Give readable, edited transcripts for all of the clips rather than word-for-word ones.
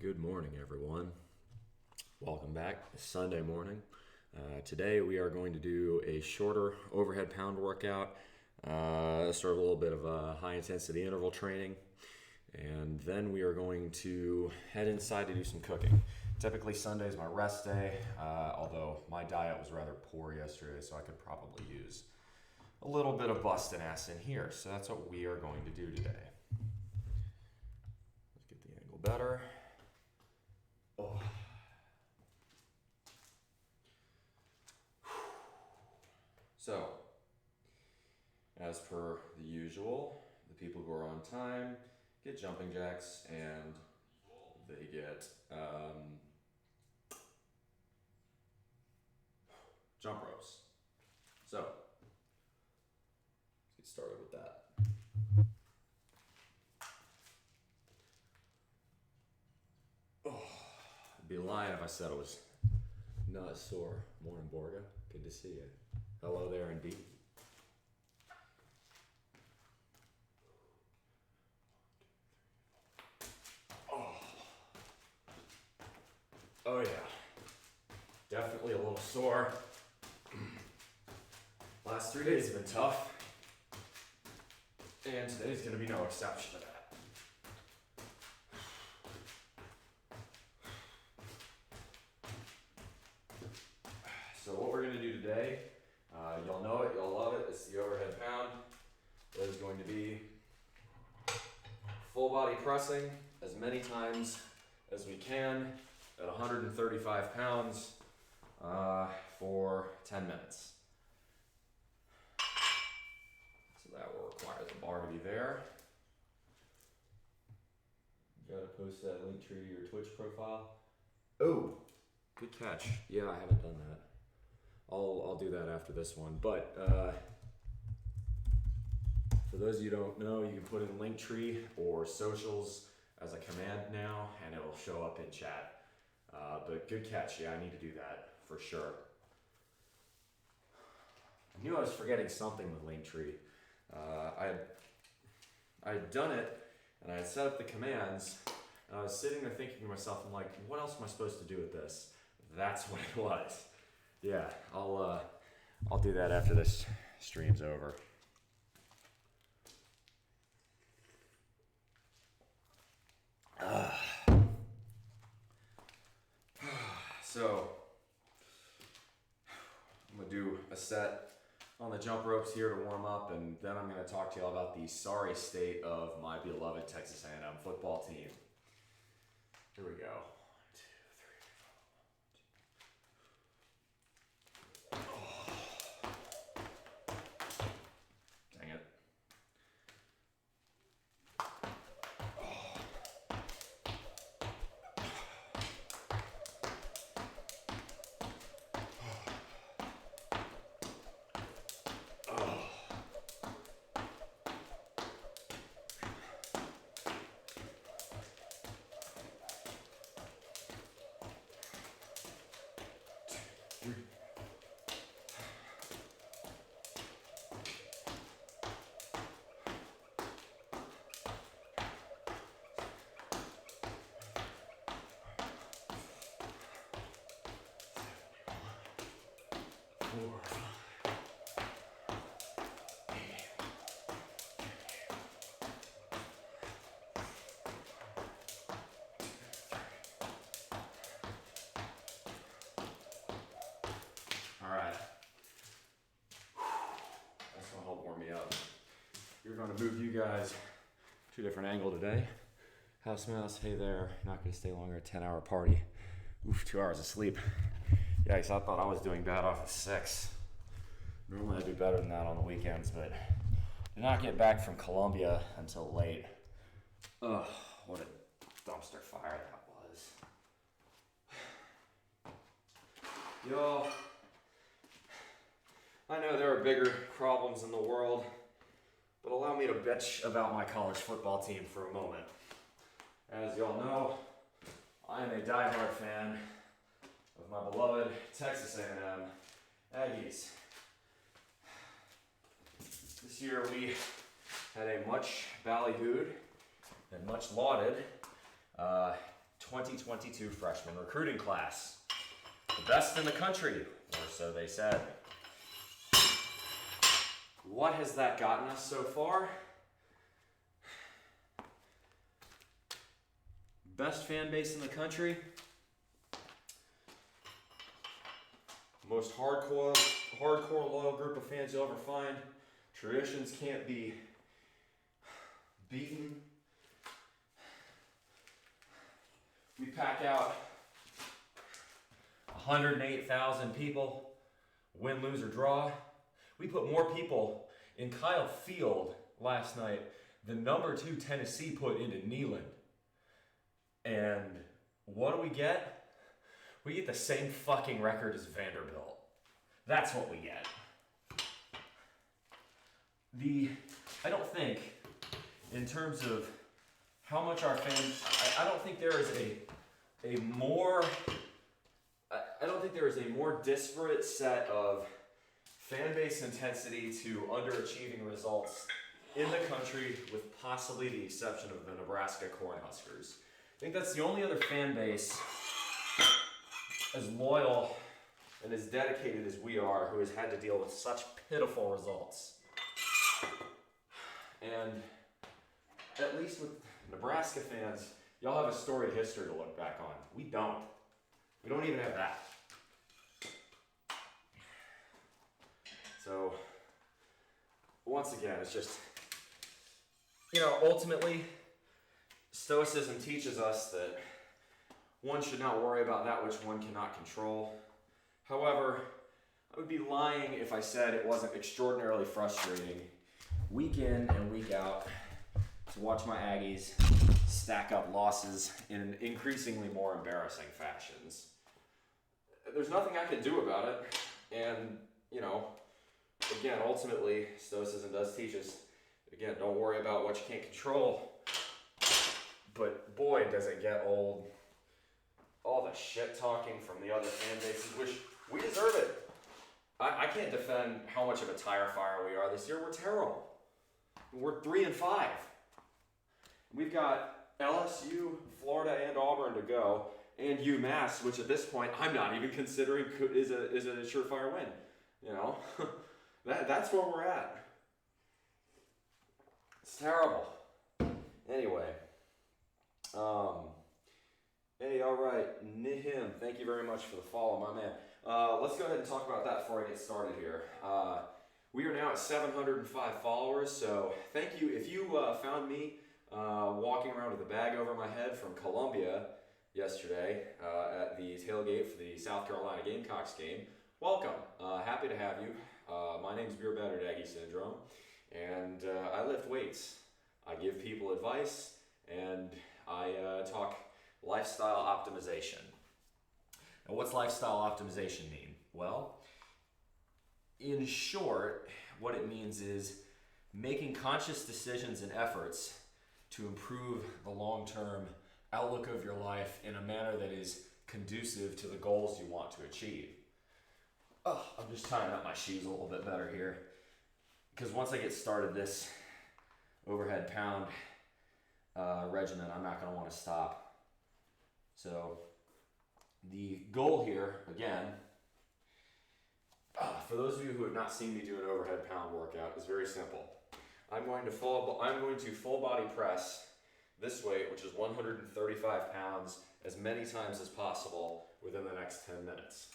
Good morning, everyone. Welcome back. It's Sunday morning. Today we are going to do a shorter overhead pound workout, sort of a little bit of a high intensity interval training, and then we are going to head inside to do some cooking. Typically Sunday is my rest day, although my diet was rather poor yesterday, so I could probably use a little bit of busting ass in here. So that's what we are going to do today. Let's get the angle better. Oh. So, as per the usual, the people who are on time get jumping jacks and they get jump ropes. So, let's get started with that. I'd be lying if I said it was not sore. Morning, Borga. Good to see you. Hello there, indeed. Oh yeah. Definitely a little sore. Last 3 days have been tough. And today's gonna be no exception to that. So what we're gonna do today, you'll know it, you'll love it, it's the overhead pound. There's going to be full body pressing as many times as we can at 135 pounds for 10 minutes. So that will require the bar to be there. You gotta post that link tree to your Twitch profile. Oh, good catch. Yeah, I haven't done that. I'll do that after this one. But for those of you who don't know, you can put in Linktree or socials as a command now, and it'll show up in chat. But good catch. Yeah, I need to do that for sure. I knew I was forgetting something with Linktree. I had done it, and I had set up the commands, and I was sitting there thinking to myself, I'm like, what else am I supposed to do with this? That's what it was. Yeah, I'll do that after this stream's over. So I'm gonna do a set on the jump ropes here to warm up, and then I'm gonna talk to you all about the sorry state of my beloved Texas A&M football team. Here we go. Dang it. All right. That's gonna help warm me up. We're gonna move you guys to a different angle today. House mouse, hey there. Not gonna stay longer, 10-hour party. Oof, 2 hours of sleep. Yikes, I thought I was doing bad off of 6. Normally I do better than that on the weekends, but did not get back from Columbia until late. Ugh, what a dumpster fire that was. Y'all, I know there are bigger problems in the world, but allow me to bitch about my college football team for a moment. As y'all know, I am a diehard fan of my beloved Texas A&M Aggies. This year we had a much ballyhooed and much lauded 2022 freshman recruiting class. The best in the country, or so they said. What has that gotten us so far? Best fan base in the country. Most hardcore loyal group of fans you'll ever find. Traditions can't be beaten. We pack out 108,000 people, win, lose, or draw. We put more people in Kyle Field last night than number 2 Tennessee put into Neyland. And what do we get? We get the same fucking record as Vanderbilt. That's what we get. I don't think, in terms of how much our fans, I don't think there is a more disparate set of fan base intensity to underachieving results in the country, with possibly the exception of the Nebraska Cornhuskers. I think that's the only other fan base as loyal and as dedicated as we are who has had to deal with such pitiful results. And at least with Nebraska fans, y'all have a storied history to look back on. We don't. We don't even have that. So, once again, it's just, ultimately, Stoicism teaches us that one should not worry about that which one cannot control. However, I would be lying if I said it wasn't extraordinarily frustrating week in and week out to watch my Aggies stack up losses in increasingly more embarrassing fashions. There's nothing I can do about it, and, again, ultimately, Stoicism does teach us, again, don't worry about what you can't control. But boy, does it get old. All the shit talking from the other fan bases, which we deserve it. I can't defend how much of a tire fire we are this year. We're terrible. We're 3-5. We've got LSU, Florida, and Auburn to go, and UMass, which at this point I'm not even considering is a surefire win. That's where we're at. It's terrible. Anyway. Hey, all right, Nihim, thank you very much for the follow, my man. Let's go ahead and talk about that before I get started here. We are now at 705 followers, so thank you. If you found me walking around with a bag over my head from Columbia yesterday at the tailgate for the South Carolina Gamecocks game, welcome. Happy to have you. My name's Beer Battered Aggie Syndrome, and I lift weights. I give people advice, and I talk lifestyle optimization. Now, what's lifestyle optimization mean? Well, in short, what it means is making conscious decisions and efforts to improve the long-term outlook of your life in a manner that is conducive to the goals you want to achieve. Oh, I'm just tying up my shoes a little bit better here, because once I get started this overhead pound regimen, I'm not going to want to stop. So the goal here, again, for those of you who have not seen me do an overhead pound workout, is very simple. I'm going to full body press this weight, which is 135 pounds, as many times as possible within the next 10 minutes.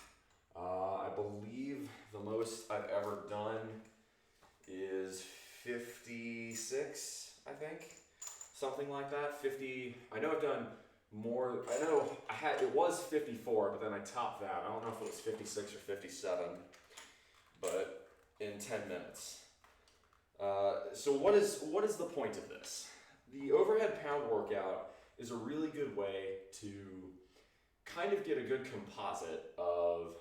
I believe the most I've ever done is 56, I think. Something like that. 50. I know I've done more. I know it was 54, but then I topped that. I don't know if it was 56 or 57, but in 10 minutes. So what is the point of this? The overhead pound workout is a really good way to kind of get a good composite of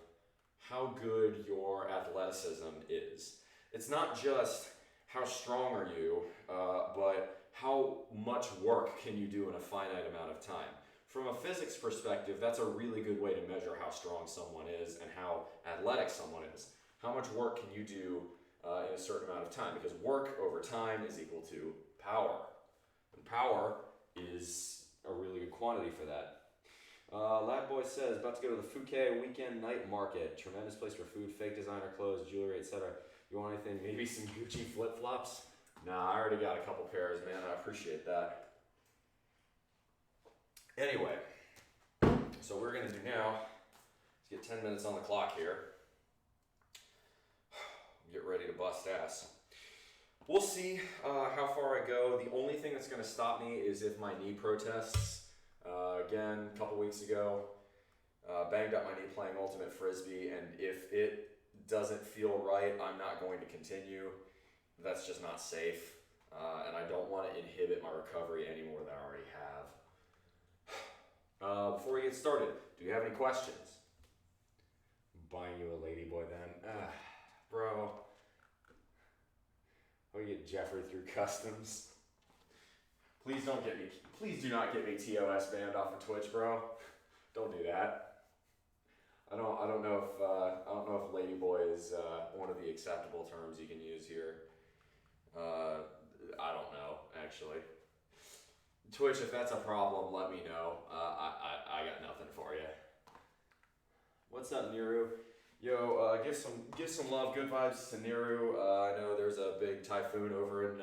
how good your athleticism is. It's not just how strong are you, but how much work can you do in a finite amount of time. From a physics perspective, that's a really good way to measure how strong someone is and how athletic someone is. How much work can you do in a certain amount of time? Because work over time is equal to power. And power is a really good quantity for that. Lad Boy says, about to go to the Fouquet weekend night market. Tremendous place for food, fake designer clothes, jewelry, etc. You want anything? Maybe some Gucci flip-flops? Nah, I already got a couple pairs, man. I appreciate that. Anyway, so what we're going to do now is get 10 minutes on the clock here. Get ready to bust ass. We'll see how far I go. The only thing that's going to stop me is if my knee protests. Again, a couple weeks ago, banged up my knee playing Ultimate Frisbee, and if it doesn't feel right, I'm not going to continue. That's just not safe, and I don't want to inhibit my recovery any more than I already have. Before we get started, do you have any questions? I'm buying you a ladyboy then. Bro. I'll get Jeffrey through customs. Please don't get me. Please do not get me TOS banned off of Twitch, bro. Don't do that. I don't know if ladyboy is one of the acceptable terms you can use here. I don't know actually. Twitch, if that's a problem, let me know. I got nothing for you. What's up, Niru? Yo, give some love, good vibes to Niru. I know there's a big typhoon over in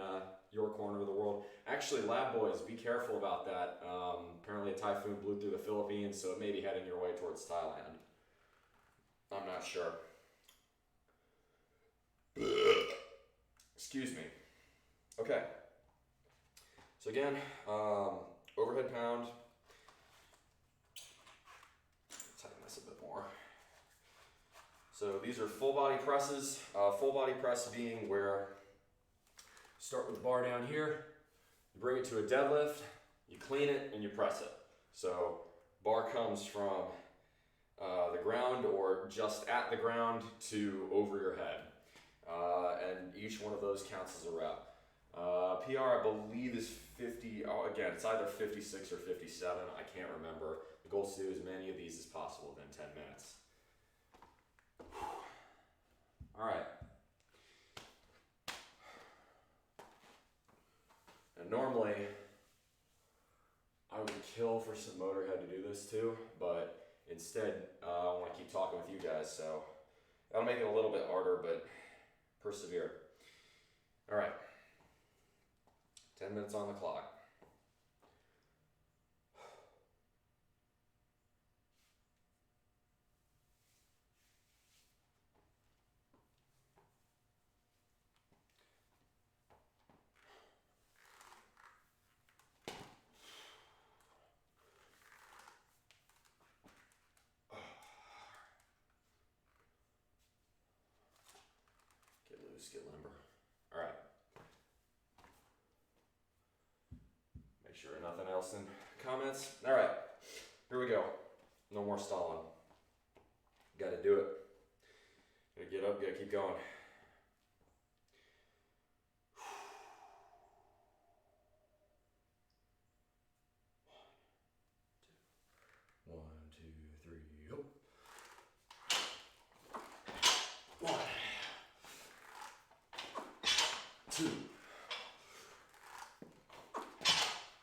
your corner of the world. Actually, Lab Boys, be careful about that. Apparently a typhoon blew through the Philippines, so it may be heading your way towards Thailand. I'm not sure. Excuse me. Okay. So again, overhead pound. Tighten this a bit more. So these are full body presses. Full body press being where you start with the bar down here, you bring it to a deadlift, you clean it, and you press it. So bar comes from the ground or just at the ground to over your head. And each one of those counts as a rep. PR, I believe, is 50. Oh, again, it's either 56 or 57. I can't remember. The goal is to do as many of these as possible within 10 minutes. All right. And normally, I would kill for some Motorhead to do this too, but instead, I want to keep talking with you guys, so that'll make it a little bit harder, but persevere. All right. 10 minutes on the clock. Get loose, get limber. All right. Make sure nothing else in comments. All right, here we go. No more stalling. Got to do it. Got to get up, got to keep going. One, two, three, go. One, two,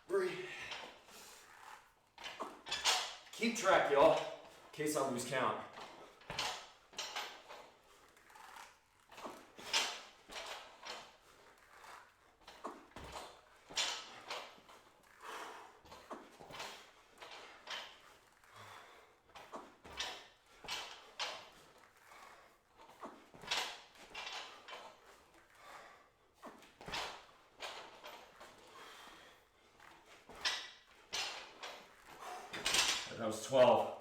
three. Keep track, y'all, in case I lose count. That was 12.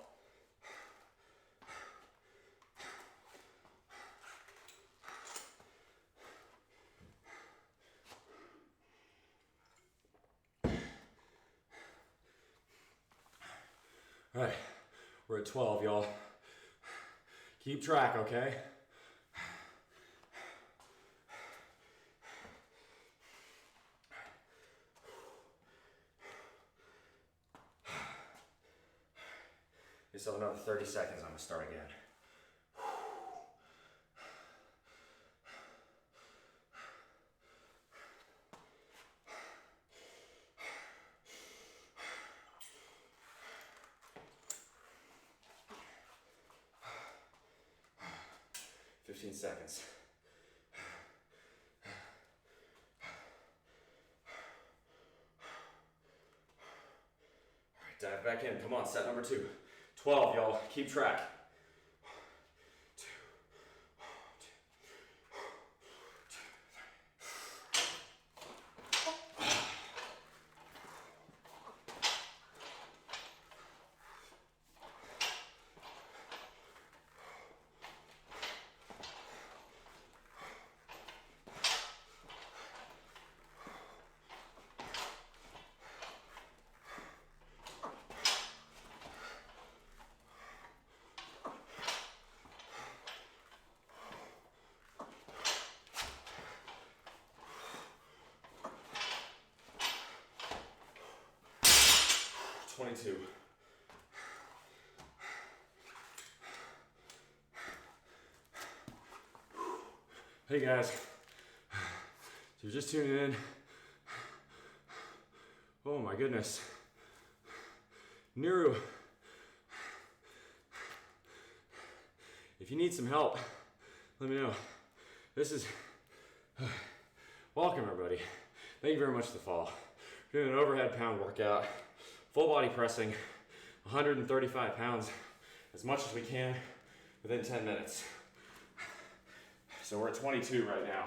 All right, we're at 12, y'all. Keep track, okay? Just have another 30 seconds, I'm gonna start again. 15 seconds. All right, dive back in. Come on, set number 2. 12, y'all. Keep track. 22. Hey guys, so you're just tuning in. Oh my goodness. Niru, if you need some help, let me know. This is, welcome everybody. Thank you very much for the follow. We're doing an overhead pound workout, full body pressing, 135 pounds, as much as we can within 10 minutes. So we're at 22 right now.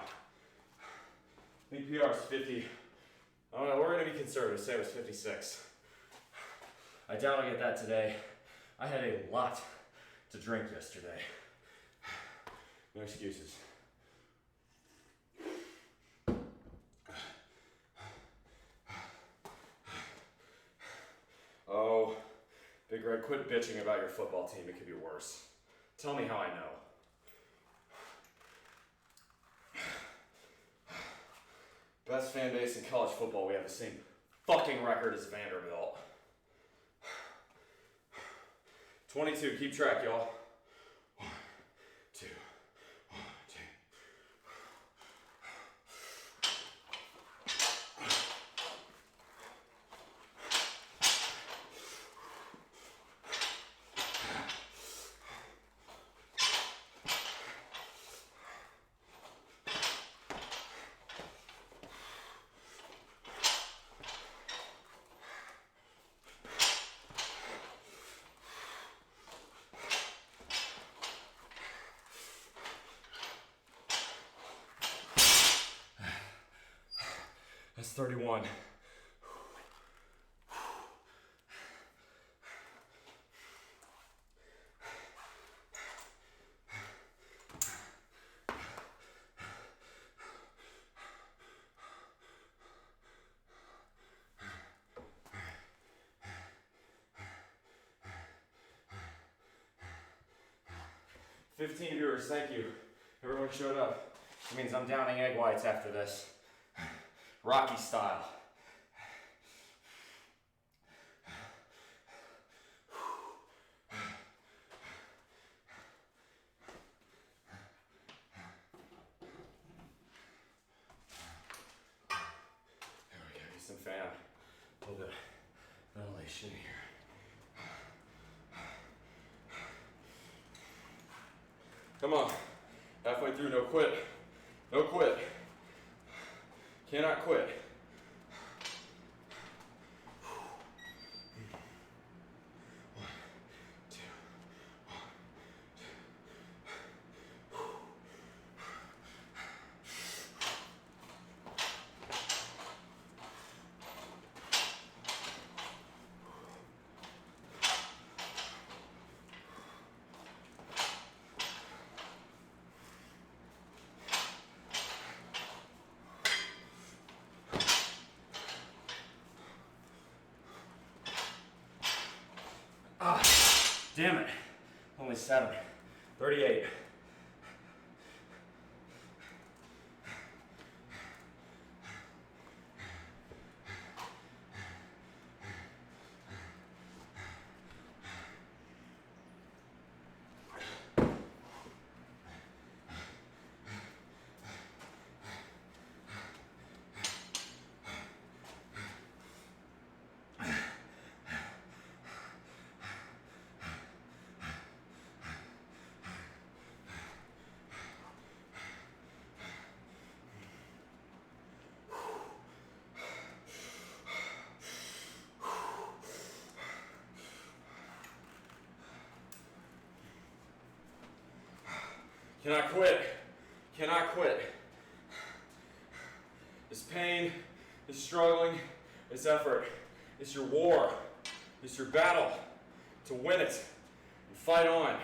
I think PR is 50. Oh no, we're gonna be conservative, say it was 56. I doubt I'll get that today. I had a lot to drink yesterday. No excuses. Oh, Big Red, quit bitching about your football team. It could be worse. Tell me how I know. Best fan base in college football. We have the same fucking record as Vanderbilt. 22, keep track, y'all. 1, 2, 1, 2. 31. $15 viewers, thank you. Everyone showed up. It means I'm downing egg whites after this. Rocky style. There we go, get some fan. A little bit of ventilation here. Come on. Halfway through, no quit. No quit. Cannot quit. Ah, damn it. Only 7. 38. Cannot quit. Cannot quit. This pain, this struggling, this effort, it's your war. It's your battle to win it and fight on.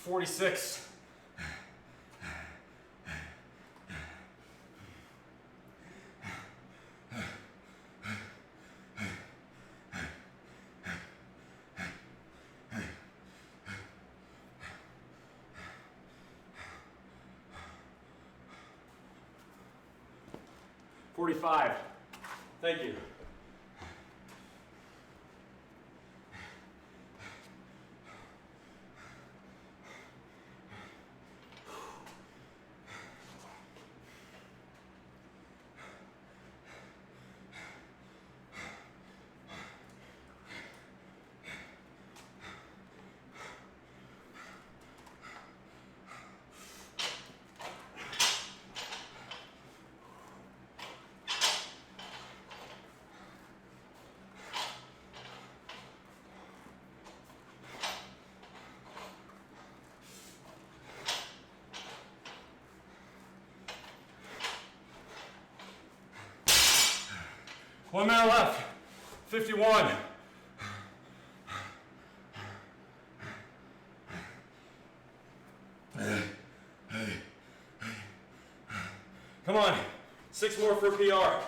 46. Thank you. One minute left. 51. Come on. 6 more for PR.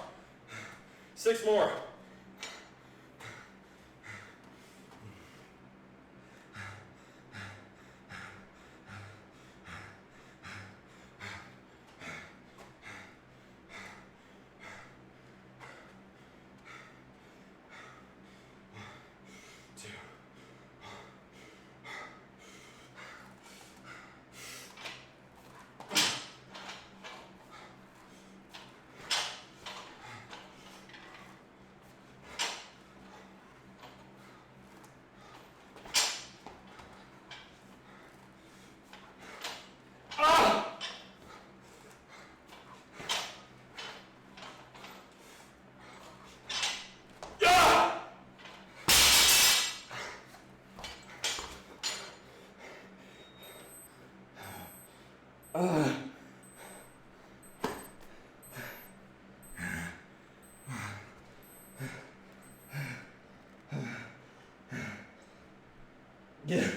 6 more. Yeah.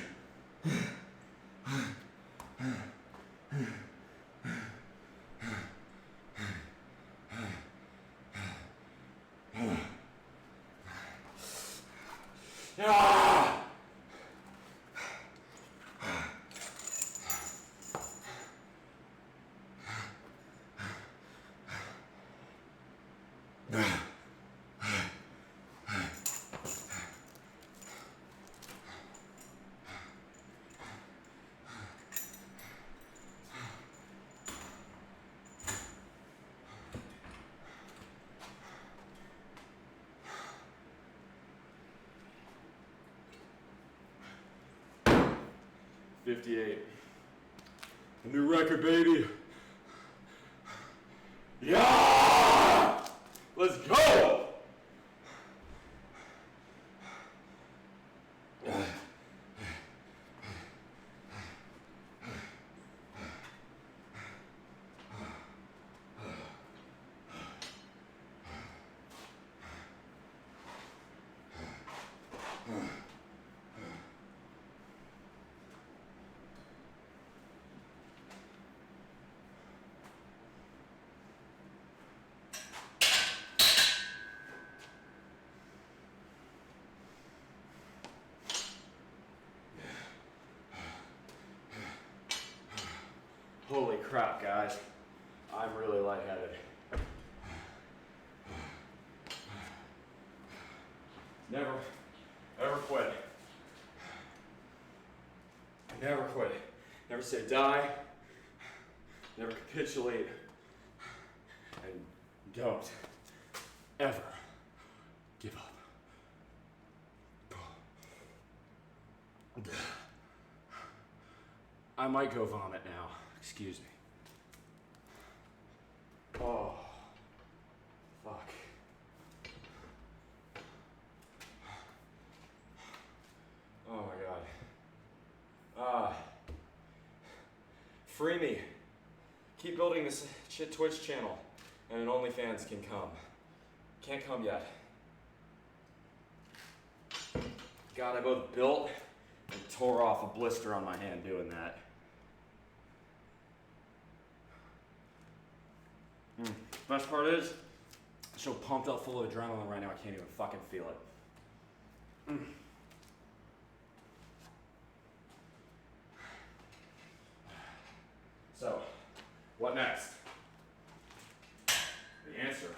$58. A new record, baby. Yeah! Let's go! Holy crap, guys. I'm really lightheaded. Never quit. Never quit. Never say die. Never capitulate. And don't ever give up. I might go vomit now. Excuse me. Oh, fuck. Oh my god. Free me. Keep building this Twitch channel, and an OnlyFans can come. Can't come yet. God, I both built and tore off a blister on my hand doing that. Best part is, I'm so pumped up full of adrenaline right now, I can't even fucking feel it. So, what next? The answer.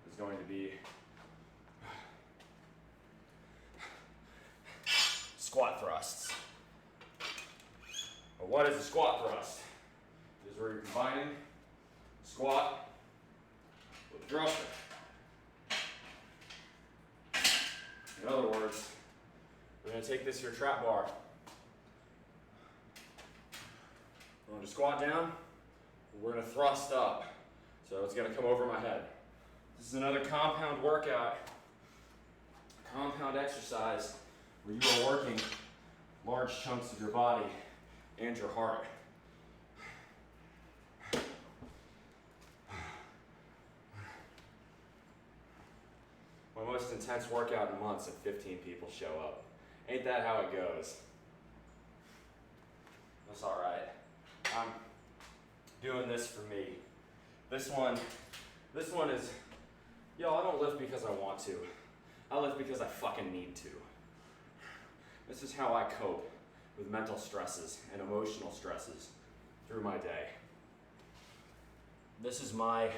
Is going to be squat thrusts. But what is a squat thrust? It is where you're combining squat with thruster. In other words, we're going to take this here trap bar. We're going to squat down. We're going to thrust up. So it's going to come over my head. This is another compound workout, compound exercise where you are working large chunks of your body and your heart. My most intense workout in months, and 15 people show up. Ain't that how it goes? That's all right. I'm doing this for me. This one is, yo, I don't lift because I want to. I lift because I fucking need to. This is how I cope with mental stresses and emotional stresses through my day. This is my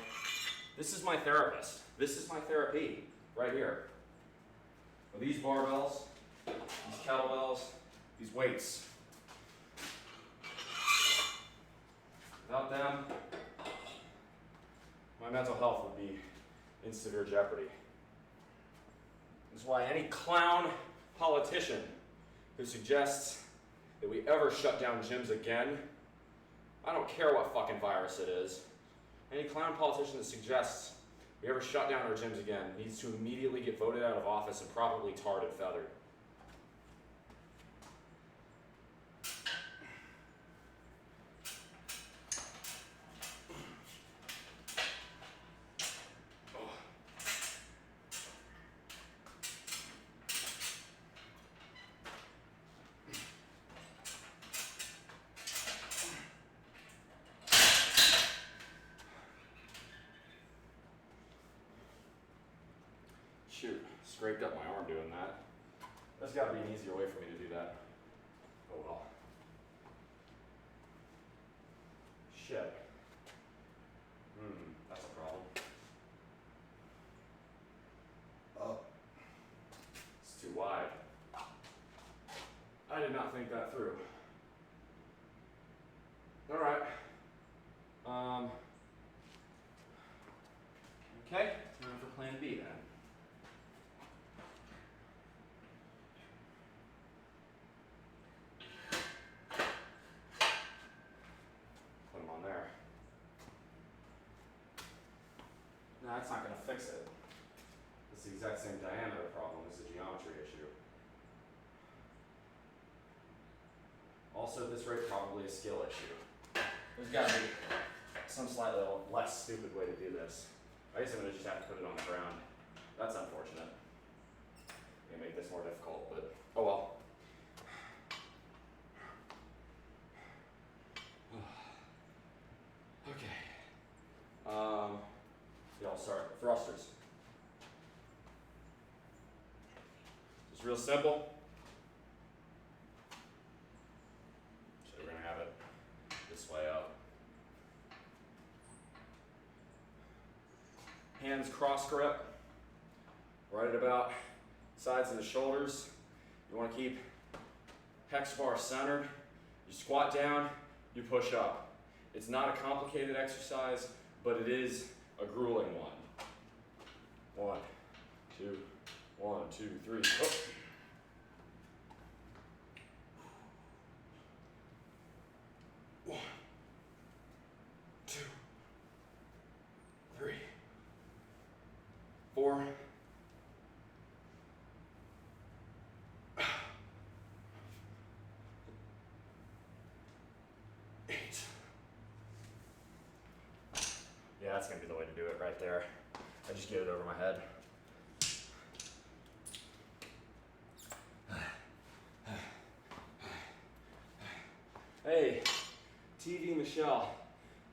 therapist. This is my therapy right here. With these barbells, these kettlebells, these weights. Without them, my mental health would be in severe jeopardy. This is why any clown politician who suggests that we ever shut down gyms again, I don't care what fucking virus it is, any clown politician that suggests we ever shut down our gyms again needs to immediately get voted out of office and probably tarred and feathered. Shoot, scraped up my arm doing that. There's got to be an easier way for me to do that. Oh well. Shit. That's a problem. Oh. It's too wide. I did not think that through. Alright. Okay, time for plan B then. No, that's not going to fix it. It's the exact same diameter problem as the geometry issue. Also, this rate probably a skill issue. There's got to be some slightly less stupid way to do this. I guess I'm going to just have to put it on the ground. That's unfortunate. May make this more difficult, but oh well. Okay. Yeah, I'll start. Thrusters. It's real simple. So we're going to have it this way up. Hands cross grip, right at about sides of the shoulders. You want to keep hex bar centered. You squat down, you push up. It's not a complicated exercise, but it is a grueling one. 1, 2, 1, 2, 3. Oh. One, 2, 3, 4. 8. Yeah, that's gonna be the way to do it right there. I just get it over my head. Hey, TV Michelle,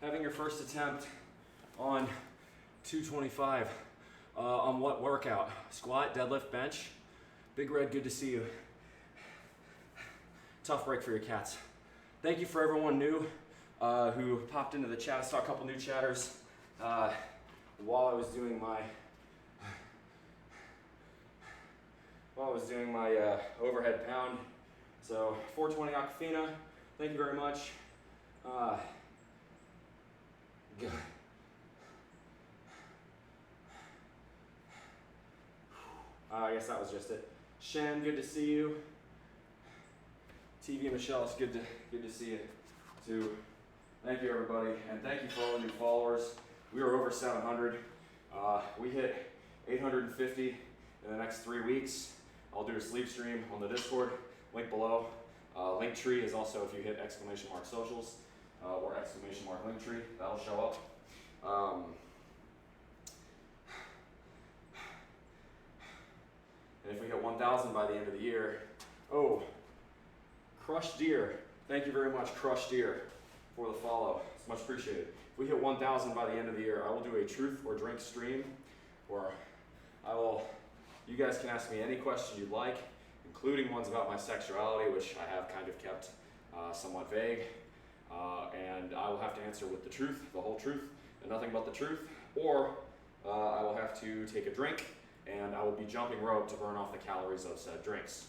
having your first attempt on 225. On what workout? Squat, deadlift, bench? Big Red, good to see you. Tough break for your cats. Thank you for everyone new who popped into the chat. I saw a couple new chatters while I was doing my overhead pound. So 420 Aquafina, thank you very much. I guess that was just it. Shen, good to see you. TV Michelle, it's good to see you too. Thank you everybody, and thank you for all the new followers. We are over 700. We hit 850 in the next 3 weeks. I'll do a sleep stream on the Discord, link below. Linktree is also if you hit !! socials or ! Linktree, that'll show up. And if we hit 1,000 by the end of the year, oh, Crushed Deer, thank you very much, Crushed Deer, for the follow. It's much appreciated. If we hit 1,000 by the end of the year, I will do a truth or drink stream where you guys can ask me any question you'd like, including ones about my sexuality, which I have kind of kept somewhat vague. And I will have to answer with the truth, the whole truth, and nothing but the truth, or I will have to take a drink and I will be jumping rope to burn off the calories of said drinks.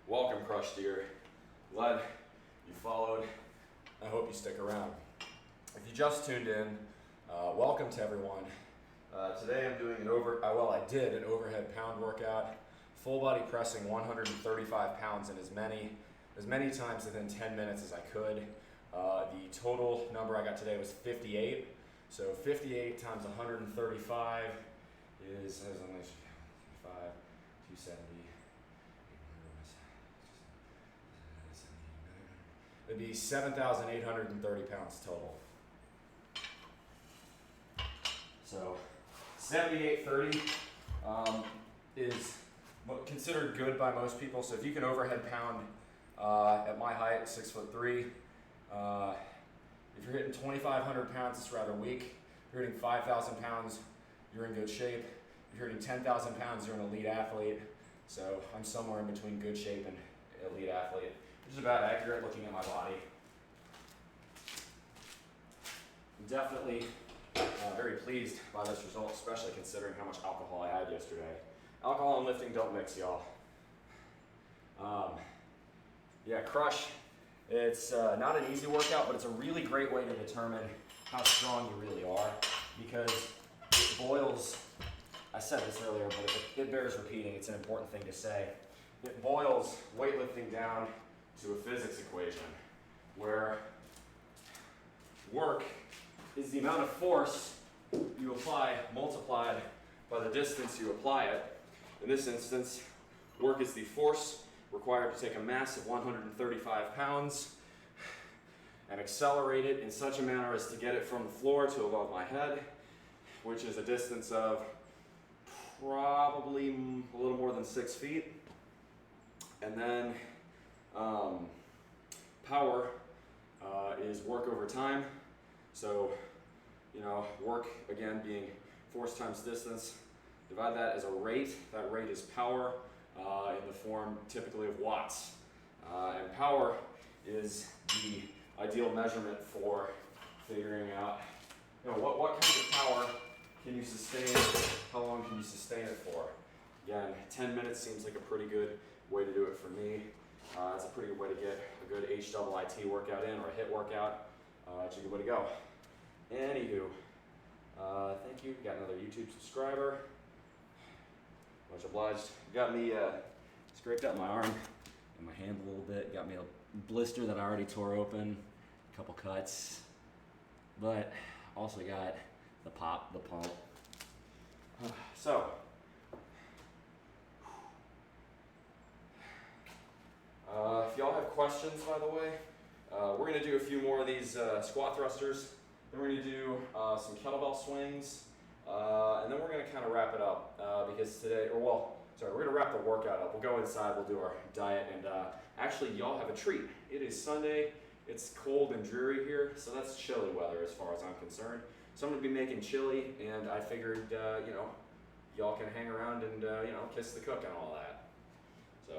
Welcome, Crushed Deer. Glad you followed. I hope you stick around. If you just tuned in, welcome to everyone. Today I'm doing I did an overhead pound workout, full body pressing 135 pounds in as many times within 10 minutes as I could. The total number I got today was 58. So 58 times 135 is 270. It'd be 7,830 pounds total. So 7830 is considered good by most people. So if you can overhead pound at my height, 6'3", if you're hitting 2,500 pounds, it's rather weak. If you're hitting 5,000 pounds, you're in good shape. If you're hitting 10,000 pounds, you're an elite athlete. So I'm somewhere in between good shape and elite athlete, which is about accurate looking at my body. I'm definitely very pleased by this result, especially considering how much alcohol I had yesterday. Alcohol and lifting don't mix, y'all. Yeah, Crush, it's not an easy workout, but it's a really great way to determine how strong you really are, because it boils, I said this earlier, but it bears repeating, it's an important thing to say. It boils weightlifting down to a physics equation, where work is the amount of force you apply multiplied by the distance you apply it. In this instance, work is the force required to take a mass of 135 pounds and accelerate it in such a manner as to get it from the floor to above my head, which is a distance of probably a little more than 6 feet. And then power is work over time. So, work again being force times distance. Divide that as a rate. That rate is power in the form typically of watts. And power is the ideal measurement for figuring out what kind of power can you sustain, how long can you sustain it for. Again, 10 minutes seems like a pretty good way to do it for me. It's a pretty good way to get a good HIIT workout in, or a HIIT workout. It's a good way to go. Anywho, thank you. Got another YouTube subscriber. Much obliged. Got me scraped up my arm and my hand a little bit. Got me a blister that I already tore open. A couple cuts. But also got the pop, the pump. So, if y'all have questions, by the way, we're going to do a few more of these squat thrusters. Then we're going to do some kettlebell swings, and then we're going to kind of wrap it up because today, we're going to wrap the workout up. We'll go inside, we'll do our diet, and actually, y'all have a treat. It is Sunday. It's cold and dreary here, so that's chilly weather as far as I'm concerned. So I'm going to be making chili, and I figured, y'all can hang around and, kiss the cook and all that. So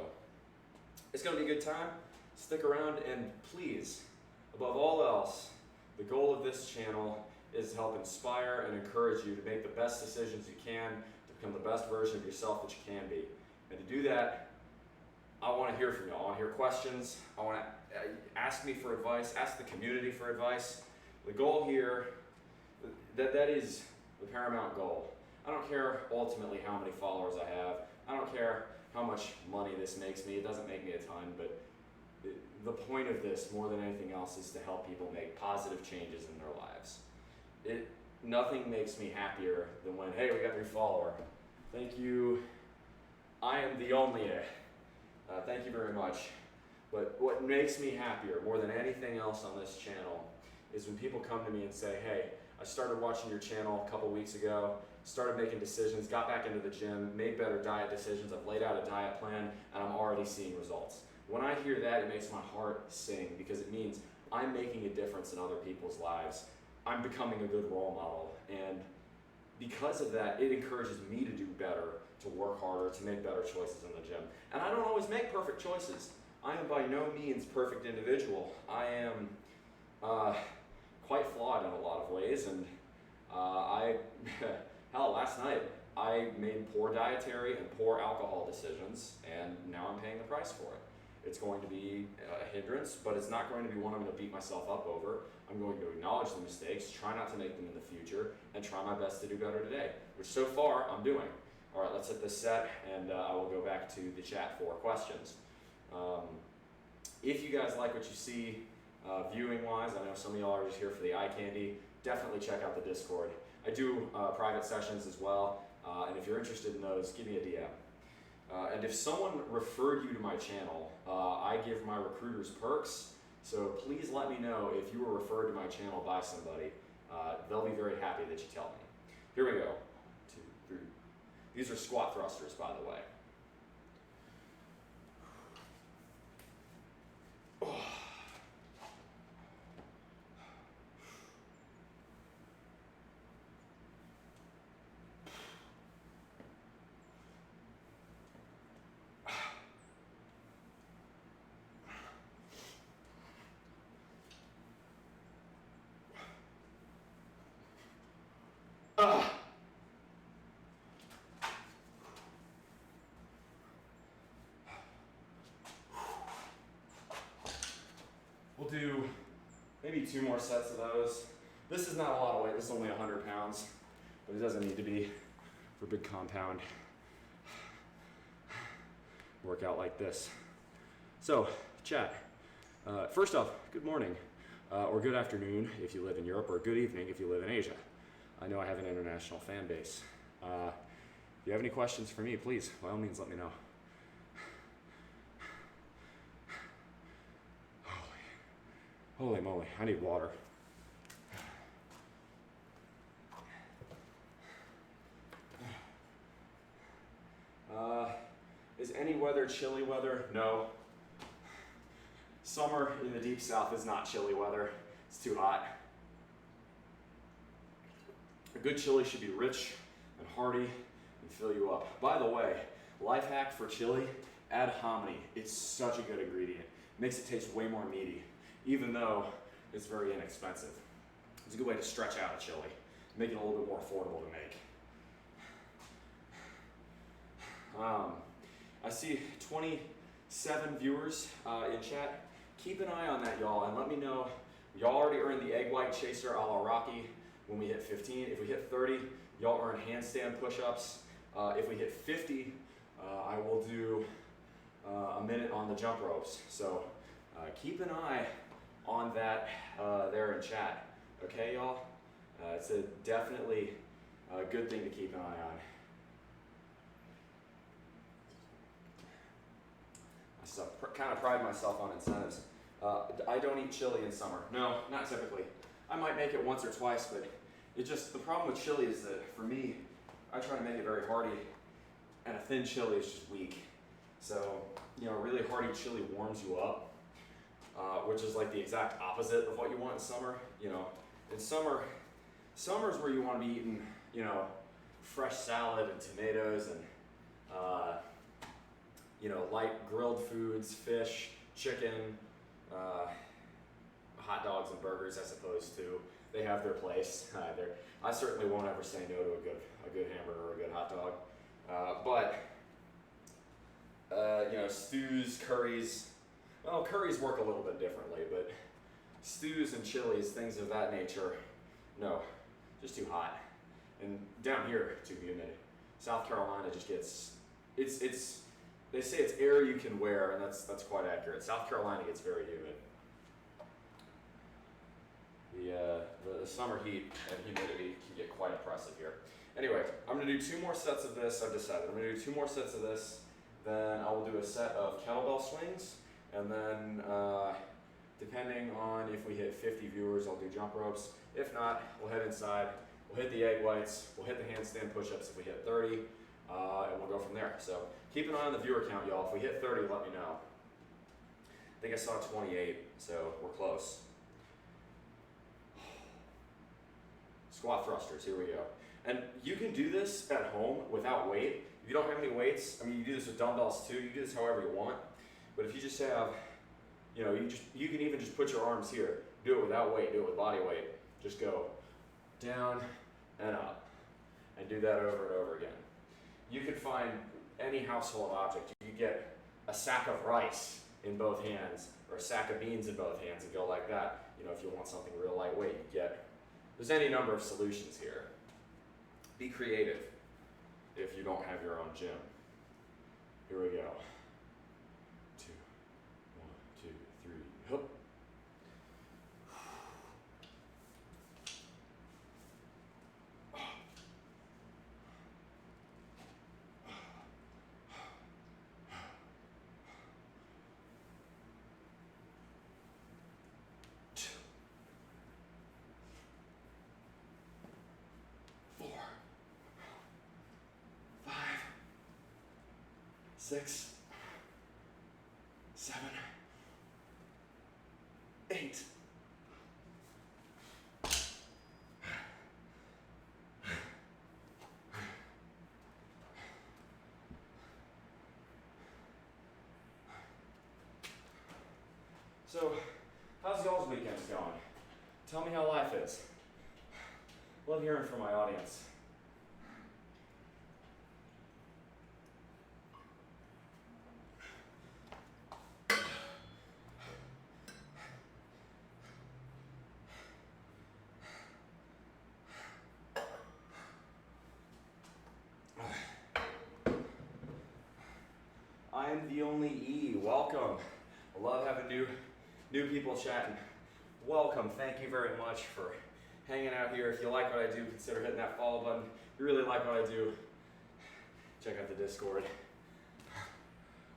it's going to be a good time. Stick around, and please, above all else, the goal of this channel is to help inspire and encourage you to make the best decisions you can to become the best version of yourself that you can be. And to do that, I want to hear from you. I want to hear questions. I want to ask me for advice, ask the community for advice. The goal here, that is the paramount goal. I don't care ultimately how many followers I have. I don't care how much money this makes me. It doesn't make me a ton, but the point of this, more than anything else, is to help people make positive changes in their lives. Nothing makes me happier than when, hey, we got a new follower. Thank you. I am the only. Thank you very much. But what makes me happier more than anything else on this channel is when people come to me and say, hey, I started watching your channel a couple weeks ago, started making decisions, got back into the gym, made better diet decisions, I've laid out a diet plan, and I'm already seeing results. When I hear that, it makes my heart sing because it means I'm making a difference in other people's lives. I'm becoming a good role model. And because of that, it encourages me to do better, to work harder, to make better choices in the gym. And I don't always make perfect choices. I am by no means perfect individual. I am quite flawed in a lot of ways, and last night I made poor dietary and poor alcohol decisions, and now I'm paying the price for it. It's going to be a hindrance, but it's not going to be one I'm going to beat myself up over. I'm going to acknowledge the mistakes, try not to make them in the future, and try my best to do better today, which so far I'm doing. All right, let's hit this set, and I will go back to the chat for questions. If you guys like what you see viewing-wise, I know some of y'all are just here for the eye candy, definitely check out the Discord. I do private sessions as well, and if you're interested in those, give me a DM. And if someone referred you to my channel, I give my recruiters perks, so please let me know if you were referred to my channel by somebody. They'll be very happy that you tell me. Here we go. 1, 2, 3. These are squat thrusters, by the way. We'll do maybe 2 more sets of those. This is not a lot of weight, this is only 100 pounds, but it doesn't need to be for big compound workout like this. So, chat, first off, good morning, or good afternoon if you live in Europe, or good evening if you live in Asia. I know I have an international fan base. If you have any questions for me, please, by all means, let me know. Holy moly, I need water. Is any weather chilly weather? No. Summer in the deep south is not chilly weather. It's too hot. good chili should be rich and hearty and fill you up. By the way, life hack for chili, add hominy. It's such a good ingredient. Makes it taste way more meaty, even though it's very inexpensive. It's a good way to stretch out a chili, make it a little bit more affordable to make. I see 27 viewers in chat. Keep an eye on that, y'all, and let me know. Y'all already earned the egg white chaser a la Rocky when we hit 15. If we hit 30, y'all earn handstand push-ups. If we hit 50, I will do a minute on the jump ropes. So keep an eye on that there in chat. Okay, y'all? It's definitely a good thing to keep an eye on. I kind of pride myself on incentives. I don't eat chili in summer. No, not typically. I might make it once or twice, but the problem with chili is that for me, I try to make it very hearty, and a thin chili is just weak. So, really hearty chili warms you up, which is like the exact opposite of what you want in summer. In summer's where you want to be eating, fresh salad and tomatoes and, light grilled foods, fish, chicken, hot dogs and burgers, I suppose, too. They have their place. I certainly won't ever say no to a good hamburger or a good hot dog. Stews, curries. Well, curries work a little bit differently, but stews and chilies, things of that nature, no, just too hot. And down here, too humid. South Carolina just gets, they say it's air you can wear, and that's quite accurate. South Carolina gets very humid. The summer heat and humidity can get quite oppressive here. Anyway, I'm gonna do 2 more sets of this, I've decided. I'm gonna do 2 more sets of this, then I will do a set of kettlebell swings, and then depending on if we hit 50 viewers, I'll do jump ropes. If not, we'll head inside, we'll hit the egg whites, we'll hit the handstand push-ups if we hit 30, and we'll go from there. So keep an eye on the viewer count, y'all. If we hit 30, let me know. I think I saw 28, so we're close. Squat thrusters, here we go. And you can do this at home without weight. If you don't have any weights, you do this with dumbbells too, you do this however you want. But if you just have, you can even just put your arms here. Do it without weight, do it with body weight. Just go down and up. And do that over and over again. You can find any household object. You can get a sack of rice in both hands, or a sack of beans in both hands and go like that. If you want something real lightweight, there's any number of solutions here. Be creative if you don't have your own gym. Here we go. 2, 1, 2, 3, hup. Six, 7, 8. So, how's y'all's weekends going? Tell me how life is. Love hearing from my audience. I'm the only E. Welcome. I love having new people chatting. Welcome. Thank you very much for hanging out here. If you like what I do, consider hitting that follow button. If you really like what I do, check out the Discord.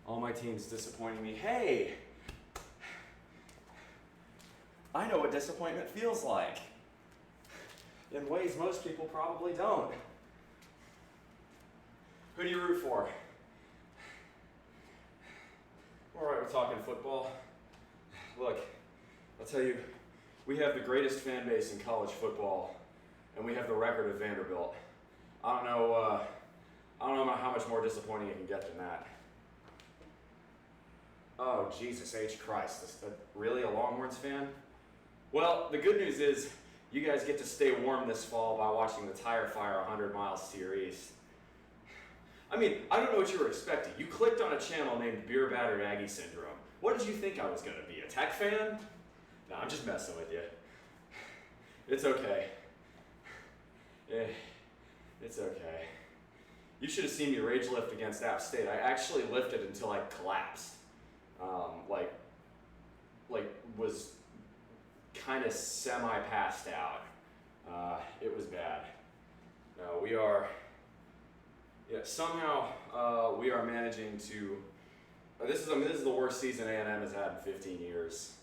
All my team's disappointing me. Hey! I know what disappointment feels like. In ways most people probably don't. Who do you root for? All right, we're talking football. Look, I'll tell you, we have the greatest fan base in college football and we have the record of Vanderbilt. I don't know how much more disappointing it can get than that. Oh, Jesus H. Christ. Really a Longhorns fan? Well, the good news is you guys get to stay warm this fall by watching the Tire Fire 100 Miles to your east. I mean, I don't know what you were expecting. You clicked on a channel named Beer Battered Aggie Syndrome. What did you think I was going to be, a Tech fan? No, I'm just messing with you. It's okay. It's okay. You should have seen me rage lift against App State. I actually lifted until I collapsed. Was kind of semi-passed out. It was bad. No, we are, somehow we are managing to, this is the worst season A&M has had in 15 years.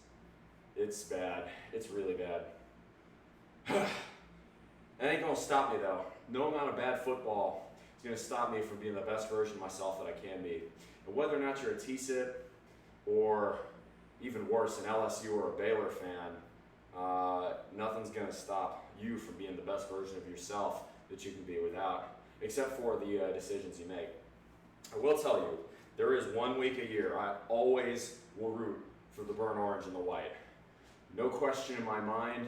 It's bad. It's really bad. That ain't gonna stop me though. No amount of bad football is gonna stop me from being the best version of myself that I can be. And whether or not you're a T-SIP or even worse, an LSU or a Baylor fan, nothing's gonna stop you from being the best version of yourself that you can be without, except for the decisions you make. I will tell you, there is 1 week a year I always will root for the burnt orange and the white. No question in my mind,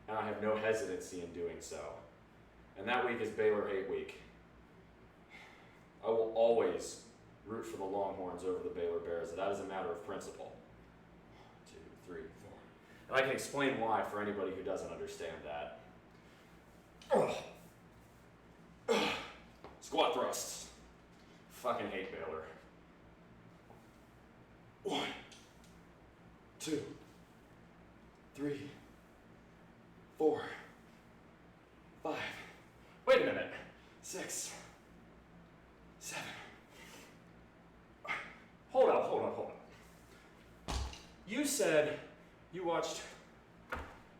and I have no hesitancy in doing so. And that week is Baylor Hate Week. I will always root for the Longhorns over the Baylor Bears. That is a matter of principle. 1, 2, 3, 4. And I can explain why for anybody who doesn't understand that. Squat thrusts. Fucking hate Baylor. 1, 2, 3, 4, 5. Wait a minute. 6, 7. Hold up. You said you watched.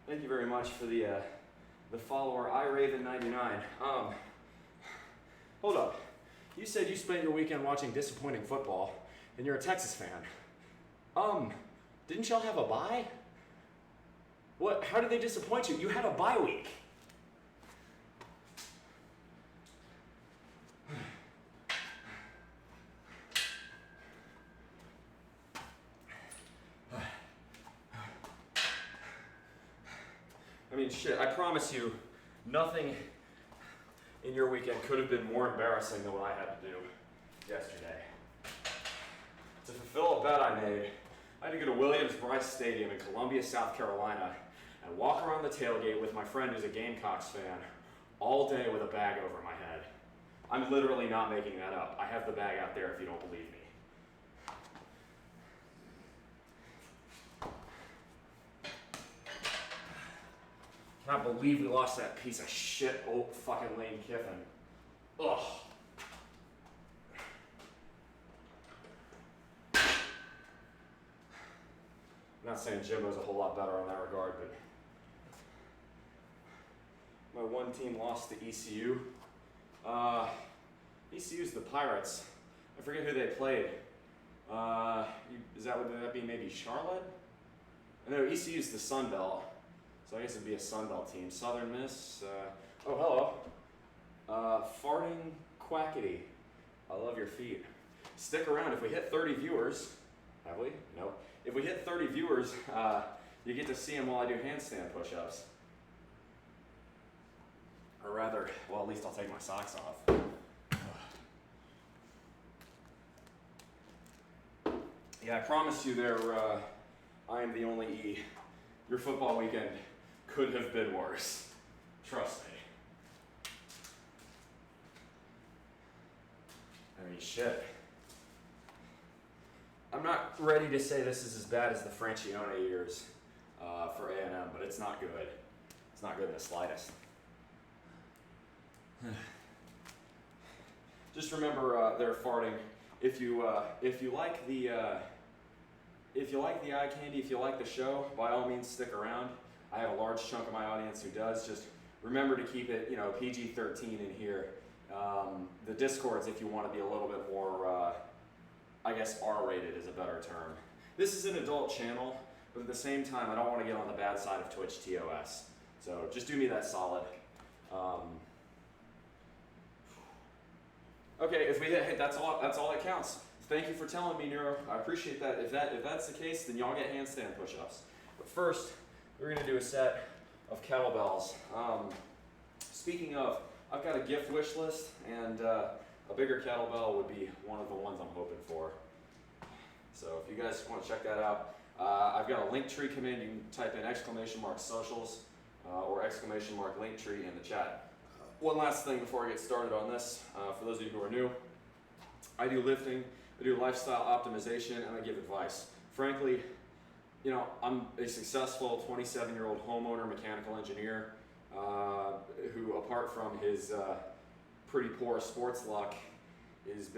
Thank you very much for the follower iRaven99. Hold up. You said you spent your weekend watching disappointing football, and you're a Texas fan. Didn't y'all have a bye? What? How did they disappoint you? You had a bye week. I mean, shit, I promise you, nothing in your weekend could have been more embarrassing than what I had to do yesterday. To fulfill a bet I made, I had to go to Williams-Brice Stadium in Columbia, South Carolina, and walk around the tailgate with my friend who's a Gamecocks fan all day with a bag over my head. I'm literally not making that up. I have the bag out there if you don't believe me. I can't believe we lost that piece of shit old fucking Lane Kiffin. Ugh. I'm not saying Jimbo's a whole lot better in that regard, but my one team lost to ECU. ECU's the Pirates. I forget who they played. Would that be maybe Charlotte? No, ECU's the Sun Belt. So I guess it'd be a Sun Belt team. Southern Miss. Oh, hello. Farting Quackity. I love your feet. Stick around. If we hit 30 viewers, have we? Nope. If we hit 30 viewers, you get to see them while I do handstand push-ups. Or rather, well, at least I'll take my socks off. Yeah, I promise you there, I am the only E. Your football weekend could have been worse. Trust me. I mean, shit. I'm not ready to say this is as bad as the Francione years for A&M, but it's not good. It's not good in the slightest. Just remember, they're farting. If you like the eye candy, if you like the show, by all means stick around. I have a large chunk of my audience who does. Just remember to keep it, PG-13 in here. The Discords, if you want to be a little bit more, I guess R-rated is a better term. This is an adult channel, but at the same time, I don't want to get on the bad side of Twitch TOS. So just do me that solid. Okay, if we hit, that's all that counts. Thank you for telling me, Neuro. I appreciate that. If that's the case, then y'all get handstand push-ups. But first, we're gonna do a set of kettlebells. Speaking of, I've got a gift wish list, and a bigger kettlebell would be one of the ones I'm hoping for. So if you guys want to check that out, I've got a Linktree command. You can type in !socials or !Linktree in the chat. One last thing before I get started on this, for those of you who are new, I do lifting, I do lifestyle optimization, and I give advice. Frankly, you know, I'm a successful 27-year-old homeowner, mechanical engineer, who, apart from his pretty poor sports luck, I've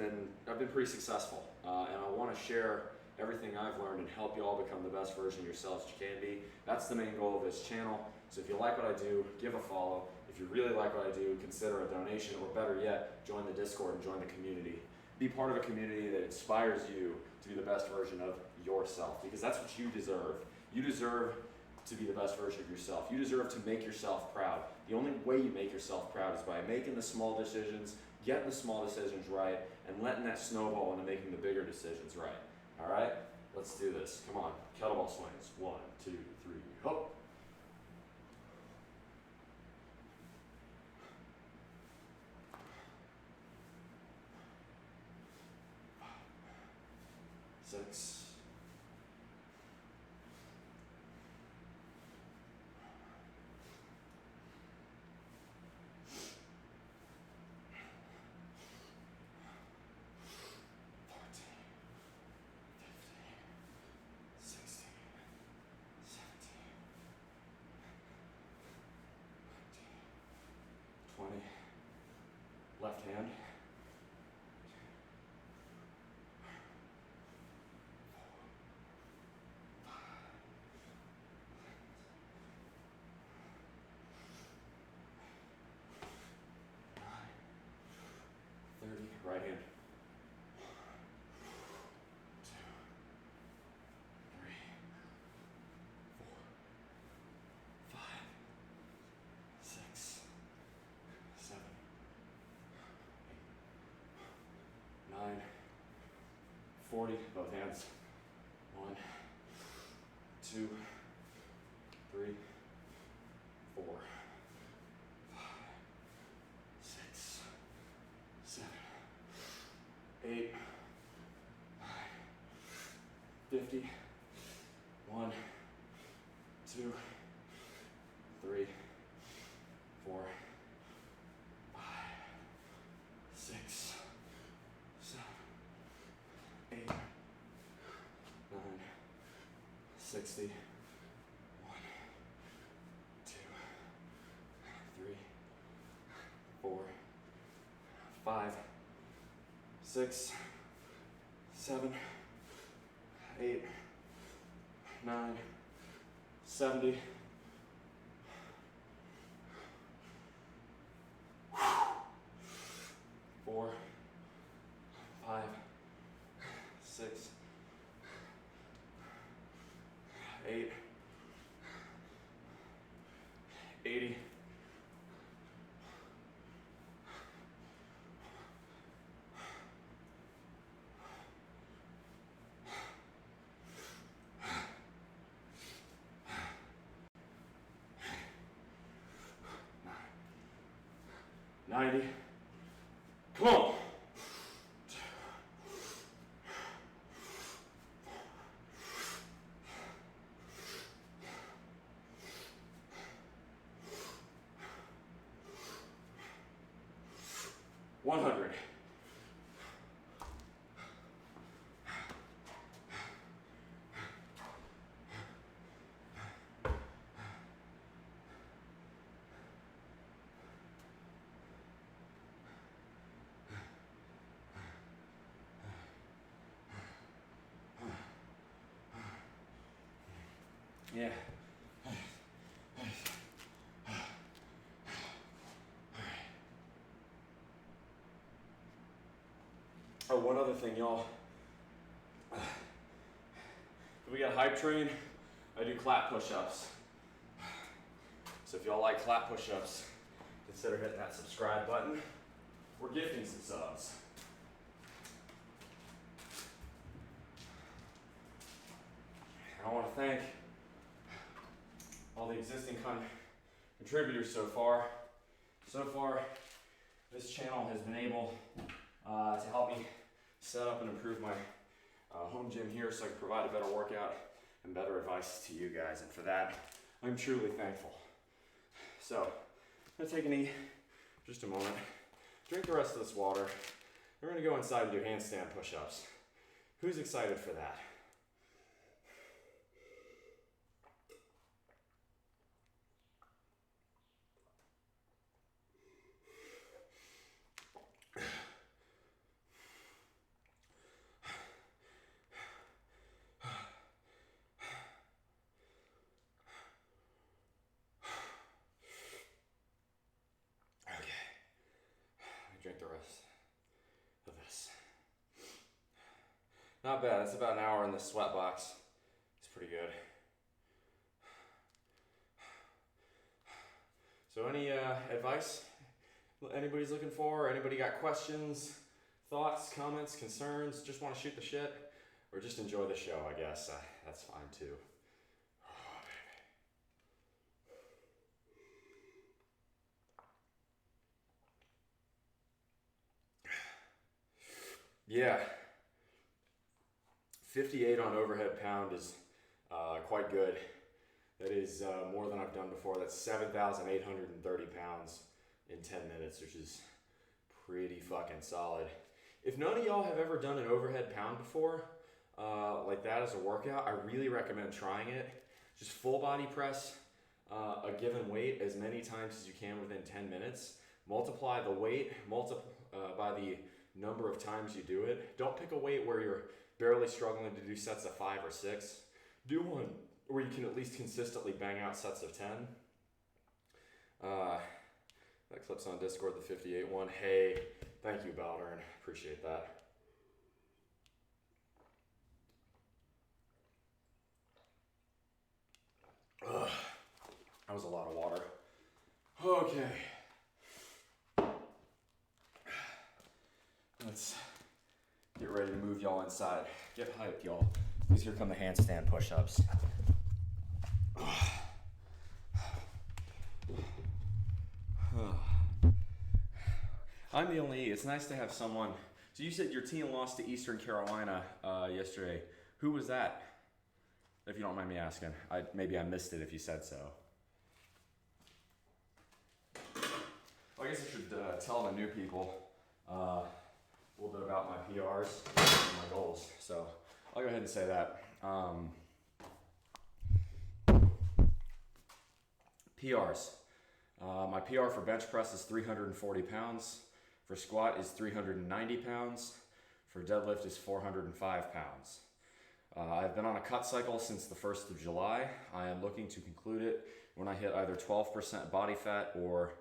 been pretty successful, and I want to share everything I've learned and help you all become the best version of yourselves you can be. That's the main goal of this channel. So if you like what I do, give a follow. If you really like what I do, consider a donation, or better yet, join the Discord and join the community. Be part of a community that inspires you to be the best version of yourself, because that's what you deserve. You deserve to be the best version of yourself. You deserve to make yourself proud. The only way you make yourself proud is by making the small decisions, getting the small decisions right, and letting that snowball into making the bigger decisions right. All right? Let's do this. Come on. Kettlebell swings. 1, 2, 3, hop. Six. 20. Left hand. 30. Right hand. 2, 3, 4, 5, 6, 7, 8, 9, 40. Both hands. 1, 2, 3, 4, 5, 6, 7, 8, 9, 50. 1, 2, 3, 4, 5, 6, 7, 8, 9, 60. 1, 2, 3, 4, 5, 6, 7, 8, 9, 70. 4, 5, 6, 8, 80. 90. Come on. 100. Yeah. Oh, one other thing, y'all. If we got hype train, I do clap push-ups. So if y'all like clap push-ups, the consider hitting that subscribe button. We're gifting some subs. I want to thank all the existing contributors so far. So far, this channel has been able to help me set up and improve my home gym here so I can provide a better workout and better advice to you guys. And for that, I'm truly thankful. So, I'm going to take a knee just a moment, drink the rest of this water. We're going to go inside and do handstand push-ups. Who's excited for that? Drink the rest of this. Not bad. It's about an hour in this sweat box. It's pretty good. So any advice anybody's looking for? Anybody got questions, thoughts, comments, concerns? Just want to shoot the shit? Or just enjoy the show, I guess. That's fine too. Yeah, 58 on overhead pound is quite good. That is more than I've done before. That's 7,830 pounds in 10 minutes, which is pretty fucking solid. If none of y'all have ever done an overhead pound before, like that as a workout, I really recommend trying it. Just full body press a given weight as many times as you can within 10 minutes. Multiply the weight by the number of times you do it. Don't pick a weight where you're barely struggling to do sets of 5 or 6. Do one where you can at least consistently bang out sets of 10. That clip's on Discord, the 58 one. Hey, thank you, Baldern. Appreciate that. Ugh, that was a lot of water. Okay. Let's get ready to move y'all inside. Get hyped, y'all. Because here come the handstand push-ups. I'm the only, it's nice to have someone. So you said your team lost to Eastern Carolina yesterday. Who was that? If you don't mind me asking. Maybe I missed it if you said so. Well, I guess I should tell the new people a little bit about my PRs and my goals. So I'll go ahead and say that. PRs. My PR for bench press is 340 pounds. For squat is 390 pounds. For deadlift is 405 pounds. I've been on a cut cycle since the 1st of July. I am looking to conclude it when I hit either 12% body fat or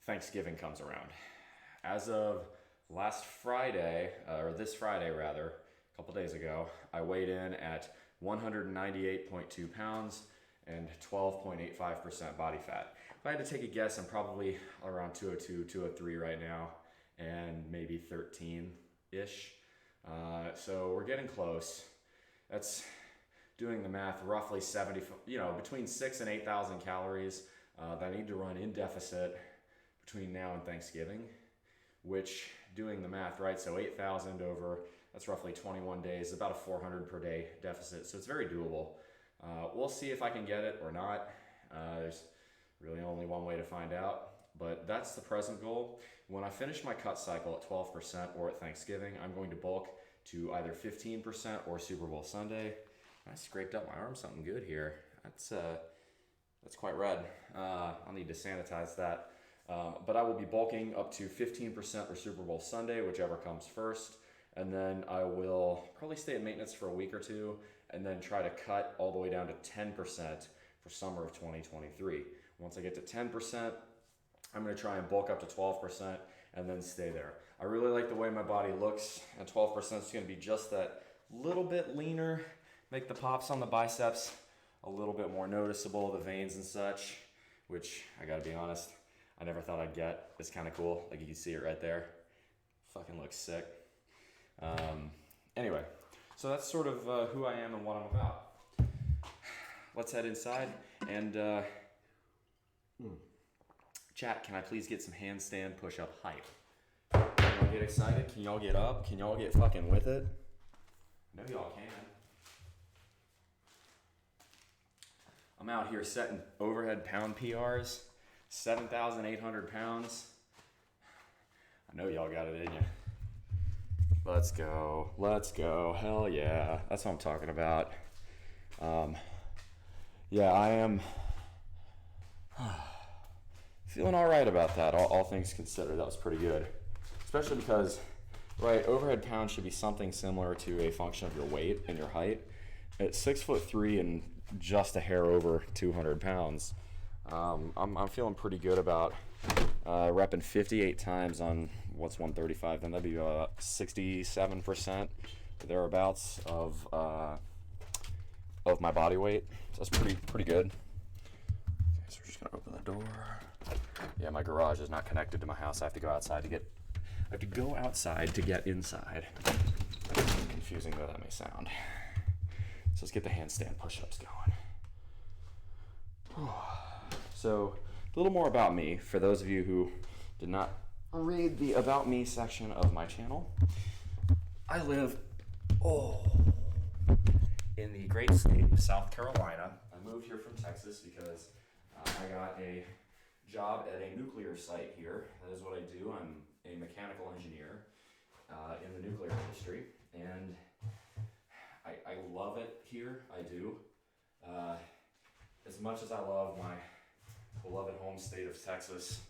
Thanksgiving comes around. As of last Friday, or this Friday rather, a couple days ago, I weighed in at 198.2 pounds and 12.85% body fat. If I had to take a guess, I'm probably around 202, 203 right now, and maybe 13-ish. So we're getting close. That's doing the math, roughly 70, between 6,000 and 8,000 calories that I need to run in deficit between now and Thanksgiving, which, doing the math, right, so 8,000 over, that's roughly 21 days, about a 400 per day deficit, so it's very doable. We'll see if I can get it or not. There's really only one way to find out, but that's the present goal. When I finish my cut cycle at 12% or at Thanksgiving, I'm going to bulk to either 15% or Super Bowl Sunday. I scraped up my arm something good here. That's quite red. I'll need to sanitize that. But I will be bulking up to 15% or Super Bowl Sunday, whichever comes first. And then I will probably stay at maintenance for a week or two and then try to cut all the way down to 10% for summer of 2023. Once I get to 10%, I'm going to try and bulk up to 12% and then stay there. I really like the way my body looks, and 12% is going to be just that little bit leaner, make the pops on the biceps a little bit more noticeable, the veins and such. which I gotta be honest, I never thought I'd get. It's kind of cool. Like you can see it right there. Fucking looks sick. Anyway, so that's sort of who I am and what I'm about. Let's head inside and chat. Can I please get some handstand push-up hype? Can y'all get excited? Can y'all get up? Can y'all get fucking with it? I know y'all can. I'm out here setting overhead pound PRs, 7,800 pounds. I know y'all got it in you. Let's go. Let's go. Hell yeah. That's what I'm talking about. Yeah, I am feeling all right about that, all things considered. That was pretty good. Especially because, right, overhead pound should be something similar to a function of your weight and your height. At 6'3" and just a hair over 200 pounds, I'm feeling pretty good about repping 58 times on what's 135. Then that'd be about 67% thereabouts of my body weight. So that's pretty good. Okay, so we're just gonna open the door. Yeah, my garage is not connected to my house. I have to go outside to get inside. Confusing though that may sound. So let's get the handstand push-ups going. So a little more about me for those of you who did not read the About Me section of my channel. I live in the great state of South Carolina. I moved here from Texas because I got a job at a nuclear site here. That is what I do. I'm a mechanical engineer in the nuclear industry, and I love it here. I do. As much as I love my beloved home state of Texas,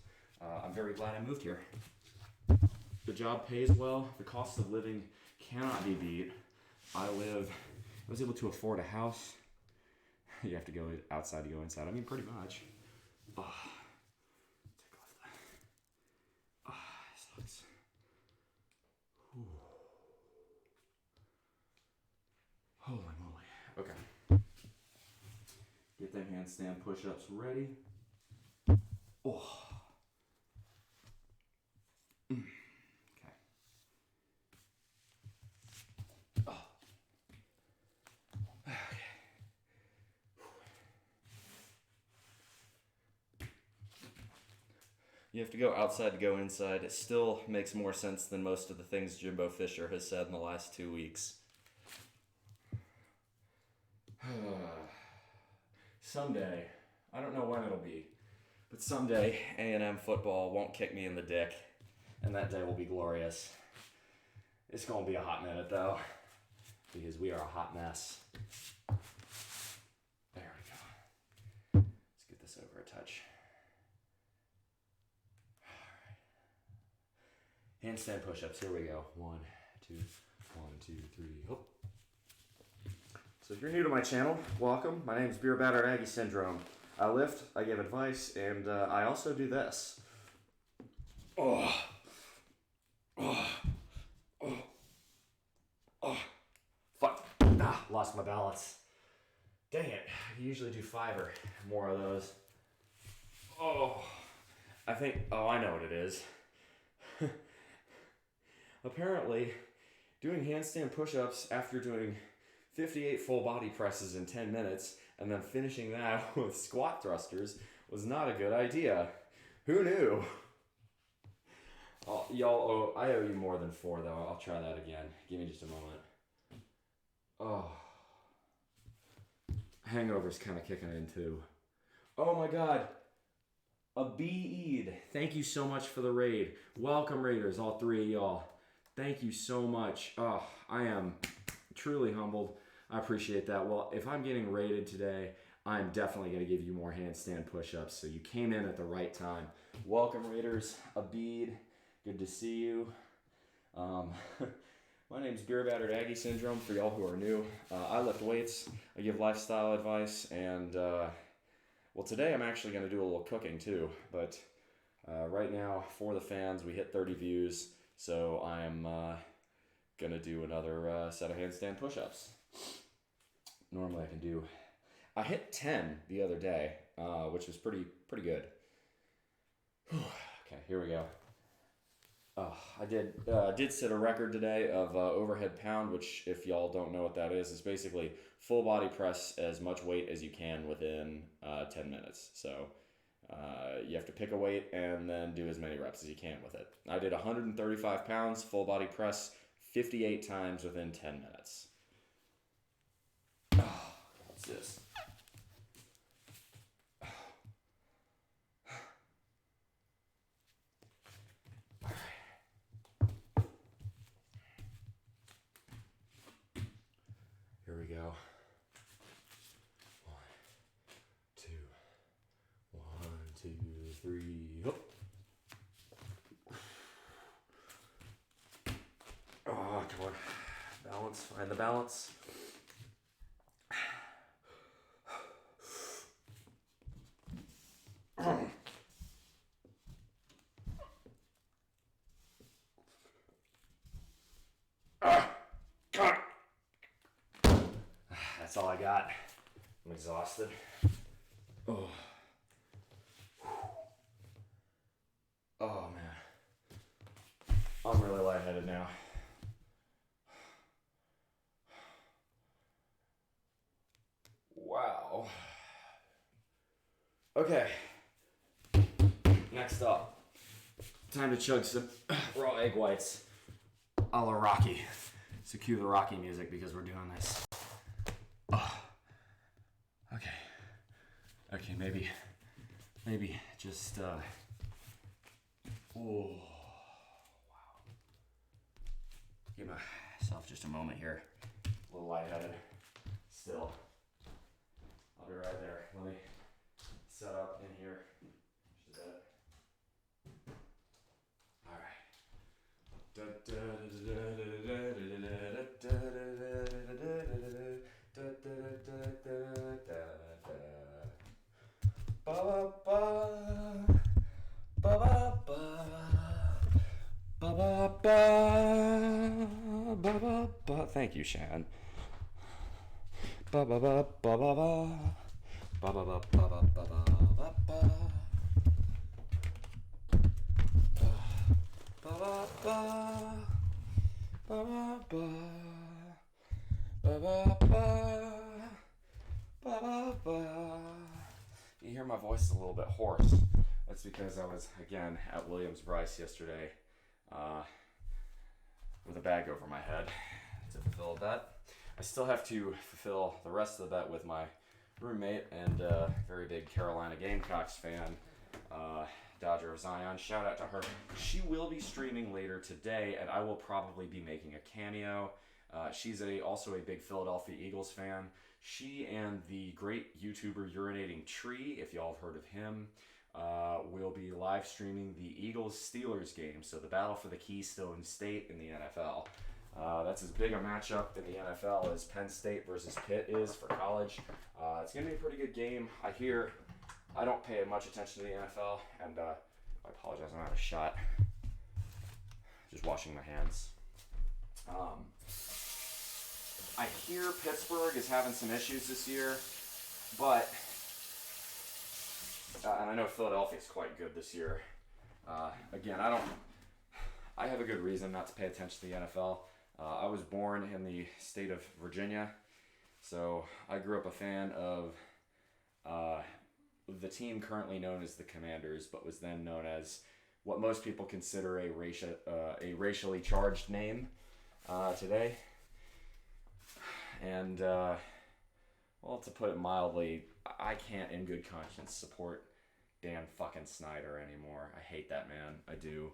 I'm very glad I moved here. The job pays well. The cost of living cannot be beat. I was able to afford a house. You have to go outside to go inside. I mean, pretty much. Take off that. Sucks. Whew. Holy moly. Okay. Get them handstand push-ups ready. Oh. Okay. Oh. Okay. You have to go outside to go inside. It still makes more sense than most of the things Jimbo Fisher has said in the last 2 weeks. Someday, I don't know when it'll be, but someday A&M football won't kick me in the dick, and that day will be glorious. It's going to be a hot minute, though, because we are a hot mess. There we go. Let's get this over a touch. All right. Handstand push-ups. Here we go. 1, 2, 1, 2, 3. Hope. So if you're new to my channel, welcome. My name is Beer Battered Aggie Syndrome. I lift, I give advice, and I also do this. Oh. Fuck. Lost my balance. Dang it. I usually do 5 or more of those. I know what it is. Apparently, doing handstand push-ups after doing 58 full body presses in 10 minutes and then finishing that with squat thrusters was not a good idea. Who knew? I owe you more than 4 though. I'll try that again. Give me just a moment. Oh. Hangover's kind of kicking in too. Oh my God. A B-Eid. Thank you so much for the raid. Welcome raiders, all 3 of y'all. Thank you so much. Oh, I am truly humbled. I appreciate that. Well, if I'm getting rated today, I'm definitely going to give you more handstand push-ups. So you came in at the right time. Welcome, Raiders. Abid, good to see you. My name's Beer Battered Aggie Syndrome, for y'all who are new. I lift weights, I give lifestyle advice, and well, today I'm actually going to do a little cooking too. But right now, for the fans, we hit 30 views, so I'm going to do another set of handstand push-ups. Normally I can do I hit 10 the other day, which was pretty good. Okay, here we go. I did set a record today of overhead pound, which, if y'all don't know what that is basically full body press as much weight as you can within 10 minutes. So you have to pick a weight and then do as many reps as you can with it. I did 135 pounds full body press 58 times within 10 minutes. What's this? Here we go. 1, 2, 3, hop. Oh, come on. Balance, find the balance. God. That's all I got. I'm exhausted. Oh. Oh man. I'm really lightheaded now. Wow. Okay. Next up, time to chug some raw egg whites a la Rocky. So cue the Rocky music because we're doing this. Oh. Okay. Okay, maybe just, oh, wow. Give myself just a moment here. A little lightheaded still. I'll be right there. Let me set up in here. Is that it? All right. Thank you, Shan. You hear my voice is a little bit hoarse. That's because I was, again, at Williams-Brice yesterday with a bag over my head to fulfill a bet. I still have to fulfill the rest of the bet with my roommate and very big Carolina Gamecocks fan, Dodger of Zion. Shout out to her. She will be streaming later today, and I will probably be making a cameo. She's also a big Philadelphia Eagles fan. She and the great YouTuber Urinating Tree, if y'all have heard of him, will be live streaming the Eagles-Steelers game, so the battle for the Keystone State in the NFL. That's as big a matchup in the NFL as Penn State versus Pitt is for college. It's going to be a pretty good game. I don't pay much attention to the NFL, and I apologize, I'm out of shot. Just washing my hands. I hear Pittsburgh is having some issues this year, but, and I know Philadelphia is quite good this year. Again, I have a good reason not to pay attention to the NFL. I was born in the state of Virginia, so I grew up a fan of the team currently known as the Commanders, but was then known as what most people consider a racially charged name today. And, well, to put it mildly, I can't in good conscience support Dan fucking Snyder anymore. I hate that man. I do.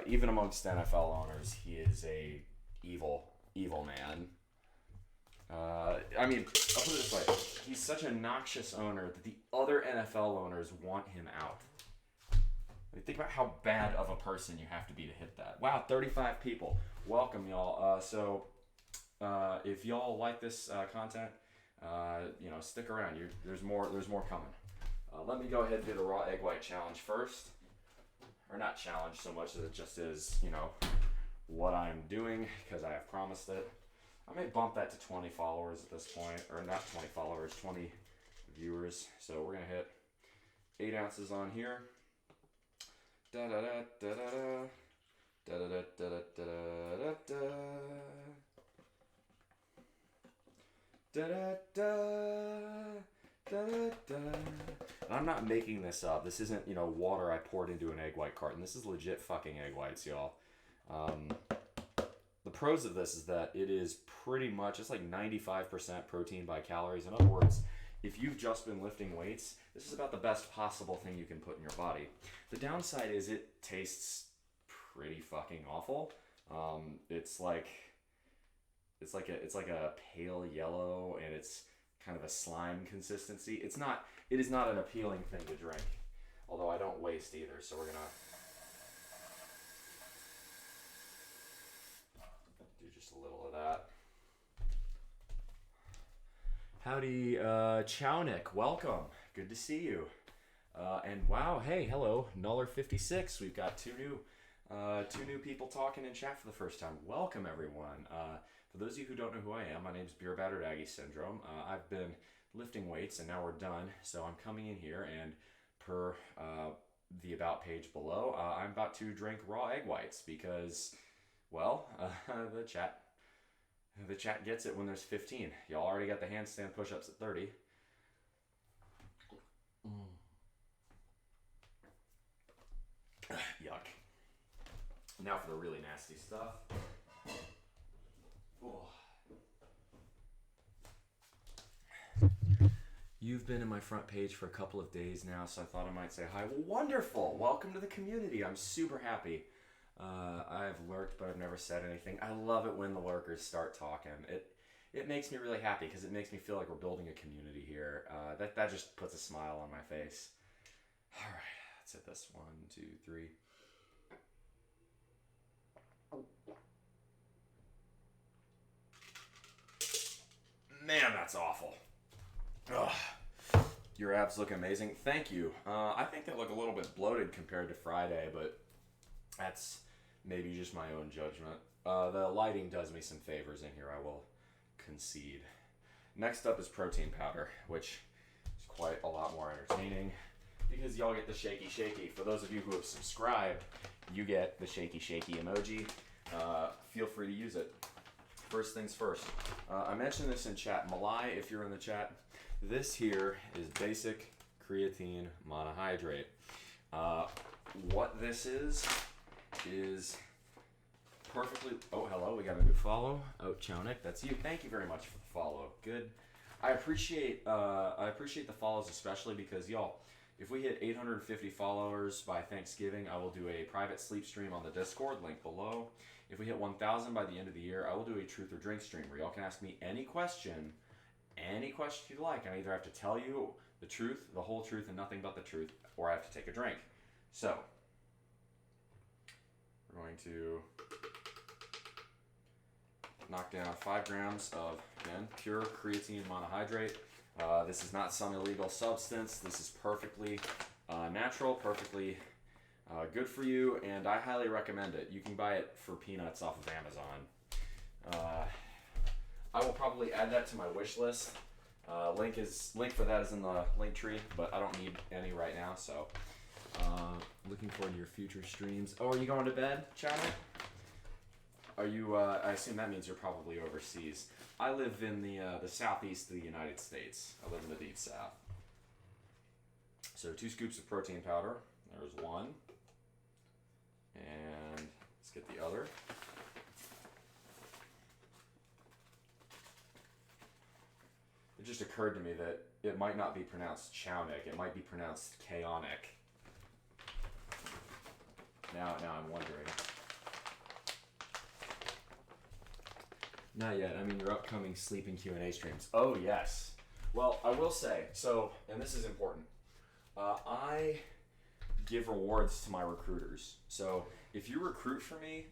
Even amongst NFL owners, he is a evil man. I mean, I'll put it this way. He's such a noxious owner that the other NFL owners want him out. Think about how bad of a person you have to be to hit that. Wow, 35 people. Welcome, y'all. If y'all like this content, stick around. There's more coming. Let me go ahead and do the raw egg white challenge first. Or not challenge so much as it just is, what I'm doing, because I have promised it. I may bump that to 20 followers at this point, or not 20 followers, 20 viewers. So we're gonna hit 8 ounces on here. Da da da da da da. Da da da da da da da. Da da da. Da, da, da. And I'm not making this up. This isn't, water I poured into an egg white carton. This is legit fucking egg whites, y'all. The pros of this is that it is pretty much, it's like 95% protein by calories. In other words, if you've just been lifting weights, this is about the best possible thing you can put in your body. The downside is it tastes pretty fucking awful. It's like a pale yellow, and it's kind of a slime consistency. It is not an appealing thing to drink, although I don't waste either, so we're gonna do just a little of that. Howdy, Chownick, welcome, good to see you. And wow, hey, hello, Nuller56, we've got two new people talking in chat for the first time. Welcome, everyone. For those of you who don't know who I am, my name is Beer Battered Aggie Syndrome. I've been lifting weights, and now we're done. So I'm coming in here, and per the About page below, I'm about to drink raw egg whites because, well, the chat gets it when there's 15. Y'all already got the handstand push-ups at 30. Yuck. Now for the really nasty stuff. You've been in my front page for a couple of days now, so I thought I might say hi. Well, wonderful! Welcome to the community. I'm super happy. I've lurked, but I've never said anything. I love it when the lurkers start talking. It makes me really happy because it makes me feel like we're building a community here. That just puts a smile on my face. All right, let's hit this. 1, 2, 3. Man, that's awful. Ugh. Your abs look amazing. Thank you. I think they look a little bit bloated compared to Friday, but that's maybe just my own judgment. The lighting does me some favors in here, I will concede. Next up is protein powder, which is quite a lot more entertaining because y'all get the shaky shaky. For those of you who have subscribed, you get the shaky shaky emoji. Feel free to use it. First things first. I mentioned this in chat. Malai, if you're in the chat, this here is basic creatine monohydrate. What this is perfectly... Oh, hello, we got a new follow. Oh, Chownick, that's you. Thank you very much for the follow. Good. I appreciate the follows, especially because, y'all, if we hit 850 followers by Thanksgiving, I will do a private sleep stream on the Discord, link below. If we hit 1,000 by the end of the year, I will do a truth or drink stream where y'all can ask me any question you'd like. I either have to tell you the truth, the whole truth, and nothing but the truth, or I have to take a drink. So, we're going to knock down 5 grams of, again, pure creatine monohydrate. This is not some illegal substance. This is perfectly natural, perfectly good for you, and I highly recommend it. You can buy it for peanuts off of Amazon. I will probably add that to my wish list. Link for that is in the link tree, but I don't need any right now, so looking forward to your future streams. Oh, are you going to bed, Chownick? Are you, I assume that means you're probably overseas. I live in the southeast of the United States. I live in the deep south. So 2 scoops of protein powder. There's 1. And let's get the other. It just occurred to me that it might not be pronounced Chownick. It might be pronounced Chaonic. Now I'm wondering. Not yet. I mean, your upcoming sleeping Q&A streams. Oh, yes. Well, I will say, so, and this is important, I give rewards to my recruiters. So if you recruit for me,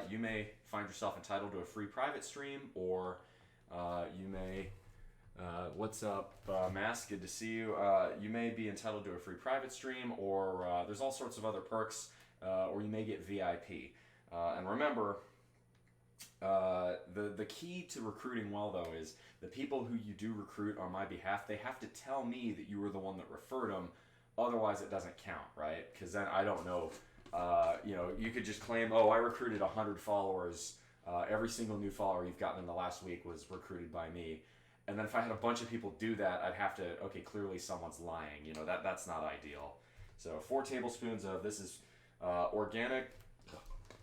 you may find yourself entitled to a free private stream, or you may, what's up, Mask? Good to see you. You may be entitled to a free private stream, or there's all sorts of other perks, or you may get VIP. And remember, the the key to recruiting well, though, is the people who you do recruit on my behalf, they have to tell me that you were the one that referred them. Otherwise, it doesn't count, right? Because then I don't know. You could just claim, oh, I recruited 100 followers. Every single new follower you've gotten in the last week was recruited by me. And then if I had a bunch of people do that, I'd have to, okay, clearly someone's lying. That's not ideal. So 4 tablespoons of this is organic.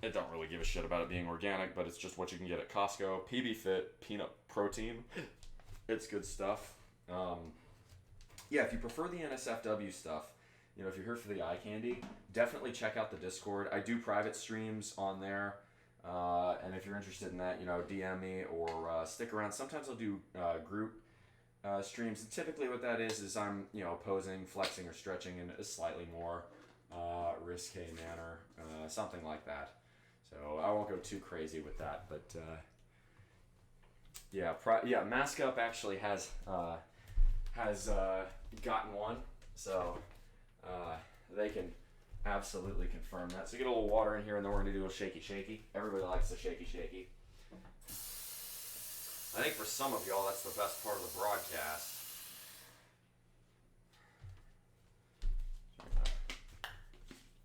It don't really give a shit about it being organic, but it's just what you can get at Costco. PB Fit peanut protein. It's good stuff. If you prefer the NSFW stuff, if you're here for the eye candy, definitely check out the Discord. I do private streams on there. And if you're interested in that, DM me or stick around. Sometimes I'll do group streams. And typically what that is I'm, posing, flexing, or stretching in a slightly more risque manner, something like that. So I won't go too crazy with that. But Mask Up actually has gotten one. So they can absolutely confirm that. So get a little water in here, and then we're going to do a shaky. Everybody likes the shaky. I think for some of y'all, that's the best part of the broadcast.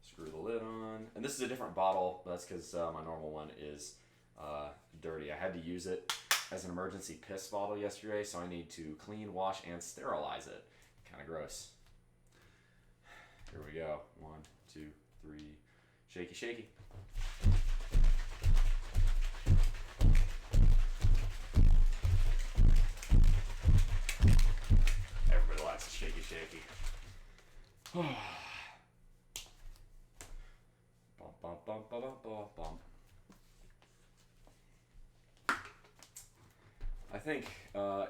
Screw the lid on. And this is a different bottle. That's because my normal one is dirty. I had to use it as an emergency piss bottle yesterday, so I need to clean, wash, and sterilize it. Kind of gross. Here we go. 1, 2, 3. Shaky. Everybody likes a shaky. Bump. I think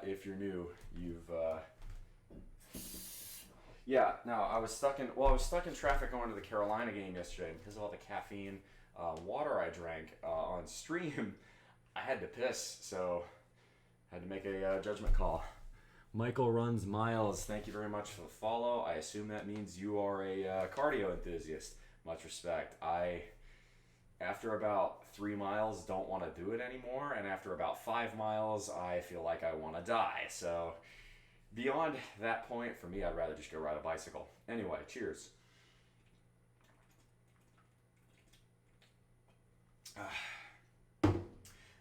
if you're new, you've I was stuck in traffic going to the Carolina game yesterday, and because of all the caffeine water I drank on stream, I had to piss, so I had to make a judgment call. Michael Runs Miles, thank you very much for the follow. I assume that means you are a cardio enthusiast. Much respect. After about 3 miles, don't want to do it anymore, and after about 5 miles, I feel like I want to die. So beyond that point, for me, I'd rather just go ride a bicycle. Anyway, cheers.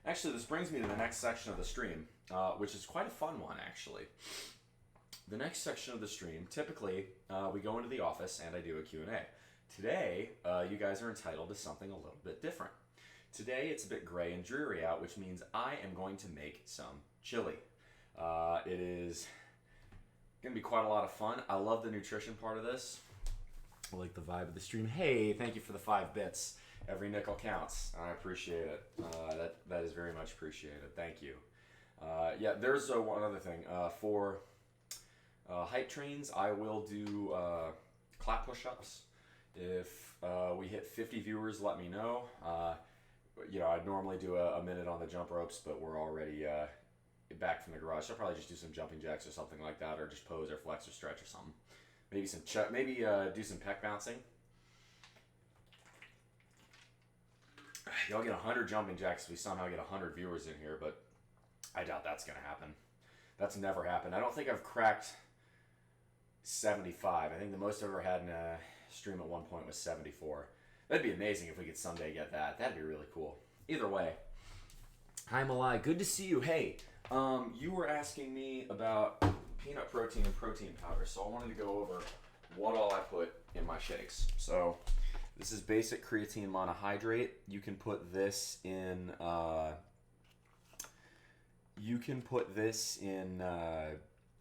Actually, this brings me to the next section of the stream, which is quite a fun one, actually. The next section of the stream, typically, we go into the office and I do a Q&A. Today, you guys are entitled to something a little bit different. Today, it's a bit gray and dreary out, which means I am going to make some chili. It is going to be quite a lot of fun. I love the nutrition part of this. I like the vibe of the stream. Hey, thank you for the 5 bits. Every nickel counts. I appreciate it. That is very much appreciated. Thank you. There's one other thing. For height trains, I will do clap push-ups. If we hit 50 viewers, let me know. I'd normally do a minute on the jump ropes, but we're already back from the garage. I'll probably just do some jumping jacks or something like that, or just pose or flex or stretch or something. Maybe do some pec bouncing. Y'all get 100 jumping jacks if we somehow get 100 viewers in here, but I doubt that's going to happen. That's never happened. I don't think I've cracked 75. I think the most I've ever had in a stream at one point was 74. That'd be amazing if we could someday get that. That'd be really cool. Either way. Hi, Malai. Good to see you. Hey, you were asking me about peanut protein and protein powder, so I wanted to go over what all I put in my shakes. So this is basic creatine monohydrate. You can put this in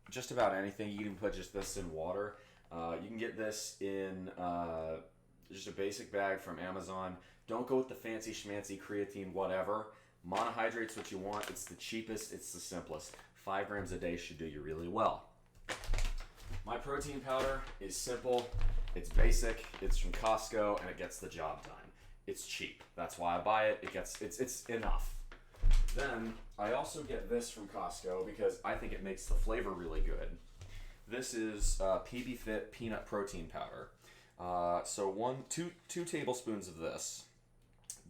just about anything. You can put just this in water. You can get this in just a basic bag from Amazon. Don't go with the fancy schmancy creatine whatever. Monohydrate's what you want. It's the cheapest. It's the simplest. 5 grams a day should do you really well. My protein powder is simple. It's basic. It's from Costco, and it gets the job done. It's cheap. That's why I buy it. It's enough. Then I also get this from Costco because I think it makes the flavor really good. This is PB Fit peanut protein powder. So 2 tablespoons of this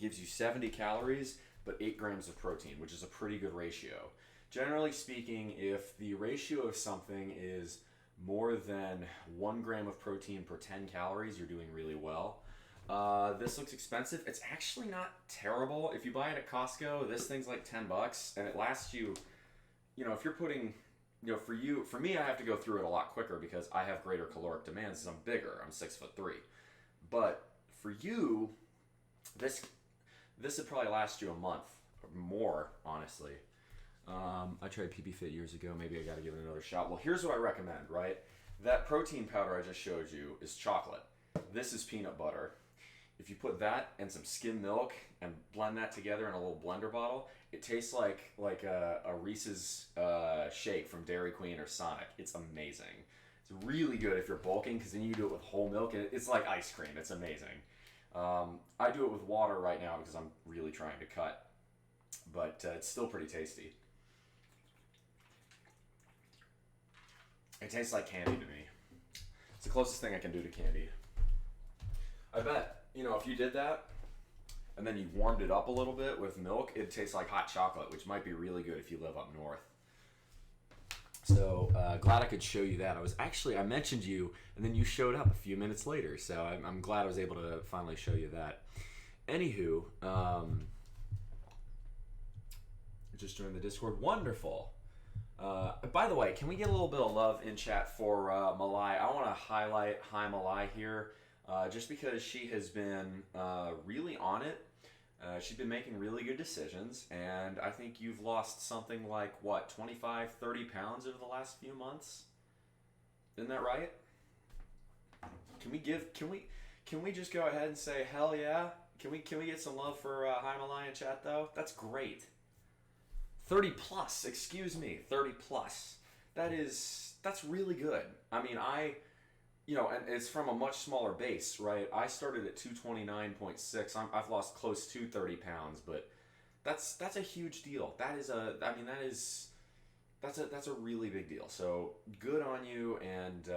gives you 70 calories, but 8 grams of protein, which is a pretty good ratio. Generally speaking, if the ratio of something is more than 1 gram of protein per 10 calories, you're doing really well. This looks expensive. It's actually not terrible. If you buy it at Costco, this thing's like $10, and it lasts you, if you're putting, for me, I have to go through it a lot quicker because I have greater caloric demands because I'm bigger. I'm 6'3". But for you, this would probably last you a month or more, honestly. I tried PB Fit years ago. Maybe I got to give it another shot. Well, here's what I recommend, right? That protein powder I just showed you is chocolate. This is peanut butter. If you put that and some skim milk and blend that together in a little blender bottle, it tastes like a Reese's shake from Dairy Queen or Sonic. It's amazing. It's really good if you're bulking because then you do it with whole milk and it's like ice cream. It's amazing. I do it with water right now because I'm really trying to cut, but it's still pretty tasty. It tastes like candy to me. It's the closest thing I can do to candy. I bet, if you did that and then you warmed it up a little bit with milk, it'd taste like hot chocolate, which might be really good if you live up north. So glad I could show you that. I mentioned you, and then you showed up a few minutes later. So I'm glad I was able to finally show you that. Anywho, just joined the Discord. Wonderful. By the way, can we get a little bit of love in chat for Malai? I want to highlight Hi Malai here, just because she has been really on it. She's been making really good decisions, and I think you've lost something like, 25, 30 pounds over the last few months? Isn't that right? Can we just go ahead and say, hell yeah? Can we get some love for Hi Malai in chat, though? That's great. 30 plus, excuse me, 30 plus. That's really good. I mean, and it's from a much smaller base, right? I started at 229.6. I've lost close to 30 pounds, but that's a huge deal. That's a really big deal. So good on you, and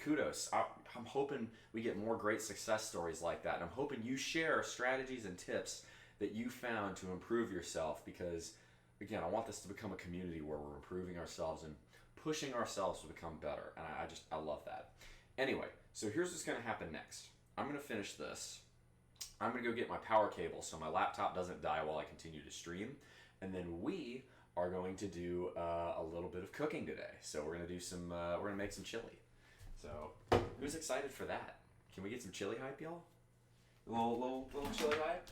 kudos. I'm hoping we get more great success stories like that. And I'm hoping you share strategies and tips that you found to improve yourself, because again, I want this to become a community where we're improving ourselves and pushing ourselves to become better. And I love that. Anyway, so here's what's going to happen next. I'm going to finish this. I'm going to go get my power cable so my laptop doesn't die while I continue to stream. And then we are going to do a little bit of cooking today. So we're going to make some chili. So who's excited for that? Can we get some chili hype, y'all? A little chili hype?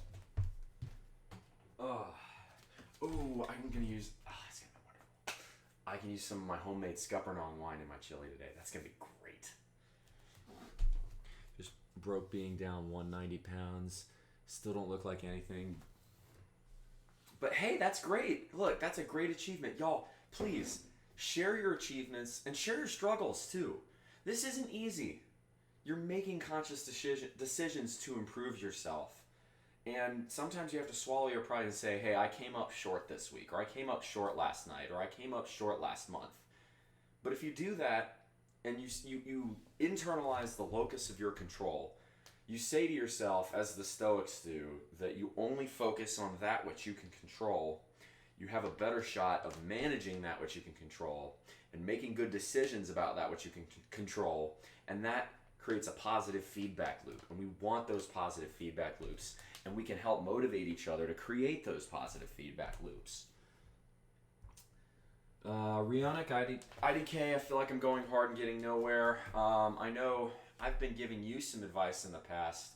Ooh, I'm going to use, it's going to be wonderful. I can use some of my homemade Scuppernong wine in my chili today. That's going to be great. Just broke being down 190 pounds. Still don't look like anything. But hey, that's great. Look, that's a great achievement. Y'all, please share your achievements and share your struggles too. This isn't easy. You're making conscious decisions to improve yourself. And sometimes you have to swallow your pride and say, hey, I came up short this week, or I came up short last night, or I came up short last month. But if you do that and you internalize the locus of your control, you say to yourself, as the Stoics do, that you only focus on that which you can control, you have a better shot of managing that which you can control and making good decisions about that which you can control, and that creates a positive feedback loop. And we want those positive feedback loops, and we can help motivate each other to create those positive feedback loops. Rionic, IDK, I feel like I'm going hard and getting nowhere. I know I've been giving you some advice in the past.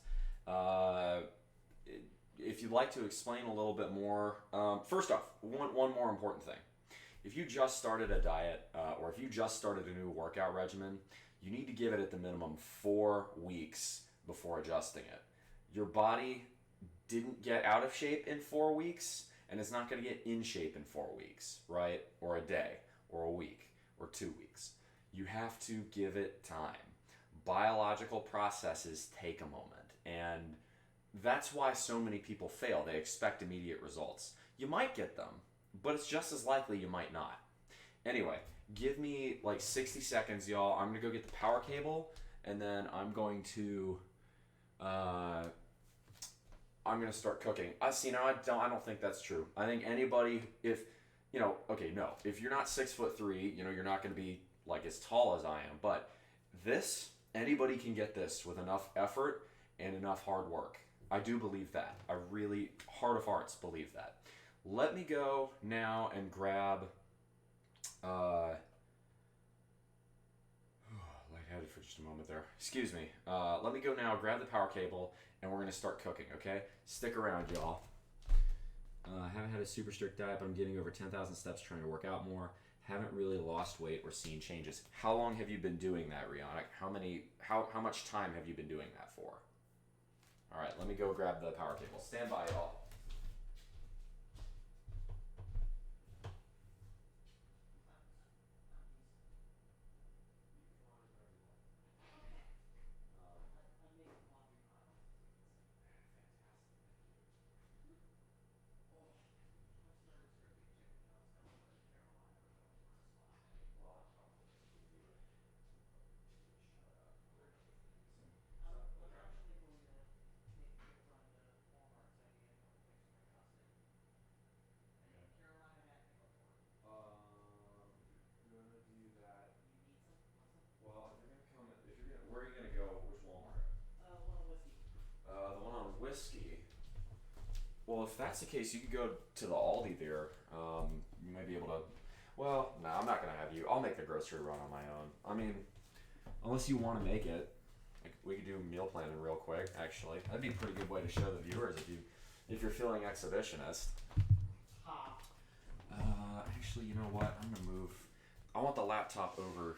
If you'd like to explain a little bit more, first off, one more important thing. If you just started a diet, or if you just started a new workout regimen, you need to give it at the minimum 4 weeks before adjusting it. Your body didn't get out of shape in 4 weeks, and it's not going to get in shape in 4 weeks, right? Or a day, or a week, or 2 weeks. You have to give it time. Biological processes take a moment, and that's why so many people fail. They expect immediate results. You might get them, but it's just as likely you might not. Anyway, give me like 60 seconds, y'all. I'm going to go get the power cable, and then I'm going to I'm gonna start cooking. I see now. I don't think that's true. I think anybody, if okay, no, if you're not 6'3", you're not gonna be like as tall as I am. But this, anybody can get this with enough effort and enough hard work. I do believe that. I really, heart of hearts, believe that. Let me go now and grab. Lightheaded for just a moment there. Excuse me. Let me go now, grab the power cable, and we're going to start cooking, okay? Stick around, y'all. I haven't had a super strict diet, but I'm getting over 10,000 steps trying to work out more. Haven't really lost weight or seen changes. How long have you been doing that, Rihanna? How much time have you been doing that for? All right, let me go grab the power cable. Stand by, y'all. Where are you gonna go? Which Walmart? One on Whiskey. The one on Whiskey. Well, if that's the case, you could go to the Aldi there. You might be able to. Well, no, I'm not gonna have you. I'll make the grocery run on my own. I mean, unless you want to make it, we could do meal planning real quick. Actually, that'd be a pretty good way to show the viewers if you're feeling exhibitionist. Actually, you know what? I'm gonna move. I want the laptop over.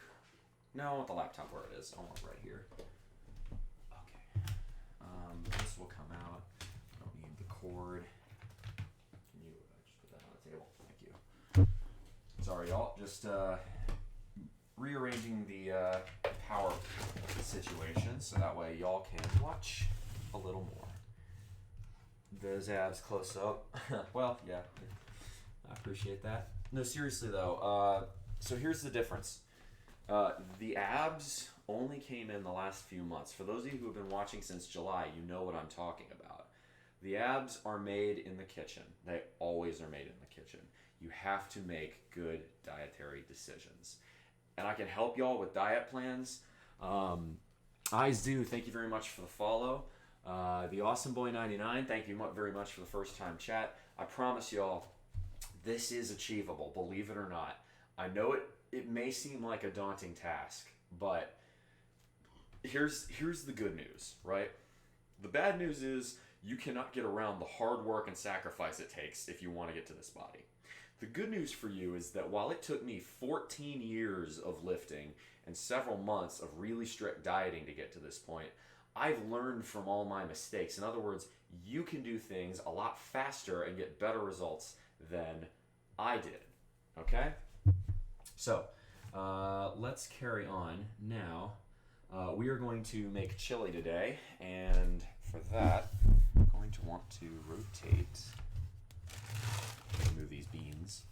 No, I want the laptop where it is. I want it right here. Okay. This will come out. I don't need the cord. Can you just put that on the table? Thank you. Sorry, y'all. Just rearranging the power situation so that way y'all can watch a little more. Those abs close up. Well, yeah. I appreciate that. No, seriously though. So here's the difference. The abs only came in the last few months. For those of you who have been watching since July, you know what I'm talking about. The abs are made in the kitchen. They always are made in the kitchen. You have to make good dietary decisions. And I can help y'all with diet plans. Eyes do, thank you very much for the follow. The Awesome Boy 99, thank you very much for the first time chat. I promise y'all, this is achievable, believe it or not. I know it may seem like a daunting task, but here's the good news, right? The bad news is you cannot get around the hard work and sacrifice it takes if you want to get to this body. The good news for you is that while it took me 14 years of lifting and several months of really strict dieting to get to this point, I've learned from all my mistakes. In other words, you can do things a lot faster and get better results than I did, okay? So, let's carry on now. We are going to make chili today, and for that, I'm going to want to rotate. Remove these beans.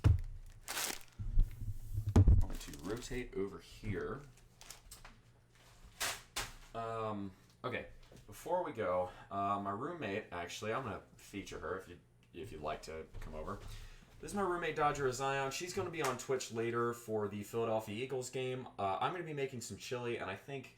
I'm going to rotate over here. Okay, before we go, my roommate, actually, I'm going to feature her if you'd like to come over. This is my roommate, Dodger Zion. She's going to be on Twitch later for the Philadelphia Eagles game. I'm going to be making some chili, and I think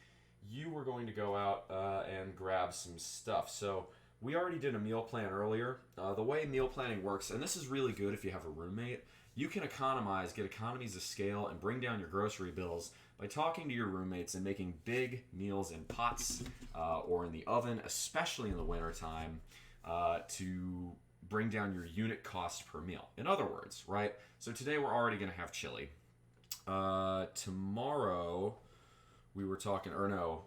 you were going to go out and grab some stuff. So we already did a meal plan earlier. The way meal planning works, and this is really good if you have a roommate, you can economize, get economies of scale, and bring down your grocery bills by talking to your roommates and making big meals in pots or in the oven, especially in the wintertime, to bring down your unit cost per meal. In other words, right? So today we're already going to have chili. Tomorrow we were talking, or no,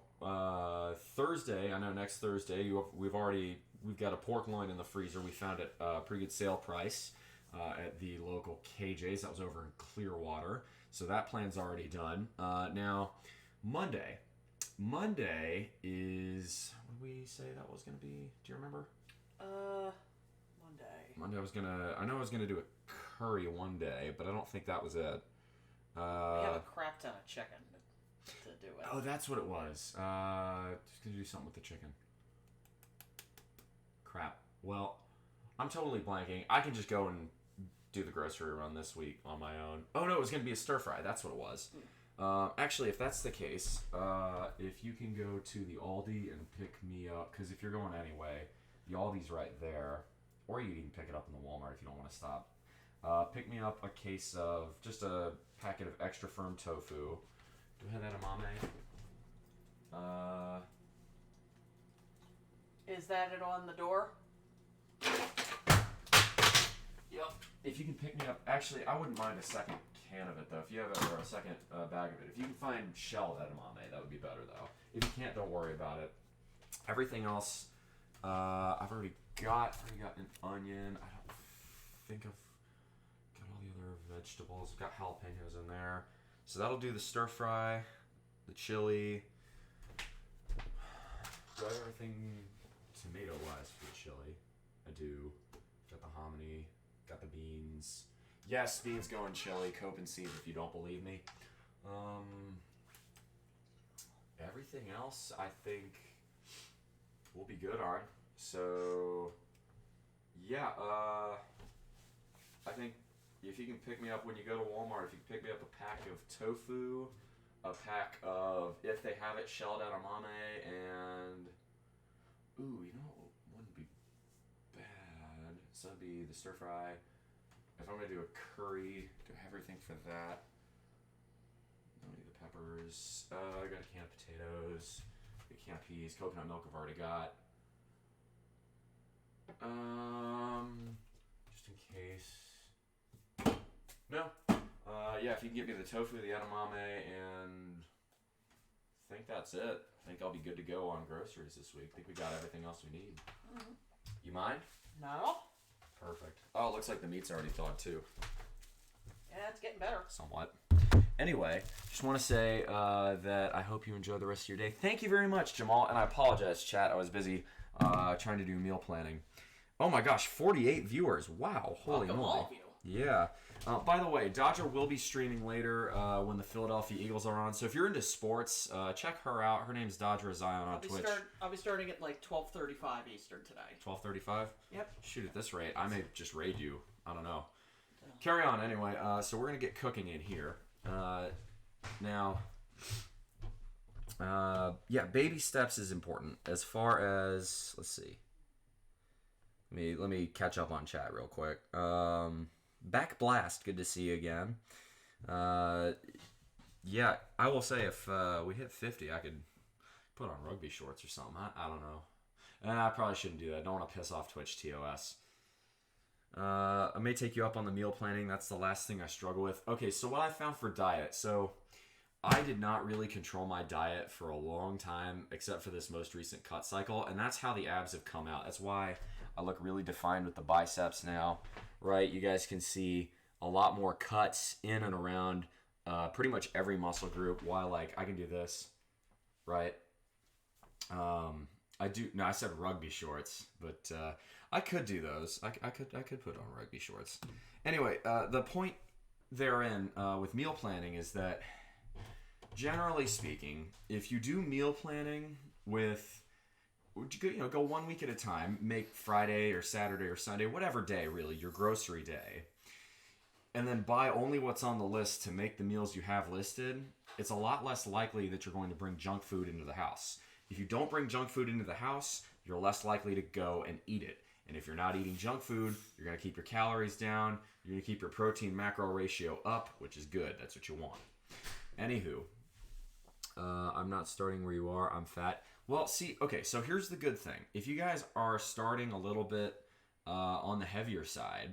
Thursday. I know next Thursday we've got a pork loin in the freezer. We found it a pretty good sale price at the local KJ's. That was over in Clearwater. So that plan's already done. Now Monday is, what did we say that was going to be? Do you remember? Monday I know I was gonna do a curry one day, but I don't think that was it. We have a crap ton of chicken to do it. Oh, that's what it was. Just gonna do something with the chicken. Crap. Well, I'm totally blanking. I can just go and do the grocery run this week on my own. Oh no, it was going to be a stir fry. That's what it was. Actually, if that's the case, if you can go to the Aldi and pick me up, because if you're going anyway, the Aldi's right there, or you can pick it up in the Walmart if you don't want to stop. Pick me up a case of just a packet of extra firm tofu. Do I have edamame? Is that it on the door? Yep. If you can pick me up, actually, I wouldn't mind a second can of it though. If you have or a second bag of it, if you can find shelled edamame, that would be better though. If you can't, don't worry about it. Everything else, I've already got an onion. I don't think I've got all the other vegetables. I've got jalapenos in there, so that'll do the stir fry, the chili. Do I have everything tomato wise for the chili? I do. Got the hominy. Got the beans. Yes, beans go in chili. Cope and seeds if you don't believe me. Everything else, I think, will be good on. So, yeah, I think if you can pick me up when you go to Walmart, if you can pick me up a pack of tofu, a pack of, if they have it, shelled edamame, and, ooh, you know what wouldn't be bad? So that'd be the stir fry. If I'm going to do a curry, do I have everything for that? Don't need the peppers. I got a can of potatoes, a can of peas, coconut milk I've already got. Just in case. No. Yeah, if you can get me the tofu, the edamame, and I think that's it. I think I'll be good to go on groceries this week. I think we got everything else we need. Mm-hmm. You mind? No. Perfect. Oh, it looks like the meat's already thawed too. Yeah, it's getting better. Somewhat. Anyway, just want to say that I hope you enjoy the rest of your day. Thank you very much, Jamal. And I apologize, chat. I was busy trying to do meal planning. Oh my gosh, 48 viewers. Wow. Holy Welcome moly. all of you. Yeah. By the way, Dodger will be streaming later when the Philadelphia Eagles are on. So if you're into sports, check her out. Her name's Dodger Zion on Twitch. I'll be starting at like 12:35 Eastern today. 12:35? Yep. Shoot, at this rate, I may just raid you. I don't know. Carry on anyway. So we're going to get cooking in here. Now, yeah, baby steps is important. As far as, let's see. Let me catch up on chat real quick. Back Blast, good to see you again. Yeah, I will say if we hit 50, I could put on rugby shorts or something. I don't know. I probably shouldn't do that. I don't want to piss off Twitch TOS. I may take you up on the meal planning. That's the last thing I struggle with. Okay, so what I found for diet. So I did not really control my diet for a long time, except for this most recent cut cycle. And that's how the abs have come out. That's why I look really defined with the biceps now, right? You guys can see a lot more cuts in and around pretty much every muscle group. While like I can do this, right? I said rugby shorts, but I could do those. I could put on rugby shorts. Anyway, the point therein with meal planning is that generally speaking, if you do meal planning with, go 1 week at a time, make Friday or Saturday or Sunday, whatever day really, your grocery day, and then buy only what's on the list to make the meals you have listed, it's a lot less likely that you're going to bring junk food into the house. If you don't bring junk food into the house, you're less likely to go and eat it. And if you're not eating junk food, you're going to keep your calories down, you're going to keep your protein macro ratio up, which is good. That's what you want. Anywho, I'm not starting where you are. I'm fat. Well, see, okay, so here's the good thing. If you guys are starting a little bit on the heavier side,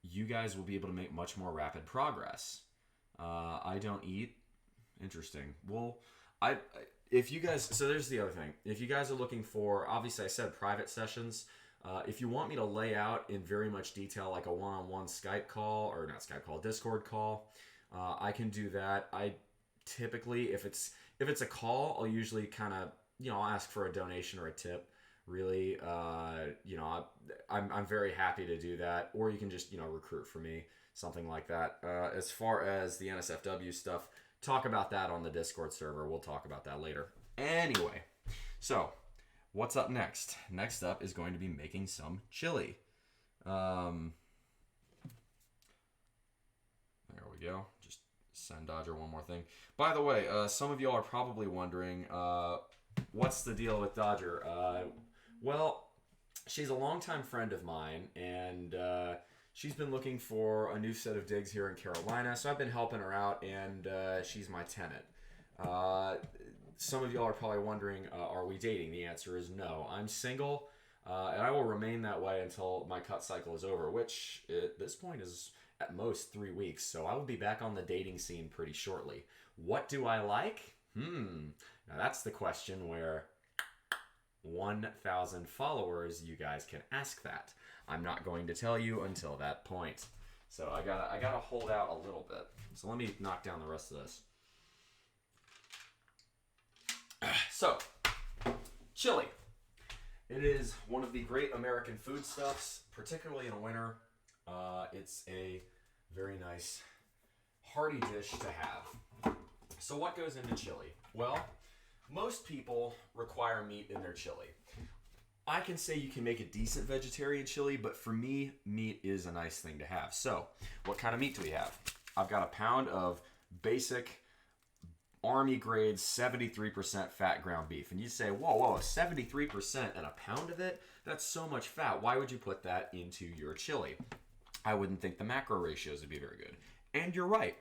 you guys will be able to make much more rapid progress. I don't eat. Interesting. Well, if you guys, so there's the other thing. If you guys are looking for, obviously I said private sessions. If you want me to lay out in very much detail, like a one-on-one Skype call, or not Skype call, Discord call, I can do that. I typically, if it's a call, I'll usually kind of, I'll ask for a donation or a tip. Really, I'm very happy to do that. Or you can just, recruit for me, something like that. As far as the NSFW stuff, talk about that on the Discord server. We'll talk about that later. Anyway, so what's up next? Next up is going to be making some chili. There we go. Just send Dodger one more thing. By the way, some of y'all are probably wondering, what's the deal with Dodger? Well, she's a longtime friend of mine, and she's been looking for a new set of digs here in Carolina, so I've been helping her out, and she's my tenant. Some of y'all are probably wondering, are we dating? The answer is no. I'm single, and I will remain that way until my cut cycle is over, which at this point is at most 3 weeks, so I will be back on the dating scene pretty shortly. What do I like? Now that's the question where 1,000 followers, you guys can ask that. I'm not going to tell you until that point. So I gotta hold out a little bit. So let me knock down the rest of this. So, chili. It is one of the great American foodstuffs, particularly in winter. It's a very nice, hearty dish to have. So what goes into chili? Well, most people require meat in their chili. I can say you can make a decent vegetarian chili, but for me, meat is a nice thing to have. So, what kind of meat do we have? I've got a pound of basic Army grade 73% fat ground beef. And you say, whoa, 73% and a pound of it? That's so much fat. Why would you put that into your chili? I wouldn't think the macro ratios would be very good. And you're right.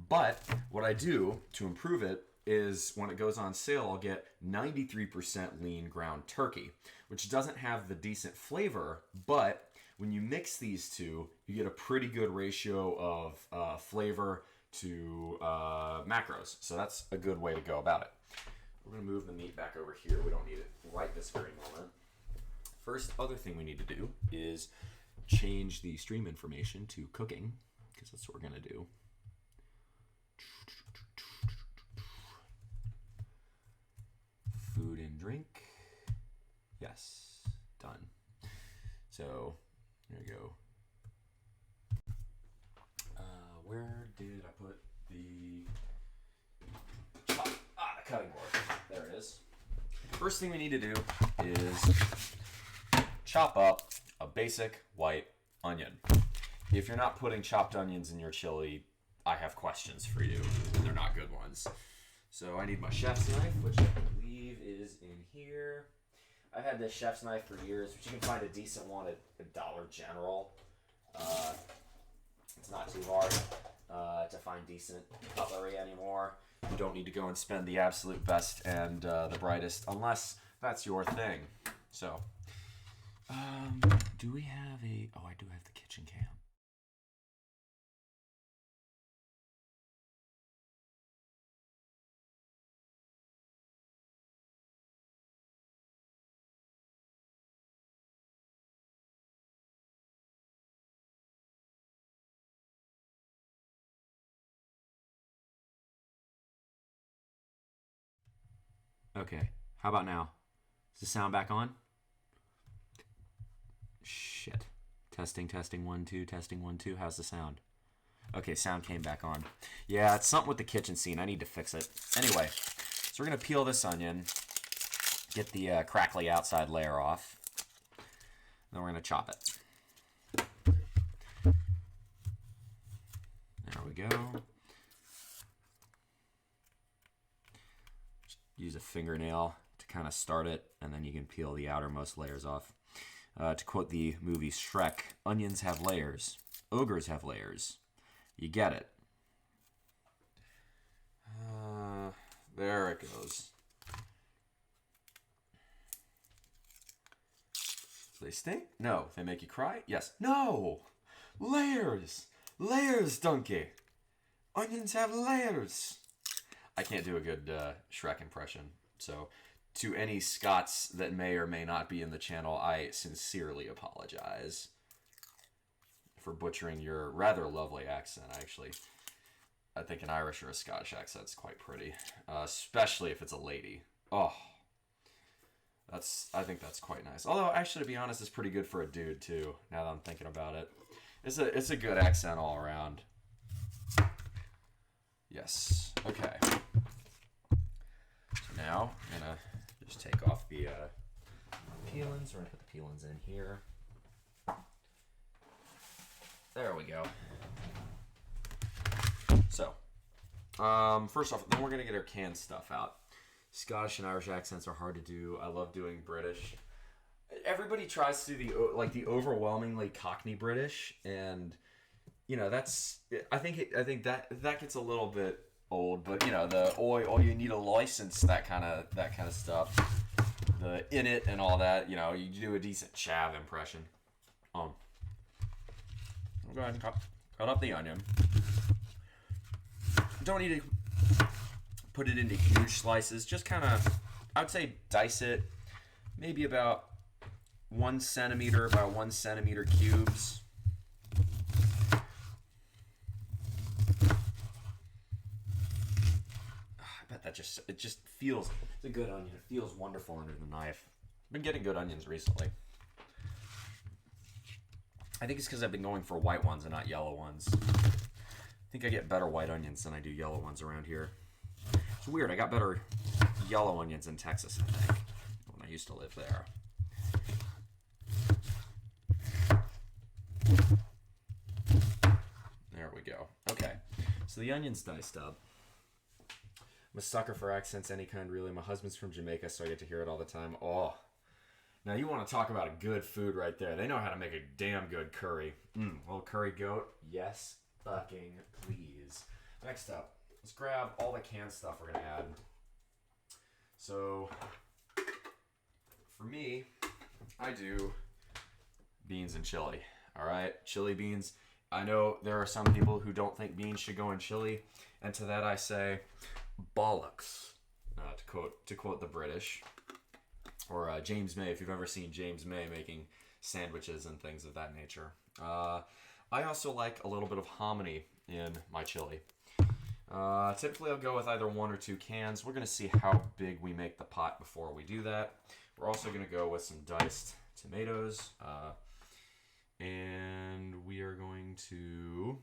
But what I do to improve it is when it goes on sale, I'll get 93% lean ground turkey, which doesn't have the decent flavor, but when you mix these two, you get a pretty good ratio of flavor to macros. So that's a good way to go about it. We're going to move the meat back over here. We don't need it right this very moment. First other thing we need to do is change the stream information to cooking, because that's what we're going to do. Food and drink. Yes. Done. So, there you go. Where did I put the the cutting board? There it is. First thing we need to do is chop up a basic white onion. If you're not putting chopped onions in your chili, I have questions for you. They're not good ones. So I need my chef's knife, which I believe is in here. I've had this chef's knife for years, but you can find a decent one at Dollar General. It's not too hard to find decent cutlery anymore. You don't need to go and spend the absolute best and the brightest, unless that's your thing. So, do we have a... Oh, I do have the kitchen cam. Okay, how about now? Is the sound back on? Shit. Testing, 1, 2, testing, 1, 2. How's the sound? Okay, sound came back on. Yeah, it's something with the kitchen scene. I need to fix it. Anyway, so we're going to peel this onion, get the crackly outside layer off. Then we're going to chop it. There we go. Use a fingernail to kind of start it, and then you can peel the outermost layers off. To quote the movie Shrek, onions have layers. Ogres have layers. You get it. There it goes. Do they stink? No. They make you cry? Yes. No! Layers! Layers, donkey! Onions have layers! I can't do a good Shrek impression, so to any Scots that may or may not be in the channel, I sincerely apologize for butchering your rather lovely accent, actually. I think an Irish or a Scottish accent's quite pretty, especially if it's a lady. Oh, I think that's quite nice. Although, actually, to be honest, it's pretty good for a dude, too, now that I'm thinking about it. It's a good accent all around. Yes. Okay. So now I'm gonna just take off the peelings. We're going to put the peelings in here. There we go. So, first off, then we're going to get our canned stuff out. Scottish and Irish accents are hard to do. I love doing British. Everybody tries to do the overwhelmingly Cockney British, and that's. I think that gets a little bit old, but the "oi, you need a license," that kind of stuff. The "in it" and all that. You do a decent chav impression. I'll go ahead and cut up the onion. Don't need to put it into huge slices. Just kind of, I would say, dice it. Maybe about 1 centimeter by 1 centimeter cubes. I bet that it just feels, it's a good onion. It feels wonderful under the knife. I've been getting good onions recently. I think it's because I've been going for white ones and not yellow ones. I think I get better white onions than I do yellow ones around here. It's weird. I got better yellow onions in Texas, I think, when I used to live there. There we go. Okay, so the onion's diced up. I'm a sucker for accents, any kind, really. My husband's from Jamaica, so I get to hear it all the time. Oh, now you want to talk about a good food right there. They know how to make a damn good curry. Little curry goat, yes, fucking please. Next up, let's grab all the canned stuff we're gonna add. So, for me, I do beans and chili. All right, chili beans. I know there are some people who don't think beans should go in chili, and to that I say, bollocks. To quote the British, or James May, if you've ever seen James May making sandwiches and things of that nature. I also like a little bit of hominy in my chili. Typically I'll go with either 1 or 2 cans. We're going to see how big we make the pot before we do that. We're also going to go with some diced tomatoes. And we are going to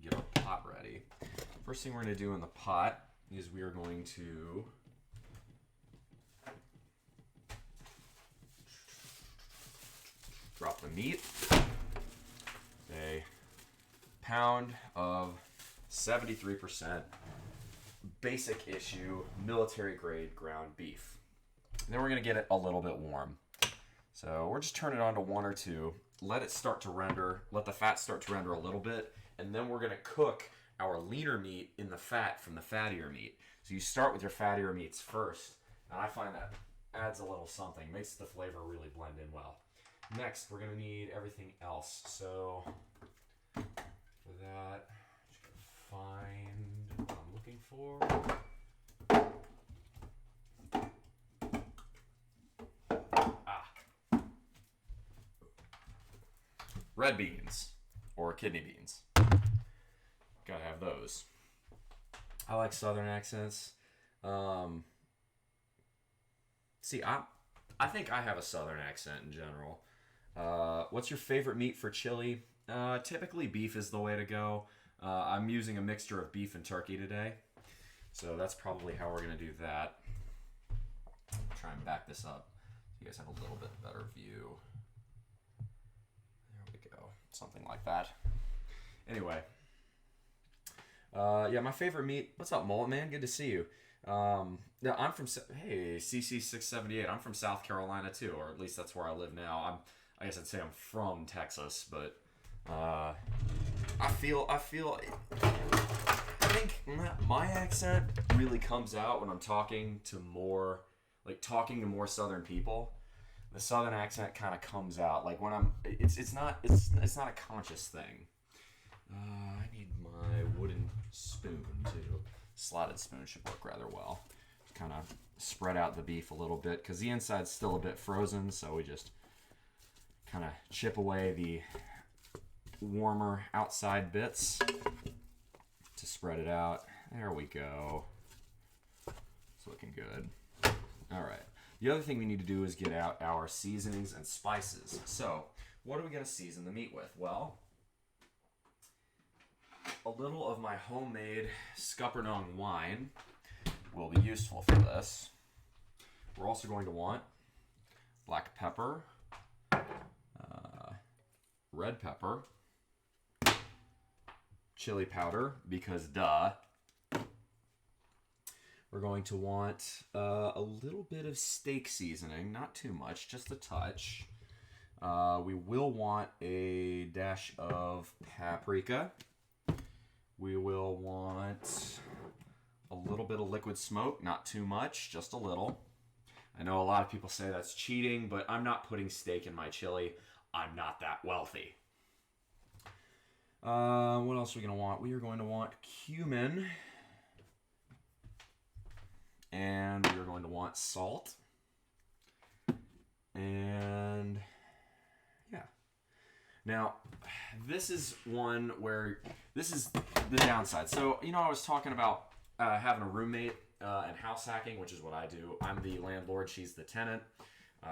get our pot ready. First thing we're going to do in the pot is we are going to drop the meat. A pound of 73% basic issue military grade ground beef. And then we're going to get it a little bit warm. So we're just turning it on to 1 or 2. Let it start to render. Let the fat start to render a little bit. And then we're going to cook our leaner meat in the fat from the fattier meat. So you start with your fattier meats first. And I find that adds a little something. Makes the flavor really blend in well. Next, we're going to need everything else. So for that, just going to find what I'm looking for. Red beans or kidney beans. Gotta have those. I like Southern accents. See, I think I have a Southern accent in general. What's your favorite meat for chili? Typically beef is the way to go. I'm using a mixture of beef and turkey today. So that's probably how we're gonna do that. Try and back this up so you guys have a little bit better view. Something like that. Anyway. Yeah, my favorite meat. What's up, Mullet Man? Good to see you. Yeah, I'm from... Hey, CC678. I'm from South Carolina, too. Or at least that's where I live now. I guess I'd say I'm from Texas, but... I think my accent really comes out when I'm talking to more Southern people. The Southern accent kind of comes out like when I'm. It's not a conscious thing. I need my wooden spoon too. Slotted spoon should work rather well. Kind of spread out the beef a little bit because the inside's still a bit frozen, so we just kind of chip away the warmer outside bits to spread it out. There we go. It's looking good. All right. The other thing we need to do is get out our seasonings and spices. So, what are we going to season the meat with? Well, a little of my homemade Scuppernong wine will be useful for this. We're also going to want black pepper, red pepper, chili powder, because duh. We're going to want a little bit of steak seasoning, not too much, just a touch. We will want a dash of paprika. We will want a little bit of liquid smoke, not too much, just a little. I know a lot of people say that's cheating, but I'm not putting steak in my chili. I'm not that wealthy. What else are we going to want? We are going to want cumin. And we are going to want salt. And yeah. Now, this is one where this is the downside. So, you know, I was talking about having a roommate and house hacking, which is what I do. I'm the landlord. She's the tenant.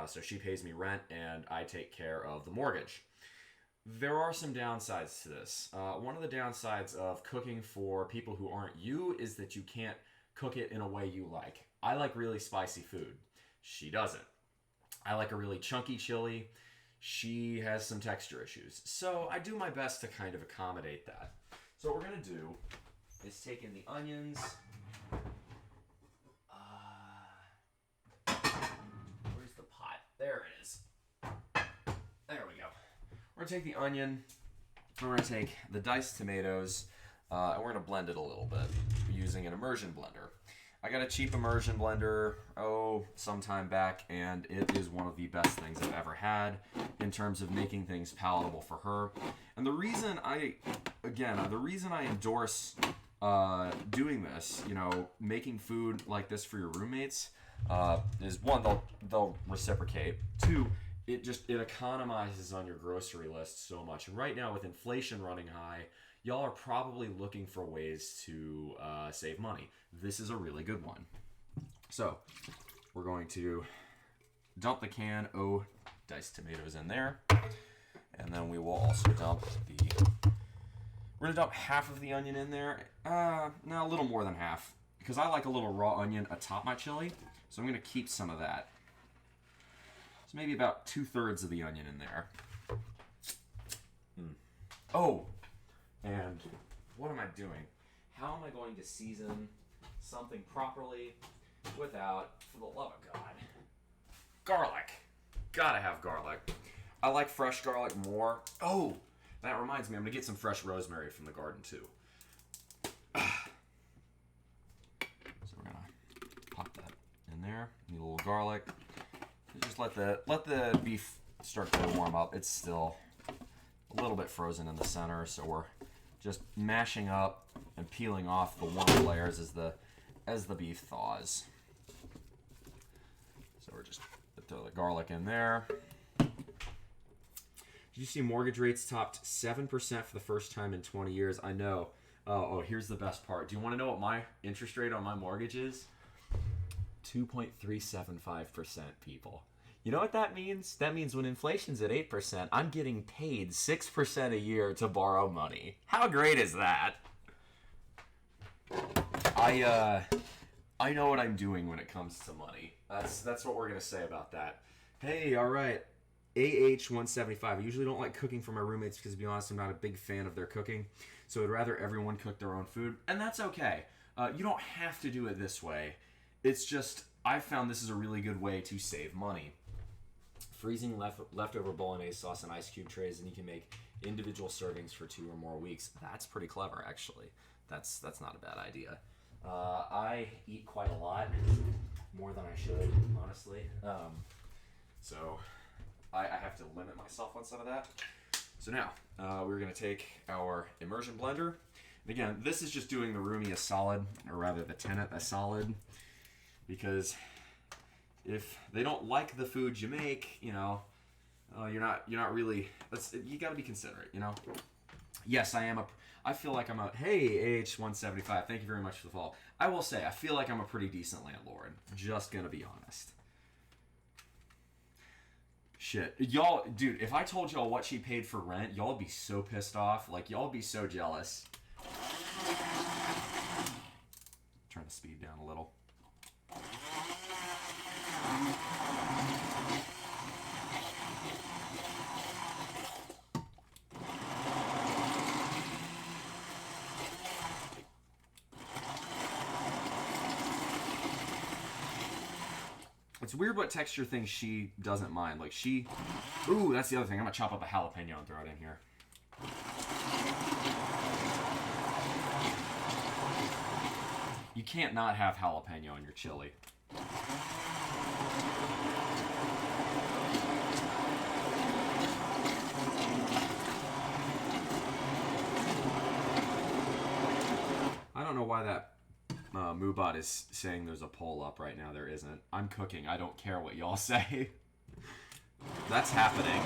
So she pays me rent and I take care of the mortgage. There are some downsides to this. One of the downsides of cooking for people who aren't you is that you can't cook it in a way you like. I like really spicy food. She doesn't. I like a really chunky chili. She has some texture issues. So I do my best to kind of accommodate that. So what we're going to do is take in the onions. Where's the pot? There it is. There we go. We're going to take the onion. We're going to take the diced tomatoes. And we're going to blend it a little bit using an immersion blender. I got a cheap immersion blender, some time back, and it is one of the best things I've ever had in terms of making things palatable for her. And the reason I endorse doing this, you know, making food like this for your roommates, is one, they'll reciprocate. Two, it economizes on your grocery list so much. And right now, with inflation running high, y'all are probably looking for ways to save money. This is a really good one. So we're going to dump the can of diced tomatoes in there. And then we will also we're going to dump half of the onion in there. No, a little more than half. Because I like a little raw onion atop my chili. So I'm going to keep some of that. So maybe about 2/3 of the onion in there. Oh! And what am I doing? How am I going to season something properly without, for the love of God, garlic? Gotta have garlic. I like fresh garlic more. Oh, that reminds me, I'm gonna get some fresh rosemary from the garden too. So we're gonna pop that in there. Need a little garlic. Just let the beef start to warm up. It's still a little bit frozen in the center, so we're just mashing up and peeling off the warmer layers as the beef thaws. So we're just throw the garlic in there. Did you see mortgage rates topped 7% for the first time in 20 years? I know. Oh, here's the best part. Do you want to know what my interest rate on my mortgage is? 2.375%, people. You know what that means? That means when inflation's at 8%, I'm getting paid 6% a year to borrow money. How great is that? I know what I'm doing when it comes to money. That's what we're gonna say about that. Hey, all right. AH175. I usually don't like cooking for my roommates because, to be honest, I'm not a big fan of their cooking. So I'd rather everyone cook their own food, and that's okay. You don't have to do it this way. It's just I've found this is a really good way to save money. Freezing leftover bolognese sauce in ice cube trays, and you can make individual servings for 2 or more weeks. That's pretty clever, actually. That's not a bad idea. I eat quite a lot, more than I should, honestly. So I have to limit myself on some of that. So now we're going to take our immersion blender. And again, this is just doing the roomie a solid, or rather the tenant a solid, because if they don't like the food you make, you know, you're not really. You got to be considerate, you know. Yes, I feel like I'm a. Hey, AH175. Thank you very much for the follow. I will say I feel like I'm a pretty decent landlord. Just gonna be honest. Shit, y'all, dude. If I told y'all what she paid for rent, y'all would be so pissed off. Like y'all would be so jealous. Turn the speed down a little. It's weird what texture things she doesn't mind. Like she... Ooh, that's the other thing. I'm going to chop up a jalapeno and throw it in here. You can't not have jalapeno in your chili. I don't know why that Moobot is saying there's a poll up right now. There isn't. I'm cooking. I don't care what y'all say. That's happening.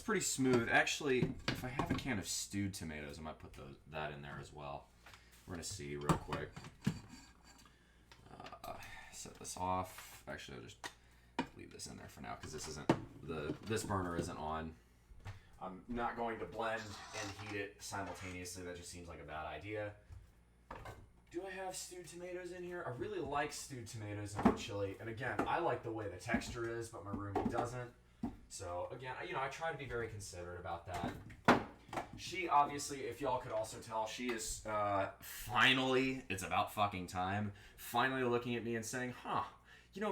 Pretty smooth. Actually, if I have a can of stewed tomatoes, I might put that in there as well. We're gonna see real quick. Set this off. Actually, I'll just leave this in there for now because this burner isn't on. I'm not going to blend and heat it simultaneously. That just seems like a bad idea. Do I have stewed tomatoes in here? I really like stewed tomatoes in my chili, and again, I like the way the texture is, but my roomie doesn't. So, again, I try to be very considerate about that. She, obviously, if y'all could also tell, she is finally, it's about fucking time, finally looking at me and saying,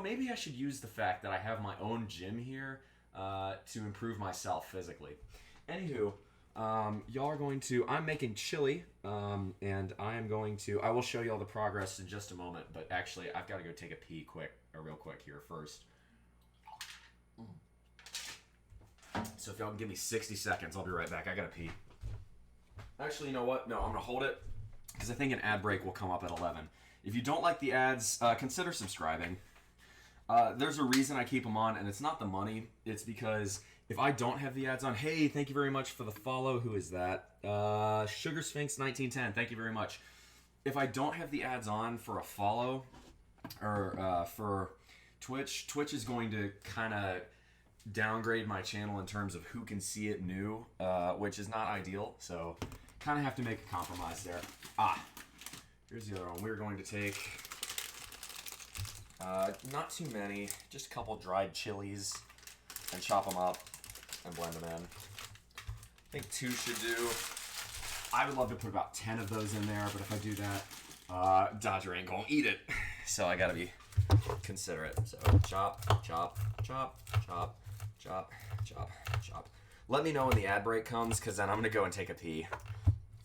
maybe I should use the fact that I have my own gym here to improve myself physically. Anywho, y'all are going to, I'm making chili, and I will show y'all the progress in just a moment, but actually, I've got to go take a pee real quick here first. So if y'all can give me 60 seconds, I'll be right back. I gotta pee. Actually, you know what? No, I'm gonna hold it because I think an ad break will come up at 11. If you don't like the ads, consider subscribing. There's a reason I keep them on, and it's not the money. It's because if I don't have the ads on, hey, thank you very much for the follow. Who is that? Sugar Sphinx 1910. Thank you very much. If I don't have the ads on for a follow or for Twitch is going to kind of downgrade my channel in terms of who can see it new, which is not ideal, so kind of have to make a compromise there. Here's the other one. We're going to take not too many, just a couple dried chilies and chop them up and blend them in. I think 2 should do. I would love to put about 10 of those in there, but if I do that, Dodger ain't gonna eat it, so I gotta be considerate. So chop, chop, chop, chop, chop, chop, chop. Let me know when the ad break comes, because then I'm going to go and take a pee.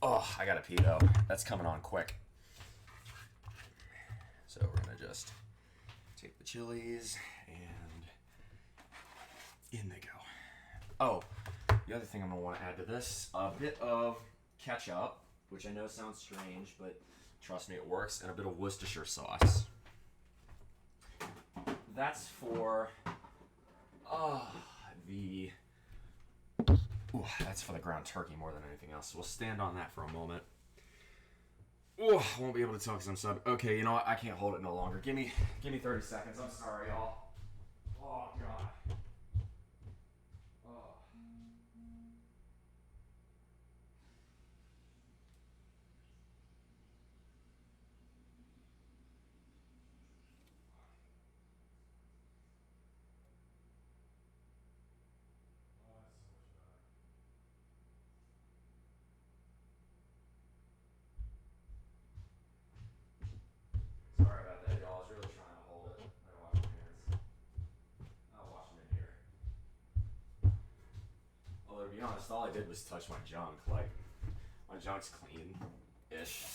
Oh, I got to pee, though. That's coming on quick. So we're going to just take the chilies, and in they go. Oh, the other thing I'm going to want to add to this, a bit of ketchup, which I know sounds strange, but trust me, it works, and a bit of Worcestershire sauce. That's for... that's for the ground turkey more than anything else. So we'll stand on that for a moment. I won't be able to tell because I'm sub. Okay, you know what? I can't hold it no longer. Give me 30 seconds. I'm sorry, y'all. Oh, God. Sorry about that, y'all. I was really trying to hold it. I gotta wash my hands. I'll wash them in here. Although, to be honest, all I did was touch my junk. Like, my junk's clean-ish.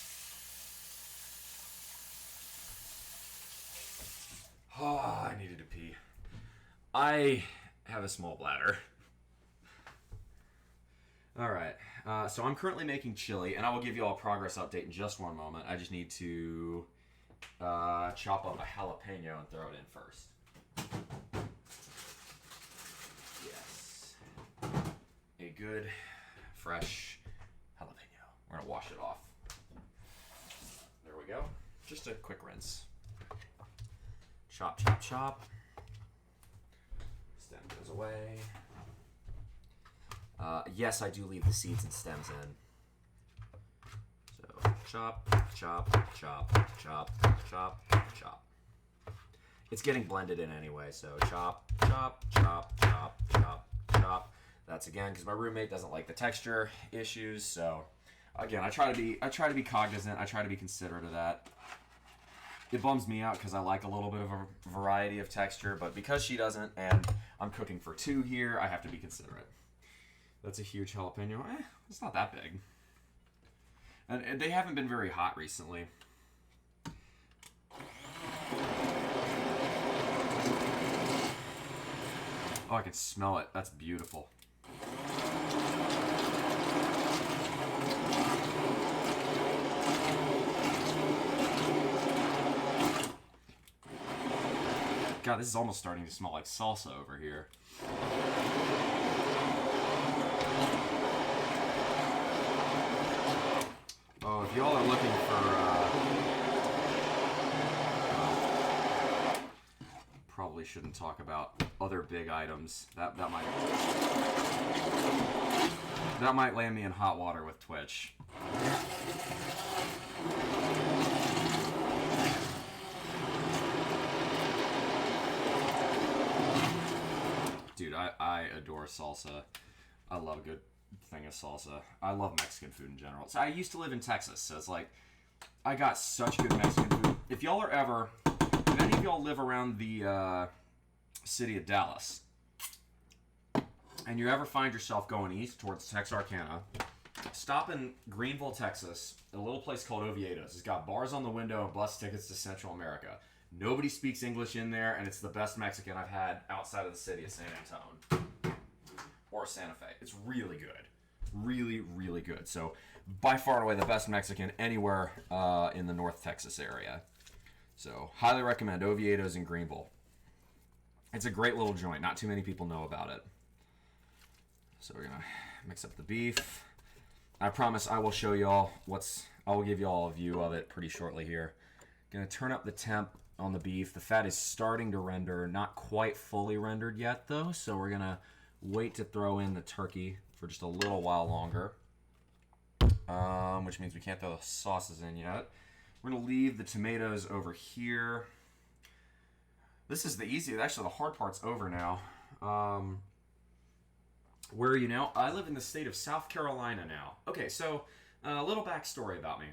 I needed to pee. I have a small bladder. Alright, so I'm currently making chili, and I will give you all a progress update in just one moment. I just need to chop up a jalapeno and throw it in first. Yes. A good, fresh jalapeno. We're going to wash it off. There we go. Just a quick rinse. Chop, chop, chop. Stem goes away. Yes, I do leave the seeds and stems in. So, chop, chop, chop, chop, chop, chop. It's getting blended in anyway, so chop, chop, chop, chop, chop, chop. That's again because my roommate doesn't like the texture issues. So again, I try to be cognizant. I try to be considerate of that. It bums me out because I like a little bit of a variety of texture, but because she doesn't, and I'm cooking for two here, I have to be considerate. That's a huge jalapeno. It's not that big. And they haven't been very hot recently. Oh, I can smell it. That's beautiful. God, this is almost starting to smell like salsa over here. Oh, if y'all are looking for... probably shouldn't talk about other big items. That might land me in hot water with Twitch. Dude, I adore salsa. I love a good thing of salsa. I love Mexican food in general. So I used to live in Texas, so it's like I got such good Mexican food. If y'all are ever, if any of y'all live around the city of Dallas, and you ever find yourself going east towards Texarkana, stop in Greenville, Texas, a little place called Oviedo's. It's got bars on the window and bus tickets to Central America. Nobody speaks English in there, and it's the best Mexican I've had outside of the city of San Antonio or Santa Fe. It's really good. Really, really good. So, by far and away, the best Mexican anywhere in the North Texas area. So, highly recommend Oviedo's in Greenville. It's a great little joint. Not too many people know about it. So, we're going to mix up the beef. I promise I will show y'all I will give y'all a view of it pretty shortly here. Going to turn up the temp on the beef. The fat is starting to render, not quite fully rendered yet though, so we're gonna wait to throw in the turkey for just a little while longer, which means we can't throw the sauces in yet. We're gonna leave the tomatoes over here. This is actually the hard part's over now. Where are you now? I live in the state of South Carolina now. Okay, so a little backstory about me.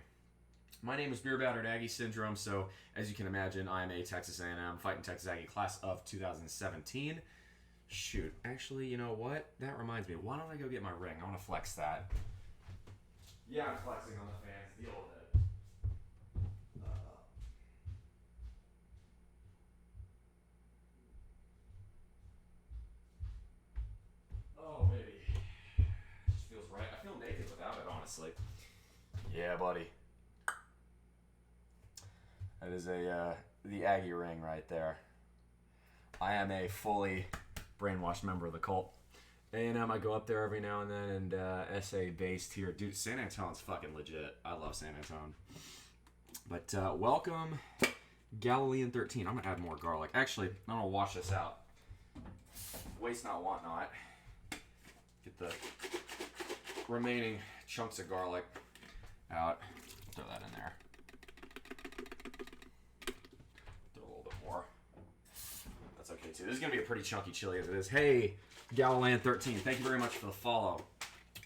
My name is Beer Battered Aggie Syndrome, so as you can imagine, I'm a Texas A&M Fighting Texas Aggie class of 2017. Shoot, actually, you know what? That reminds me. Why don't I go get my ring? I want to flex that. Yeah, I'm flexing on the fans. Deal with it. Oh, baby. Just feels right. I feel naked without it, honestly. Yeah, buddy. That is the Aggie ring right there. I am a fully brainwashed member of the cult. A&M, I go up there every now and then, and SA based here. Dude, San Antonio's fucking legit. I love San Antonio. But welcome, Galilean 13. I'm going to add more garlic. Actually, I'm going to wash this out. Waste not, want not. Get the remaining chunks of garlic out. Throw that in there. That's okay too. This is gonna be a pretty chunky chili as it is. Hey, Galilean13, thank you very much for the follow.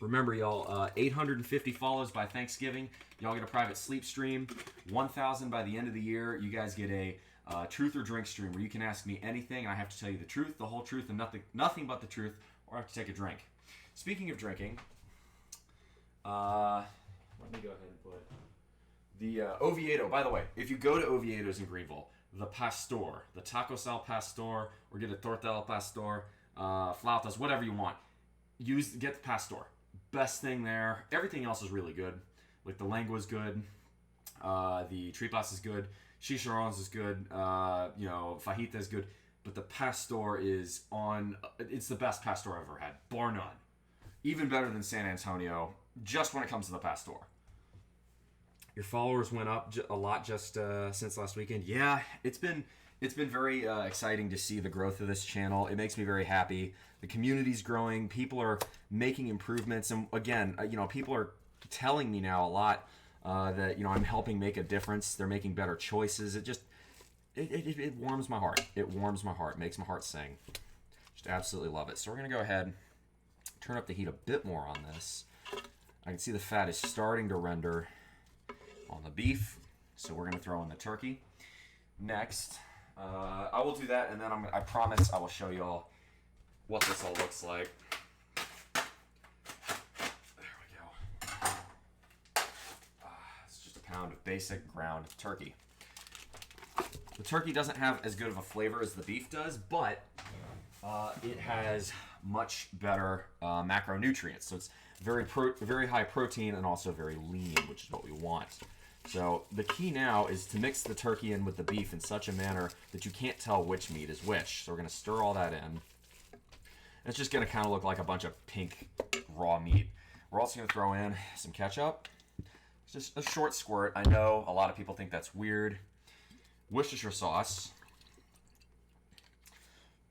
Remember, y'all, 850 follows by Thanksgiving. Y'all get a private sleep stream. 1,000 by the end of the year. You guys get a truth or drink stream where you can ask me anything, and I have to tell you the truth, the whole truth, and nothing but the truth, or I have to take a drink. Speaking of drinking, let me go ahead and put the Oviedo. By the way, if you go to Oviedo's in Greenville, the pastor, the taco sal pastor, or get a torta al pastor, flautas, whatever you want. Get the pastor. Best thing there. Everything else is really good. Like the lengua is good. The tripas is good. Chicharrones is good. Fajita is good. But the pastor is it's the best pastor I've ever had. Bar none. Even better than San Antonio, just when it comes to the pastor. Your followers went up a lot just since last weekend. Yeah, it's been very exciting to see the growth of this channel. It makes me very happy. The community's growing. People are making improvements, and again, people are telling me now a lot that I'm helping make a difference. They're making better choices. It warms my heart. It warms my heart. Makes my heart sing. Just absolutely love it. So we're gonna go ahead, turn up the heat a bit more on this. I can see the fat is starting to render on the beef, so we're gonna throw in the turkey. Next, I will do that, and then I promise I will show you all what this all looks like. There we go. It's just a pound of basic ground turkey. The turkey doesn't have as good of a flavor as the beef does, but it has much better macronutrients. So it's very high protein and also very lean, which is what we want. So the key now is to mix the turkey in with the beef in such a manner that you can't tell which meat is which. So we're going to stir all that in. And it's just going to kind of look like a bunch of pink raw meat. We're also going to throw in some ketchup. It's just a short squirt. I know a lot of people think that's weird. Worcestershire sauce.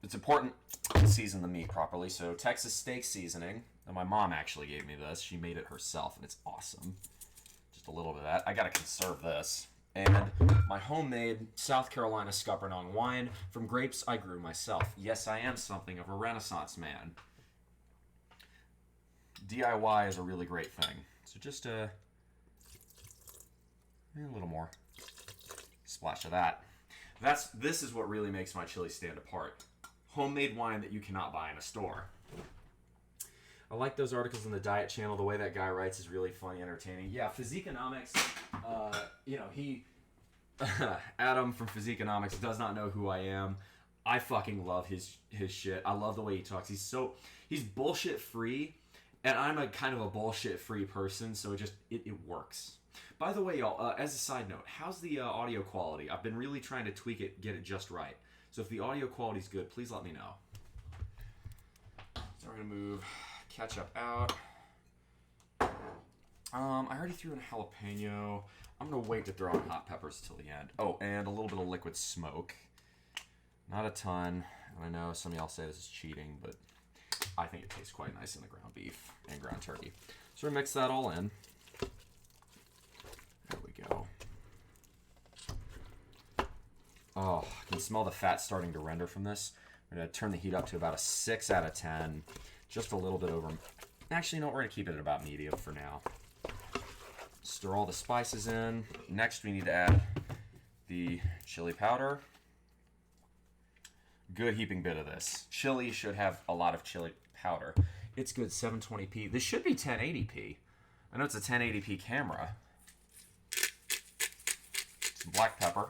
It's important to season the meat properly. So Texas steak seasoning. And my mom actually gave me this. She made it herself, and it's awesome. Just a little bit of that. I gotta conserve this. And my homemade South Carolina Scuppernong wine from grapes I grew myself. Yes, I am something of a Renaissance man. DIY is a really great thing. So just a little more. Splash of that. This is what really makes my chili stand apart. Homemade wine that you cannot buy in a store. I like those articles on the Diet Channel. The way that guy writes is really funny, entertaining. Yeah, Physiconomics, he, Adam from Physiconomics does not know who I am. I fucking love his shit. I love the way he talks. He's bullshit free, and I'm a kind of a bullshit free person, so it works. By the way, y'all, as a side note, how's the audio quality? I've been really trying to tweak it, get it just right. So if the audio quality's good, please let me know. So we're gonna move ketchup out. I already threw in a jalapeno. I'm gonna wait to throw in hot peppers till the end. Oh, and a little bit of liquid smoke. Not a ton. I know some of y'all say this is cheating, but I think it tastes quite nice in the ground beef and ground turkey. So we're gonna mix that all in. There we go. Oh, I can smell the fat starting to render from this. We're going to turn the heat up to about a 6 out of 10. Just a little bit over. Actually, no, we're going to keep it at about medium for now. Stir all the spices in. Next, we need to add the chili powder. Good heaping bit of this. Chili should have a lot of chili powder. It's good 720p. This should be 1080p. I know it's a 1080p camera. Some black pepper.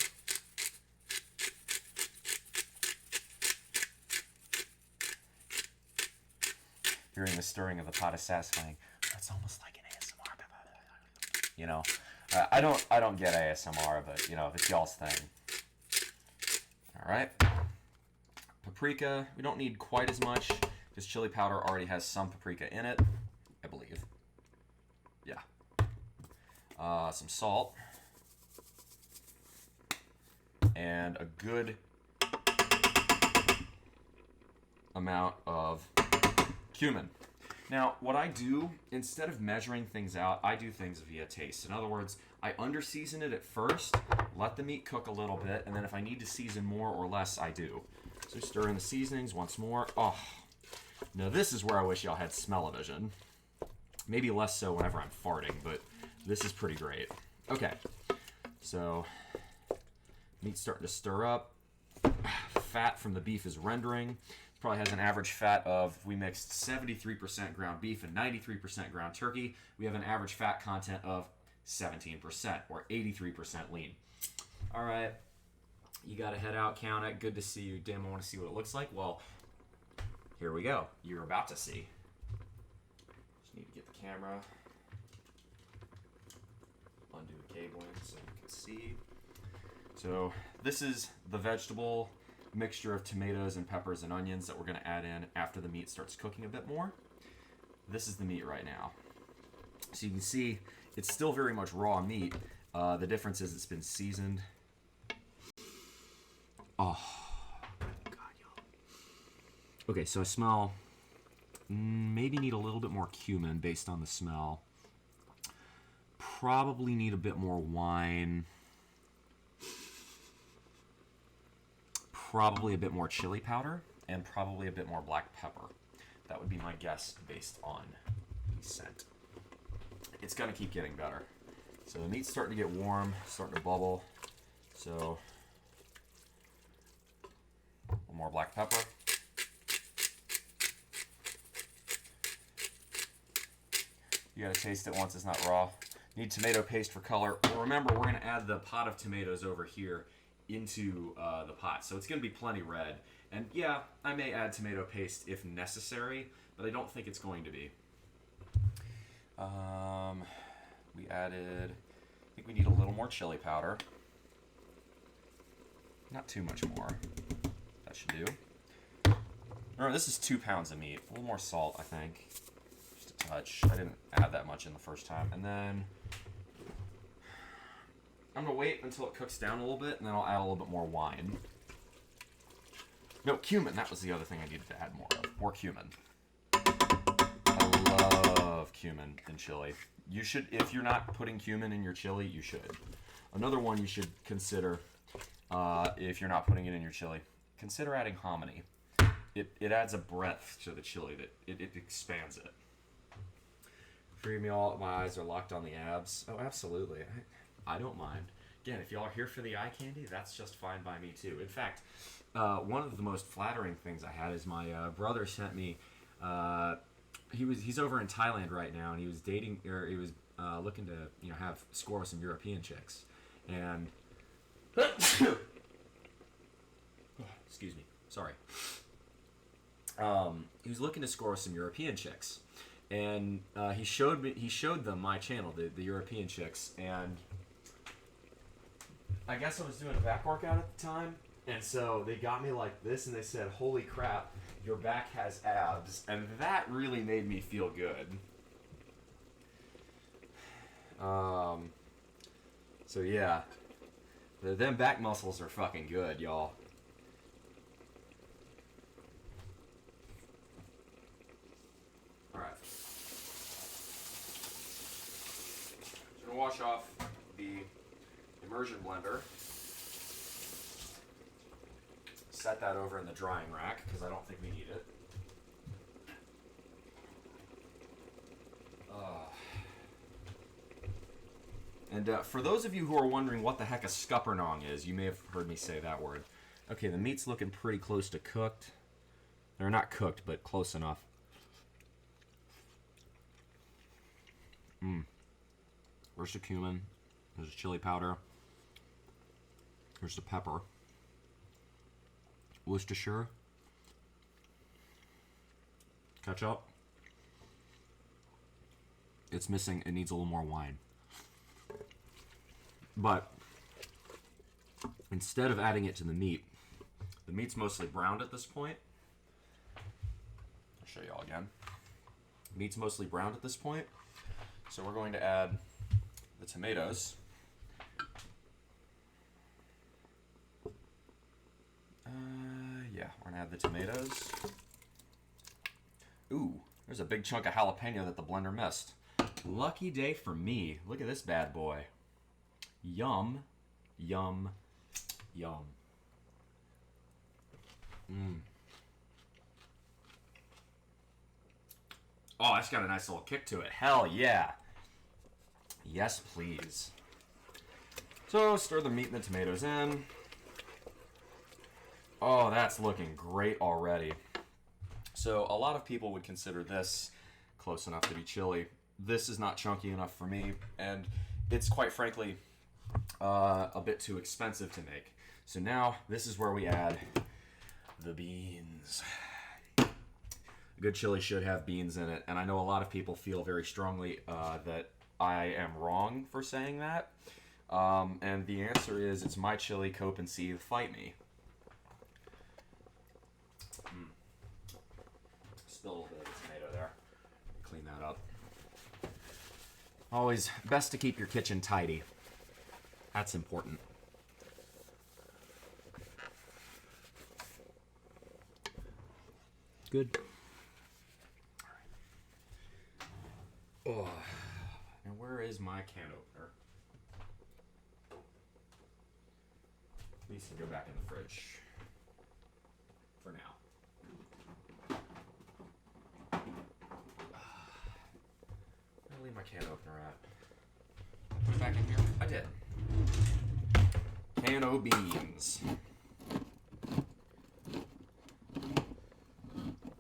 Hearing the stirring of the pot is satisfying. It's almost like an ASMR. I don't get ASMR, but if it's y'all's thing. All right. Paprika. We don't need quite as much because chili powder already has some paprika in it, I believe. Yeah. Some salt. And a good amount of cumin. Now, what I do, instead of measuring things out, I do things via taste. In other words, I under-season it at first, let the meat cook a little bit, and then if I need to season more or less, I do. So stir in the seasonings once more. Oh, now this is where I wish y'all had smell-o-vision. Maybe less so whenever I'm farting, but this is pretty great. Okay, so meat's starting to stir up. Fat from the beef is rendering. Probably has an average fat of, we mixed 73% ground beef and 93% ground turkey. We have an average fat content of 17% or 83% lean. All right, you got to head out, count it. Good to see you, Dim. I want to see what it looks like. Well, here we go. You're about to see. Just need to get the camera, undo the cabling so you can see. So this is the vegetable mixture of tomatoes and peppers and onions that we're going to add in after the meat starts cooking a bit more. This is the meat right now. So you can see it's still very much raw meat. The difference is it's been seasoned. Oh, God, y'all. Okay, so I smell, maybe need a little bit more cumin based on the smell. probably need a bit more wine. Probably a bit more chili powder, and probably a bit more black pepper. That would be my guess based on the scent. It's going to keep getting better. So the meat's starting to get warm, starting to bubble. So, a little more black pepper. You gotta taste it once it's not raw. Need tomato paste for color. Well, remember, we're gonna add the pot of tomatoes over here into the pot. So it's gonna be plenty red. And yeah, I may add tomato paste if necessary, but I don't think it's going to be. We added, I think we need a little more chili powder. Not too much more. That should do. Remember, this is 2 pounds of meat. A little more salt, I think. Just a touch. I didn't add that much in the first time. And then I'm going to wait until it cooks down a little bit, and then I'll add a little bit more wine. No, cumin. That was the other thing I needed to add more of. More cumin. I love cumin in chili. You should, if you're not putting cumin in your chili, you should. Another one you should consider, if you're not putting it in your chili, consider adding hominy. It adds a breadth to the chili that it expands it. Free me all, my eyes are locked on the abs. Oh, absolutely. I don't mind. Again, if y'all are here for the eye candy, that's just fine by me too. In fact, one of the most flattering things I had is my brother sent me. He's over in Thailand right now, and he was dating, or he was looking to have score with some European chicks, and excuse me, sorry. He was looking to score with some European chicks, and he showed them my channel, the European chicks, and I guess I was doing a back workout at the time, and so they got me like this, and they said, "Holy crap, your back has abs," and that really made me feel good. So yeah, them back muscles are fucking good, y'all. All right, so I'm gonna wash off the immersion blender. Set that over in the drying rack because I don't think we need it. And for those of you who are wondering what the heck a scuppernong is, you may have heard me say that word. Okay, the meat's looking pretty close to cooked. They're not cooked, but close enough. Where's the cumin? There's the chili powder. There's the pepper. Worcestershire. Ketchup. It's missing, it needs a little more wine. But instead of adding it to the meat's mostly browned at this point. I'll show you all again. Meat's mostly browned at this point. So we're going to add the tomatoes. Yeah, we're gonna add the tomatoes. Ooh, there's a big chunk of jalapeno that the blender missed. Lucky day for me. Look at this bad boy. Yum, yum, yum. Oh, that's got a nice little kick to it. Hell yeah. Yes, please. So, stir the meat and the tomatoes in. Oh, that's looking great already. So, a lot of people would consider this close enough to be chili. This is not chunky enough for me, and it's quite frankly a bit too expensive to make. So now, this is where we add the beans. A good chili should have beans in it, and I know a lot of people feel very strongly that I am wrong for saying that. And the answer is, it's my chili, cope and seethe, fight me. Spill a little bit of tomato there. Clean that up. Always best to keep your kitchen tidy. That's important. Good. Oh, and Where is my can opener? These can go back in the fridge for now. Where did I leave my can opener at? Put it back in here? I did. Can o' beans.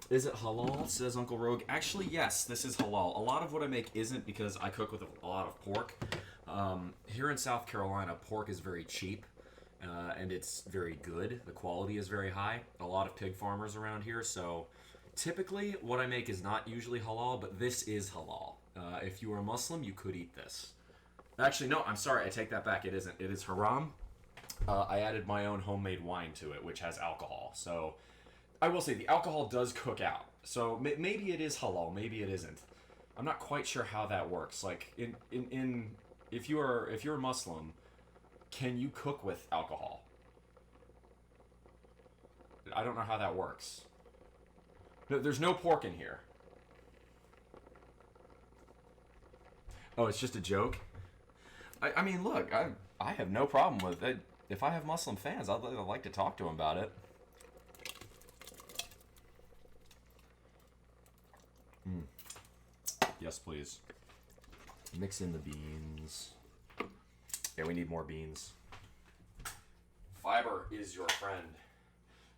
Is it halal? Says Uncle Rogue. Actually, yes, this is halal. A lot of what I make isn't because I cook with a lot of pork. Here in South Carolina, pork is very cheap, and it's very good. The quality is very high. A lot of pig farmers around here, so typically what I make is not usually halal, but this is halal. If you are a Muslim, you could eat this. Actually, no, I'm sorry. I take that back. It isn't. It is haram. I added my own homemade wine to it, which has alcohol, so... I will say the alcohol does cook out, so maybe it is halal, maybe it isn't. I'm not quite sure how that works. Like if you're a Muslim, can you cook with alcohol? I don't know how that works. No, there's no pork in here. Oh, it's just a joke. I mean, look, I have no problem with it. If I have Muslim fans, I'd like to talk to them about it. Yes, please. Mix in the beans. Yeah, we need more beans. Fiber is your friend.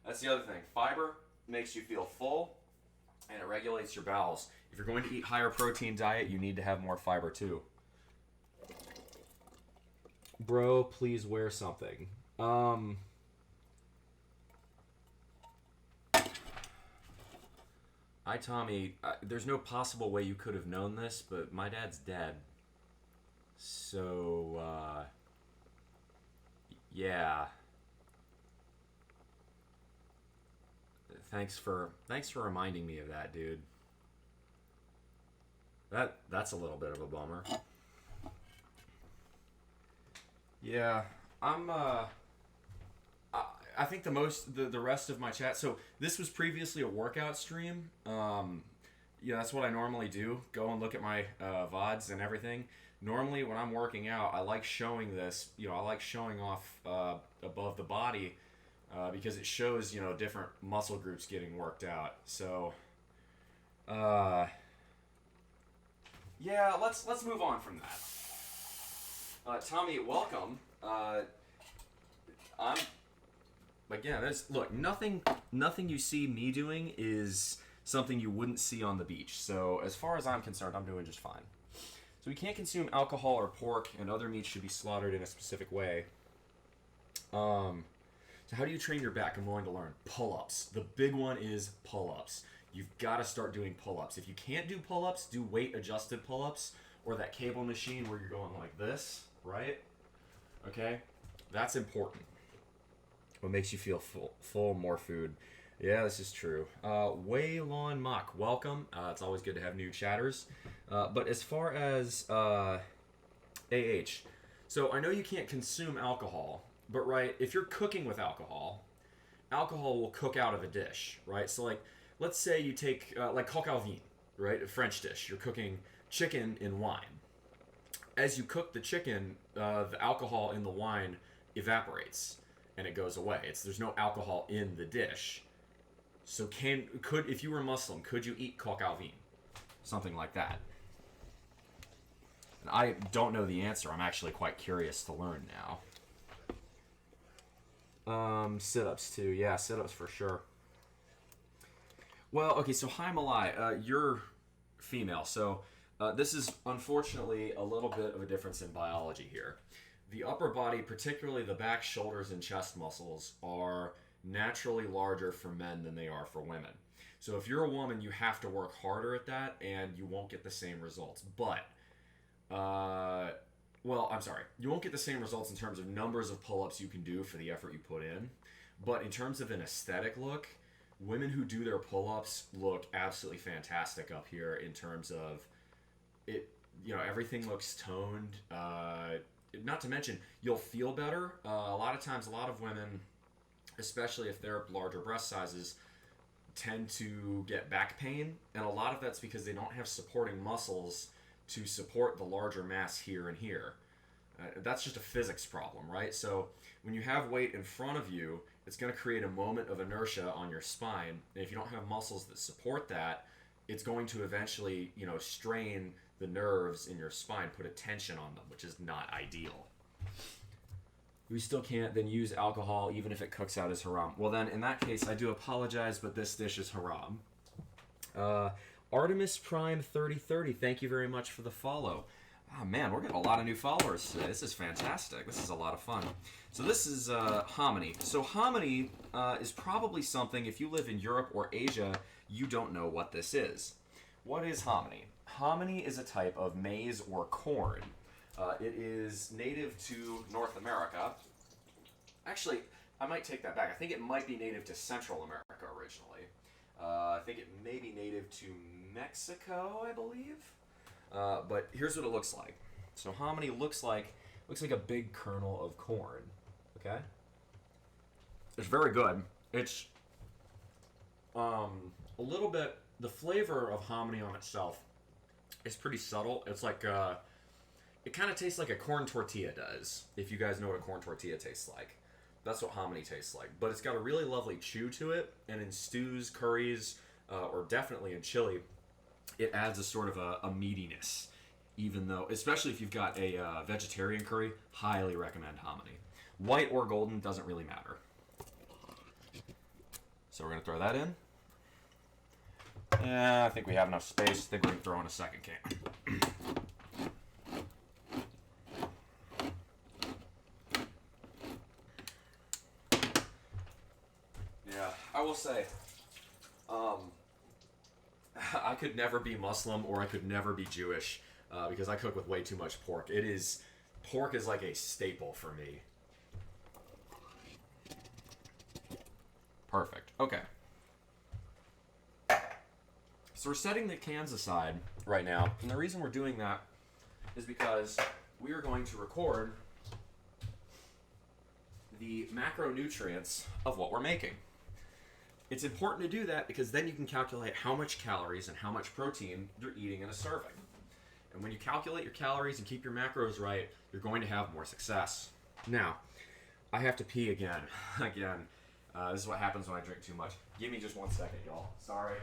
That's the other thing. Fiber makes you feel full, and it regulates your bowels. If you're going to eat higher protein diet, you need to have more fiber too. Bro, please wear something. Hi, Tommy. There's no possible way you could have known this, but my dad's dead. So, yeah. Thanks for reminding me of that, dude. That's a little bit of a bummer. Yeah, I think the rest of my chat. So this was previously a workout stream. Yeah, that's what I normally do. Go and look at my VODs and everything. Normally, when I'm working out, I like showing this. I like showing off above the body because it shows different muscle groups getting worked out. So, yeah, let's move on from that. Tommy, welcome. Look, nothing you see me doing is something you wouldn't see on the beach. So as far as I'm concerned, I'm doing just fine. So we can't consume alcohol or pork, and other meats should be slaughtered in a specific way. So how do you train your back? I'm willing to learn. Pull-ups. The big one is pull-ups. You've got to start doing pull-ups. If you can't do pull-ups, do weight-adjusted pull-ups, or that cable machine where you're going like this, right? Okay? That's important. What makes you feel full, more food. Yeah, this is true. Waylon Mock, welcome. It's always good to have new chatters. But as far as AH, so I know you can't consume alcohol, but right, if you're cooking with alcohol, alcohol will cook out of a dish, right? So like, let's say you take like coq au vin, right? A French dish. You're cooking chicken in wine. As you cook the chicken, the alcohol in the wine evaporates and it goes away. There's no alcohol in the dish. So if you were Muslim, could you eat coq au vin? Something like that. And I don't know the answer. I'm actually quite curious to learn now. Sit-ups too. Yeah, sit-ups for sure. Well, okay, so hi Malai. You're female, so this is unfortunately a little bit of a difference in biology here. The upper body, particularly the back, shoulders, and chest muscles, are naturally larger for men than they are for women. So if you're a woman, you have to work harder at that, and you won't get the same results. But, you won't get the same results in terms of numbers of pull-ups you can do for the effort you put in. But in terms of an aesthetic look, women who do their pull-ups look absolutely fantastic up here in terms of it. Everything looks toned. Not to mention, you'll feel better. A lot of times, a lot of women, especially if they're larger breast sizes, tend to get back pain, and a lot of that's because they don't have supporting muscles to support the larger mass here and here. That's just a physics problem, right? So when you have weight in front of you, it's going to create a moment of inertia on your spine. And if you don't have muscles that support that, it's going to eventually, strain the nerves in your spine, put a tension on them, which is not ideal. We still can't then use alcohol even if it cooks out as haram. Well then, in that case, I do apologize, but this dish is haram. Artemis Prime 3030, thank you very much for the follow. Oh man, we're getting a lot of new followers today. This is fantastic. This is a lot of fun. So this is hominy. So hominy is probably something, if you live in Europe or Asia, you don't know what this is. What is hominy? Hominy is a type of maize or corn. It is native to North America. Actually, I might take that back. I think it might be native to Central America originally. I think it may be native to Mexico, I believe. But here's what it looks like. So hominy looks like a big kernel of corn. Okay? It's very good. It's a little bit, the flavor of hominy on itself is pretty subtle. It's like it kind of tastes like a corn tortilla does, if you guys know what a corn tortilla tastes like. That's what hominy tastes like. But it's got a really lovely chew to it, and in stews, curries, or definitely in chili, it adds a sort of a meatiness, even though, especially if you've got a vegetarian curry, highly recommend hominy. White or golden, doesn't really matter. So we're going to throw that in. Yeah, I think we have enough space. I think we're going to throw in a second can. Yeah, I will say, I could never be Muslim or I could never be Jewish because I cook with way too much pork. Pork is like a staple for me. Perfect. Okay. So we're setting the cans aside right now, and the reason we're doing that is because we are going to record the macronutrients of what we're making. It's important to do that because then you can calculate how much calories and how much protein you're eating in a serving. And when you calculate your calories and keep your macros right, you're going to have more success. Now, I have to pee again. This is what happens when I drink too much. Give me just 1 second, y'all. Sorry.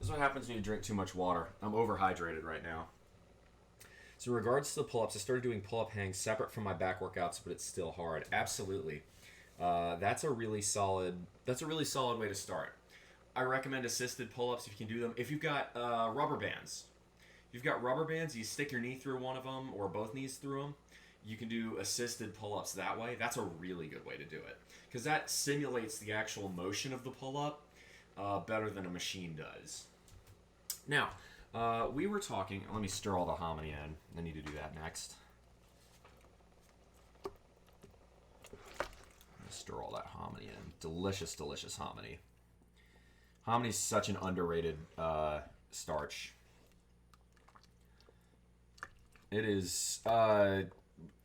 This is what happens when you drink too much water. I'm overhydrated right now. So in regards to the pull-ups, I started doing pull-up hangs separate from my back workouts, but it's still hard. Absolutely. That's a really solid way to start. I recommend assisted pull-ups if you can do them. If you've got rubber bands. You stick your knee through one of them or both knees through them. You can do assisted pull-ups that way. That's a really good way to do it because that simulates the actual motion of the pull-up better than a machine does. Now, we were talking, let me stir all the hominy in. I need to do that next. Stir all that hominy in. Delicious, delicious hominy. Hominy is such an underrated starch. It is, the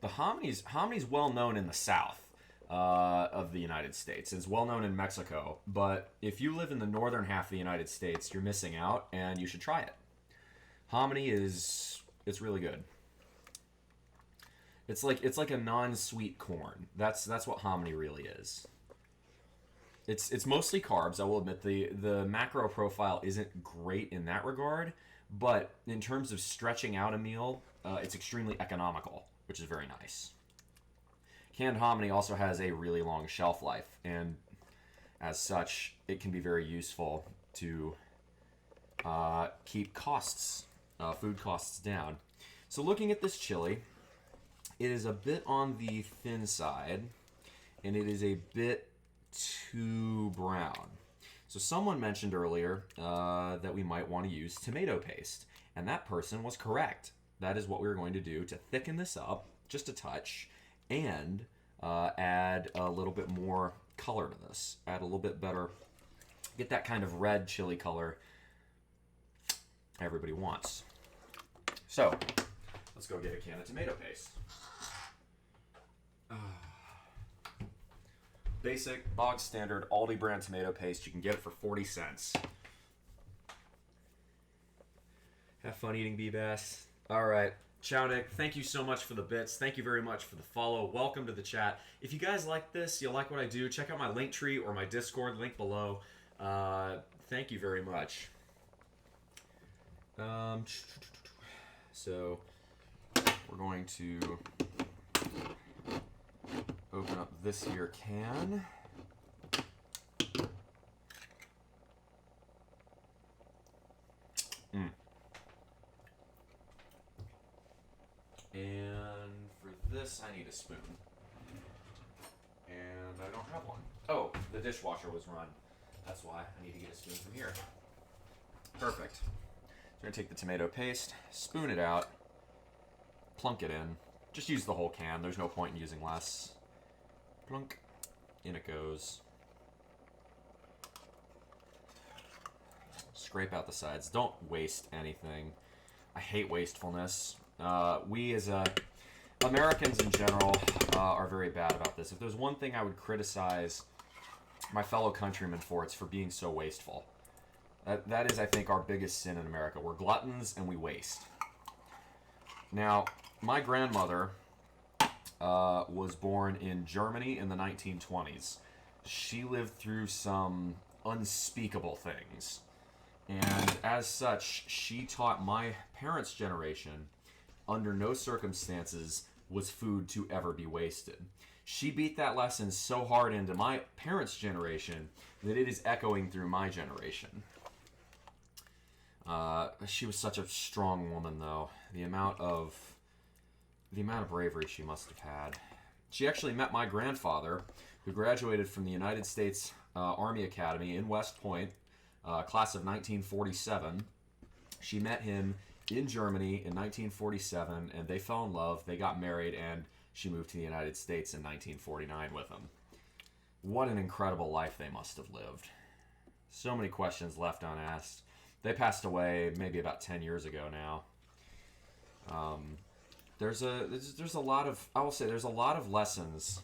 homony's well known in the South of the United States. It's well known in Mexico, but if you live in the northern half of the United States, you're missing out, and you should try it. Hominy it's really good. It's like a non-sweet corn. That's what hominy really is. It's mostly carbs. I will admit the macro profile isn't great in that regard, but in terms of stretching out a meal, it's extremely economical, which is very nice. Canned hominy also has a really long shelf life, and as such, it can be very useful to keep food costs down. So looking at this chili, it is a bit on the thin side, and it is a bit too brown. So someone mentioned earlier that we might want to use tomato paste, and that person was correct. that is what we're going to do to thicken this up just a touch and add a little bit more color to this. Add a little bit better, get that kind of red chili color everybody wants. So, let's go get a can of tomato paste. Basic, bog standard Aldi brand tomato paste. You can get it for 40 cents. Have fun eating, B-Bass. All right. Chow Nick, thank you so much for the bits. Thank you very much for the follow. Welcome to the chat. If you guys like this, you like what I do, check out my Linktree or my Discord link below. Thank you very much. So we're going to open up this here can. And for this, I need a spoon. And I don't have one. Oh, the dishwasher was run. That's why I need to get a spoon from here. Perfect. So we're going to take the tomato paste, spoon it out, plunk it in. Just use the whole can. There's no point in using less. Plunk. In it goes. Scrape out the sides. Don't waste anything. I hate wastefulness. We as Americans in general are very bad about this. If there's one thing I would criticize my fellow countrymen for, it's for being so wasteful. That is, I think, our biggest sin in America. We're gluttons and we waste. Now, my grandmother was born in Germany in the 1920s. She lived through some unspeakable things. And as such, she taught my parents' generation under no circumstances was food to ever be wasted. She beat that lesson so hard into my parents' generation that it is echoing through my generation. She was such a strong woman, though. The amount of bravery she must have had. She actually met my grandfather, who graduated from the United States Army Academy in West Point, class of 1947. She met him in Germany in 1947, and they fell in love. They got married, and she moved to the United States in 1949 with him. What an incredible life they must have lived. So many questions left unasked. They passed away maybe about 10 years ago now. There's a lot of lessons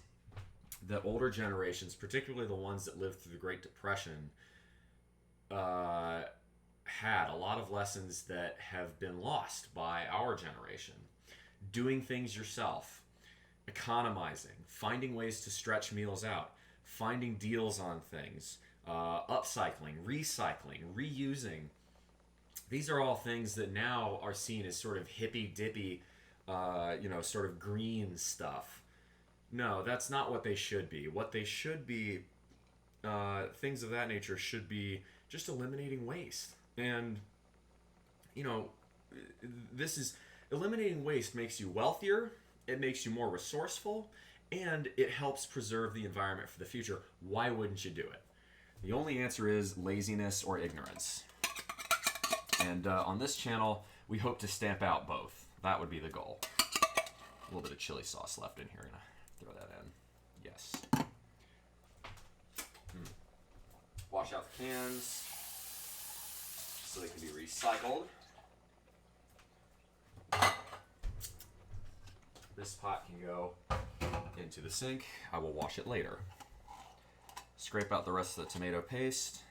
that older generations, particularly the ones that lived through the Great Depression, had. A lot of lessons that have been lost by our generation. Doing things yourself, economizing, finding ways to stretch meals out, finding deals on things, upcycling, recycling, reusing. These are all things that now are seen as sort of hippy-dippy, sort of green stuff. No, that's not what they should be. What they should be, things of that nature should be just eliminating waste. And, eliminating waste makes you wealthier, it makes you more resourceful, and it helps preserve the environment for the future. Why wouldn't you do it? The only answer is laziness or ignorance. And on this channel, we hope to stamp out both. That would be the goal. A little bit of chili sauce left in here. I'm going to throw that in. Yes. Wash out the cans so they can be recycled. This pot can go into the sink. I will wash it later. Scrape out the rest of the tomato paste.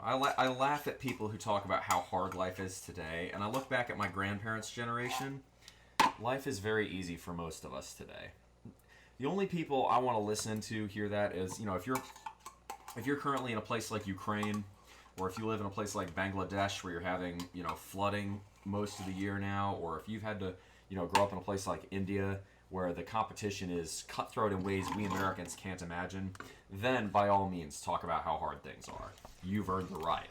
I laugh at people who talk about how hard life is today, and I look back at my grandparents' generation. Life is very easy for most of us today. The only people I want to listen to hear that is, if you're currently in a place like Ukraine, or if you live in a place like Bangladesh where you're having, flooding most of the year now, or if you've had to, grow up in a place like India where the competition is cutthroat in ways we Americans can't imagine, then by all means talk about how hard things are. You've earned the right.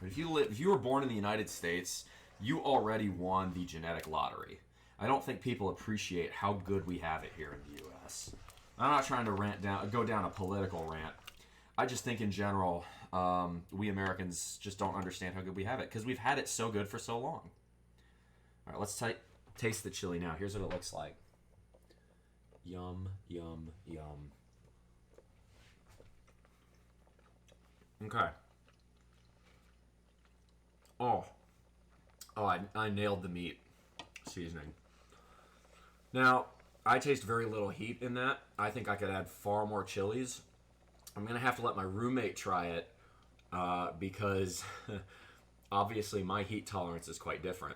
But if you were born in the United States, you already won the genetic lottery. I don't think people appreciate how good we have it here in the U.S. I'm not trying to go down a political rant. I just think in general, we Americans just don't understand how good we have it because we've had it so good for so long. All right, let's taste the chili now. Here's what it looks like. Yum, yum, yum. Okay. Oh, I nailed the meat seasoning. Now, I taste very little heat in that. I think I could add far more chilies. I'm going to have to let my roommate try it because obviously my heat tolerance is quite different.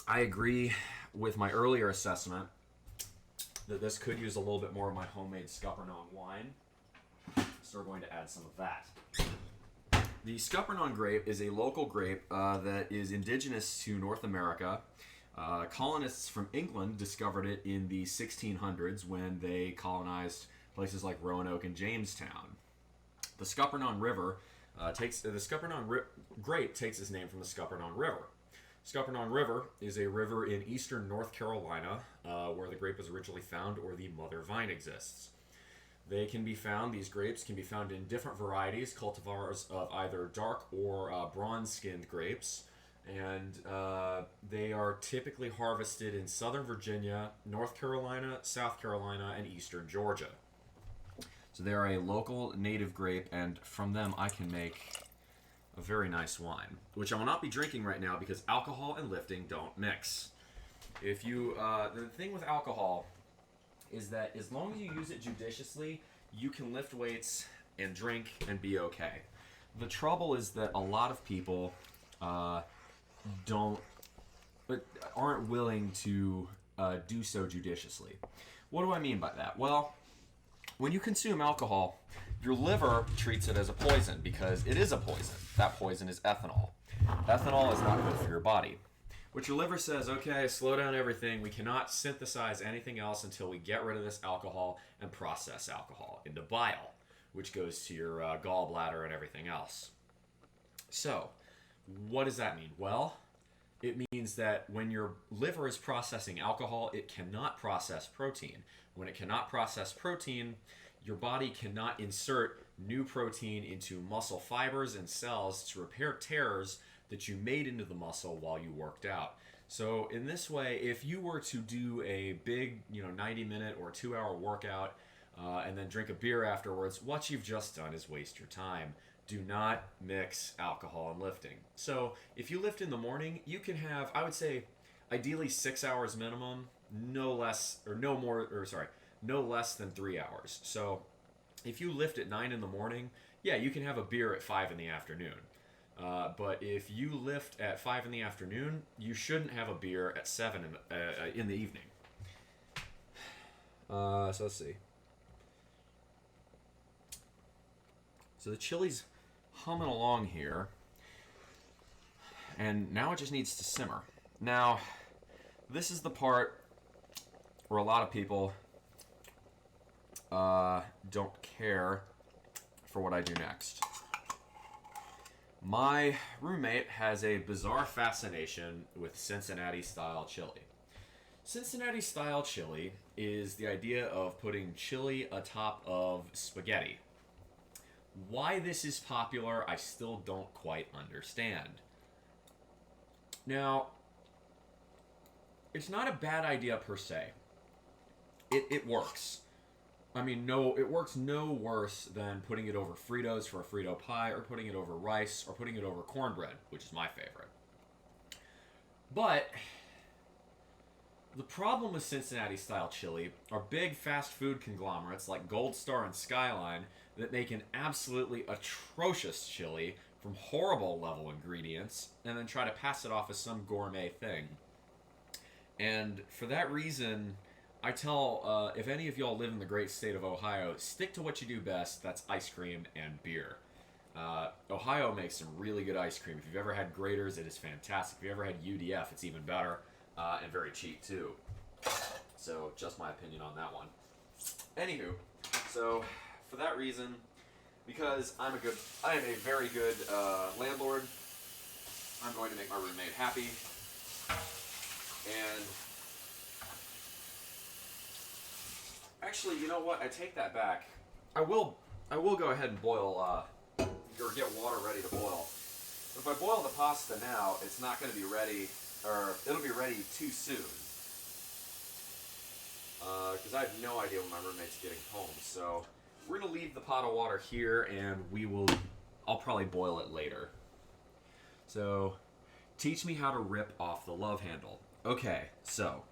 I agree with my earlier assessment that this could use a little bit more of my homemade Scuppernong wine. So we're going to add some of that. The Scuppernong grape is a local grape that is indigenous to North America. Colonists from England discovered it in the 1600s when they colonized places like Roanoke and Jamestown. The Scuppernong grape takes its name from the Scuppernong River. Scuppernong River is a river in eastern North Carolina where the grape was originally found, or the mother vine exists. These grapes can be found in different varieties, cultivars of either dark or bronze-skinned grapes, and they are typically harvested in southern Virginia, North Carolina, South Carolina, and eastern Georgia. So they are a local native grape, and from them I can make a very nice wine, which I will not be drinking right now because alcohol and lifting don't mix. The thing with alcohol is that as long as you use it judiciously, you can lift weights and drink and be okay. The trouble is that a lot of people aren't willing to do so judiciously. What do I mean by that? Well, when you consume alcohol, your liver treats it as a poison because it is a poison. That poison is ethanol. Ethanol is not good for your body. Which your liver says, okay, slow down everything. We cannot synthesize anything else until we get rid of this alcohol and process alcohol into bile, which goes to your gallbladder and everything else. So, what does that mean? Well, it means that when your liver is processing alcohol, it cannot process protein. When it cannot process protein, your body cannot insert new protein into muscle fibers and cells to repair tears that you made into the muscle while you worked out. So in this way, if you were to do a big 90-minute or 2-hour workout and then drink a beer afterwards, what you've just done is waste your time. Do not mix alcohol and lifting. So if you lift in the morning, you can have, I would say, ideally 6 hours minimum, no less than 3 hours. So if you lift at 9 in the morning, yeah, you can have a beer at 5 in the afternoon. But if you lift at 5 in the afternoon, you shouldn't have a beer at 7 in the evening. So let's see. So the chili's humming along here, and now it just needs to simmer. Now, this is the part where a lot of people don't care for what I do next. My roommate has a bizarre fascination with Cincinnati-style chili. Cincinnati-style chili is the idea of putting chili atop of spaghetti. Why this is popular, I still don't quite understand. Now, it's not a bad idea per se. It works. I mean, it works no worse than putting it over Fritos for a Frito pie, or putting it over rice, or putting it over cornbread, which is my favorite. But the problem with Cincinnati-style chili are big fast food conglomerates like Gold Star and Skyline that make an absolutely atrocious chili from horrible level ingredients and then try to pass it off as some gourmet thing. And for that reason, I tell, if any of y'all live in the great state of Ohio, stick to what you do best. That's ice cream and beer. Ohio makes some really good ice cream. If you've ever had Grater's, it is fantastic. If you've ever had UDF, it's even better, and very cheap too. So, just my opinion on that one. Anywho, so for that reason, because I am a very good landlord, I'm going to make my roommate happy, and Actually, you know what? I take that back. I will go ahead and boil, or get water ready to boil. If I boil the pasta now, it's not going to be ready, or it'll be ready too soon. Because I have no idea when my roommate's getting home. So we're going to leave the pot of water here, and I'll probably boil it later. So, teach me how to rip off the love handle. Okay, so,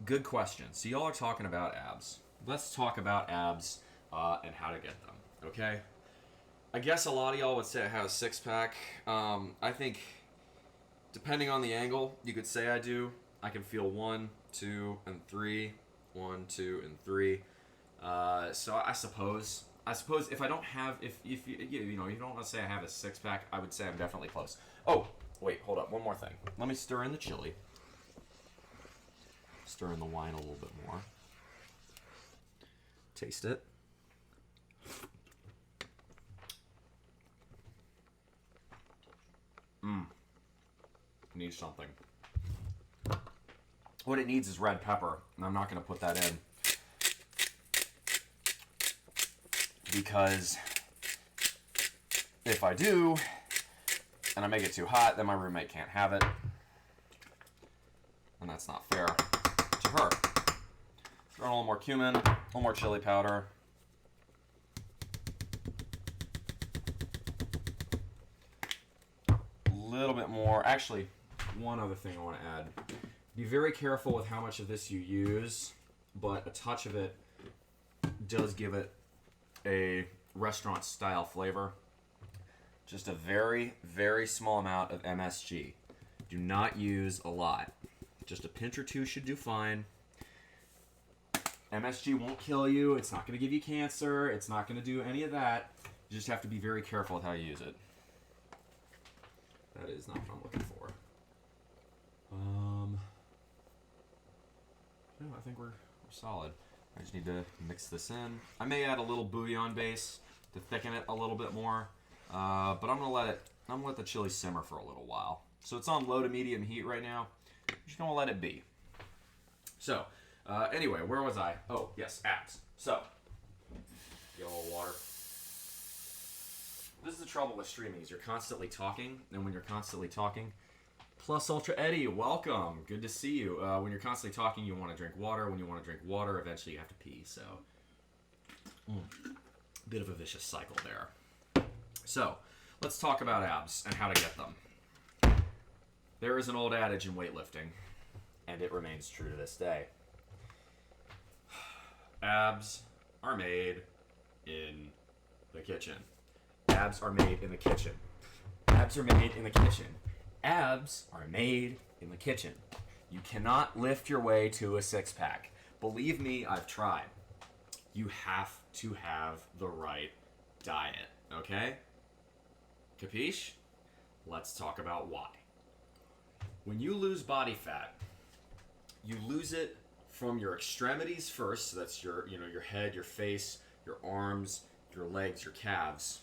good question. So y'all are talking about abs. Let's talk about abs and how to get them, okay? I guess a lot of y'all would say I have a six-pack. I think, depending on the angle, you could say I do. I can feel 1, 2, and 3. 1, 2, and 3. So I suppose if I don't have, if you don't want to say I have a six-pack, I would say I'm definitely close. Oh, wait, hold up, one more thing. Let me stir in the chili. Stir in the wine a little bit more. Taste it. Needs something. What it needs is red pepper, and I'm not going to put that in. Because if I do, and I make it too hot, then my roommate can't have it. And that's not fair to her. Throw in a little more cumin, a little more chili powder. A little bit more. Actually, one other thing I want to add. Be very careful with how much of this you use, but a touch of it does give it a restaurant style flavor. Just a very, very small amount of MSG. Do not use a lot. Just a pinch or two should do fine. MSG won't kill you. It's not going to give you cancer. It's not going to do any of that. You just have to be very careful with how you use it. That is not what I'm looking for. No, I think we're solid. I just need to mix this in. I may add a little bouillon base to thicken it a little bit more, but I'm gonna let the chili simmer for a little while. So it's on low to medium heat right now. I'm just gonna let it be. So anyway, where was I? Oh yes, abs. So get a little water. This is the trouble with streaming: is you're constantly talking, and when you're constantly talking. Plus Ultra Eddie, welcome. Good to see you. When you're constantly talking, you want to drink water. When you want to drink water, eventually you have to pee. So, bit of a vicious cycle there. So, let's talk about abs and how to get them. There is an old adage in weightlifting, and it remains true to this day. Abs are made in the kitchen. Abs are made in the kitchen. Abs are made in the kitchen. Abs are made in the kitchen. You cannot lift your way to a six-pack. Believe me, I've tried. You have to have the right diet, okay? Capiche? Let's talk about why. When you lose body fat, you lose it from your extremities first. So that's your head, your face, your arms, your legs, your calves.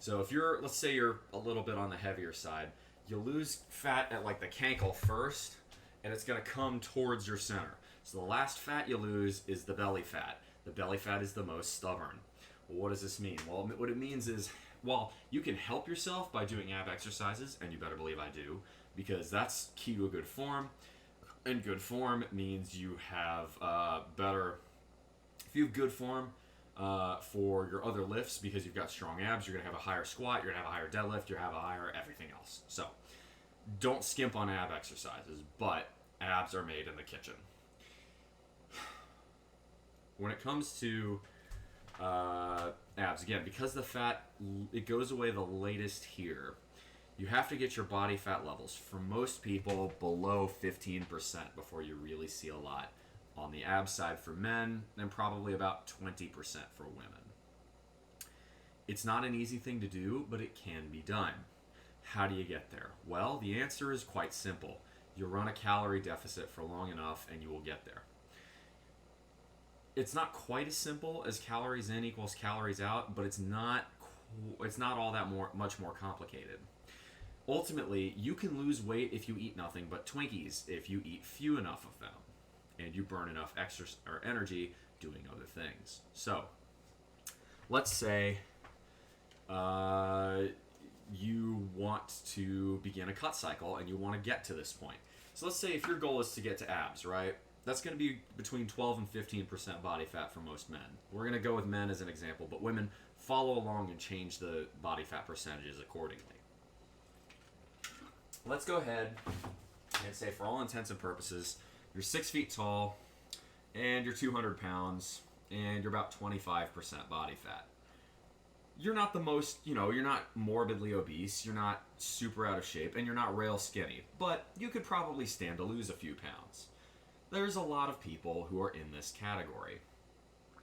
So if let's say you're a little bit on the heavier side, you'll lose fat at like the cankle first, and it's going to come towards your center. So the last fat you lose is the belly fat. The belly fat is the most stubborn. Well, what does this mean? Well, what it means is, well, you can help yourself by doing ab exercises, and you better believe I do, because that's key to a good form. And good form means you have if you have good form for your other lifts, because you've got strong abs, you're going to have a higher squat, you're going to have a higher deadlift, you're going to have a higher everything else. So, don't skimp on ab exercises, but abs are made in the kitchen. When it comes to abs, again, because the fat, it goes away the latest here, you have to get your body fat levels, for most people, below 15% before you really see a lot. On the ab side for men, and probably about 20% for women. It's not an easy thing to do, but it can be done. How do you get there? Well, the answer is quite simple. You run a calorie deficit for long enough, and you will get there. It's not quite as simple as calories in equals calories out, but it's not all that much more complicated. Ultimately, you can lose weight if you eat nothing but Twinkies, if you eat few enough of them. and you burn enough extra or energy doing other things. So let's say you want to begin a cut cycle and you want to get to this point. So let's say if your goal is to get to abs, right? That's going to be between 12 and 15% body fat for most men. We're going to go with men as an example, but women follow along and change the body fat percentages accordingly. Let's go ahead and say, for all intents and purposes, you're 6 feet tall and you're 200 pounds and you're about 25% body fat. You're not the most, you're not morbidly obese, you're not super out of shape, and you're not rail skinny, but you could probably stand to lose a few pounds. There's a lot of people who are in this category.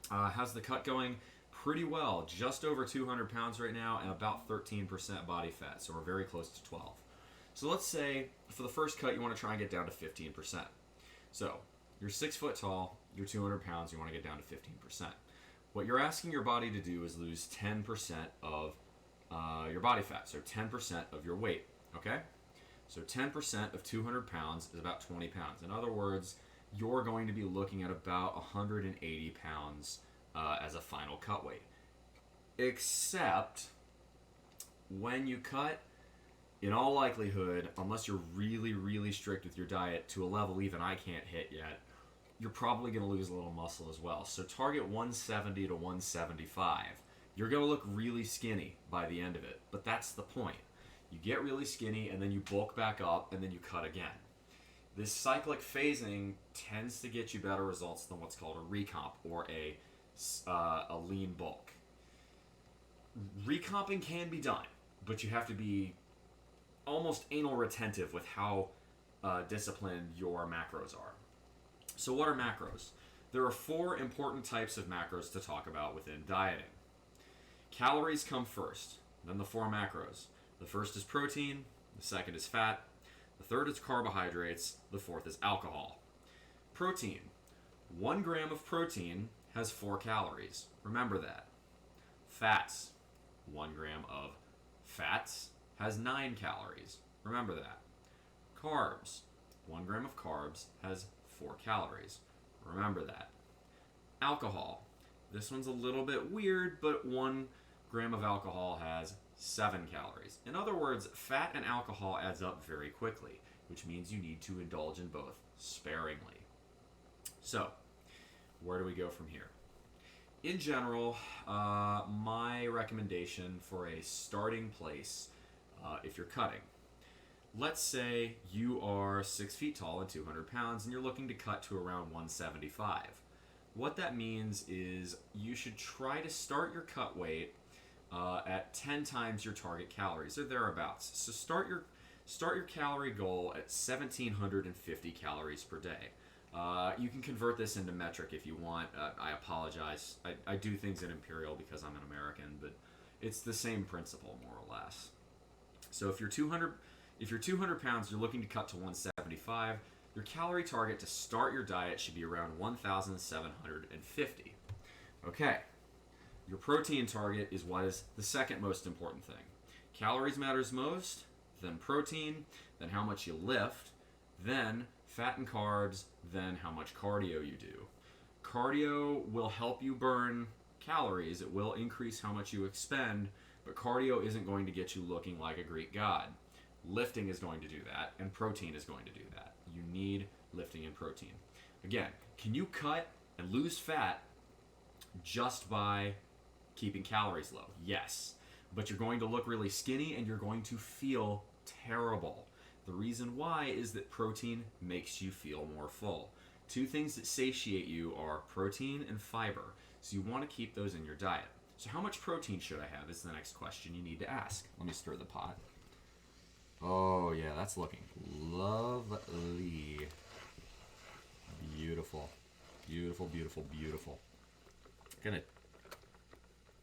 How's the cut going? Pretty well. Just over 200 pounds right now and about 13% body fat, so we're very close to 12. So let's say for the first cut you want to try and get down to 15%. So you're 6 foot tall, you're 200 pounds, you want to get down to 15%. What you're asking your body to do is lose 10% of your body fat, so 10% of your weight, okay? So 10% of 200 pounds is about 20 pounds. In other words, you're going to be looking at about 180 pounds as a final cut weight. Except when you cut, in all likelihood, unless you're really, really strict with your diet to a level even I can't hit yet, you're probably going to lose a little muscle as well. So target 170 to 175. You're going to look really skinny by the end of it, but that's the point. You get really skinny and then you bulk back up and then you cut again. This cyclic phasing tends to get you better results than what's called a recomp or a lean bulk. Recomping can be done, but you have to be almost anal retentive with how disciplined your macros are. So what are macros? There are 4 important types of macros to talk about within dieting. Calories come first, then the 4 macros. The first is protein, the second is fat, the third is carbohydrates, the fourth is alcohol. Protein. 1 gram of protein has 4 calories. Remember that. Fats. 1 gram of fats has 9 calories. Remember that. Carbs. 1 gram of carbs has 4 calories. Remember that. Alcohol. This one's a little bit weird, but 1 gram of alcohol has 7 calories. In other words, fat and alcohol adds up very quickly, which means you need to indulge in both sparingly. So, where do we go from here? In general, my recommendation for a starting place, if you're cutting, let's say you are 6 feet tall and 200 pounds and you're looking to cut to around 175. What that means is you should try to start your cut weight at 10 times your target calories or thereabouts. So start your calorie goal at 1,750 calories per day. You can convert this into metric if you want. I apologize. I do things in imperial because I'm an American, but it's the same principle more or less. So if you're 200 pounds, you're looking to cut to 175, your calorie target to start your diet should be around 1,750. Okay. Your protein target is what is the second most important thing. Calories matters most, then protein, then how much you lift, then fat and carbs, then how much cardio you do. Cardio will help you burn calories. It will increase how much you expend, but cardio isn't going to get you looking like a Greek god. Lifting is going to do that, and protein is going to do that. You need lifting and protein. Again, can you cut and lose fat just by keeping calories low? Yes. But you're going to look really skinny and you're going to feel terrible. The reason why is that protein makes you feel more full. 2 things that satiate you are protein and fiber. So you want to keep those in your diet. So how much protein should I have is the next question you need to ask. Let me stir the pot. Oh yeah, that's looking lovely. Beautiful. Beautiful, beautiful, beautiful. Gonna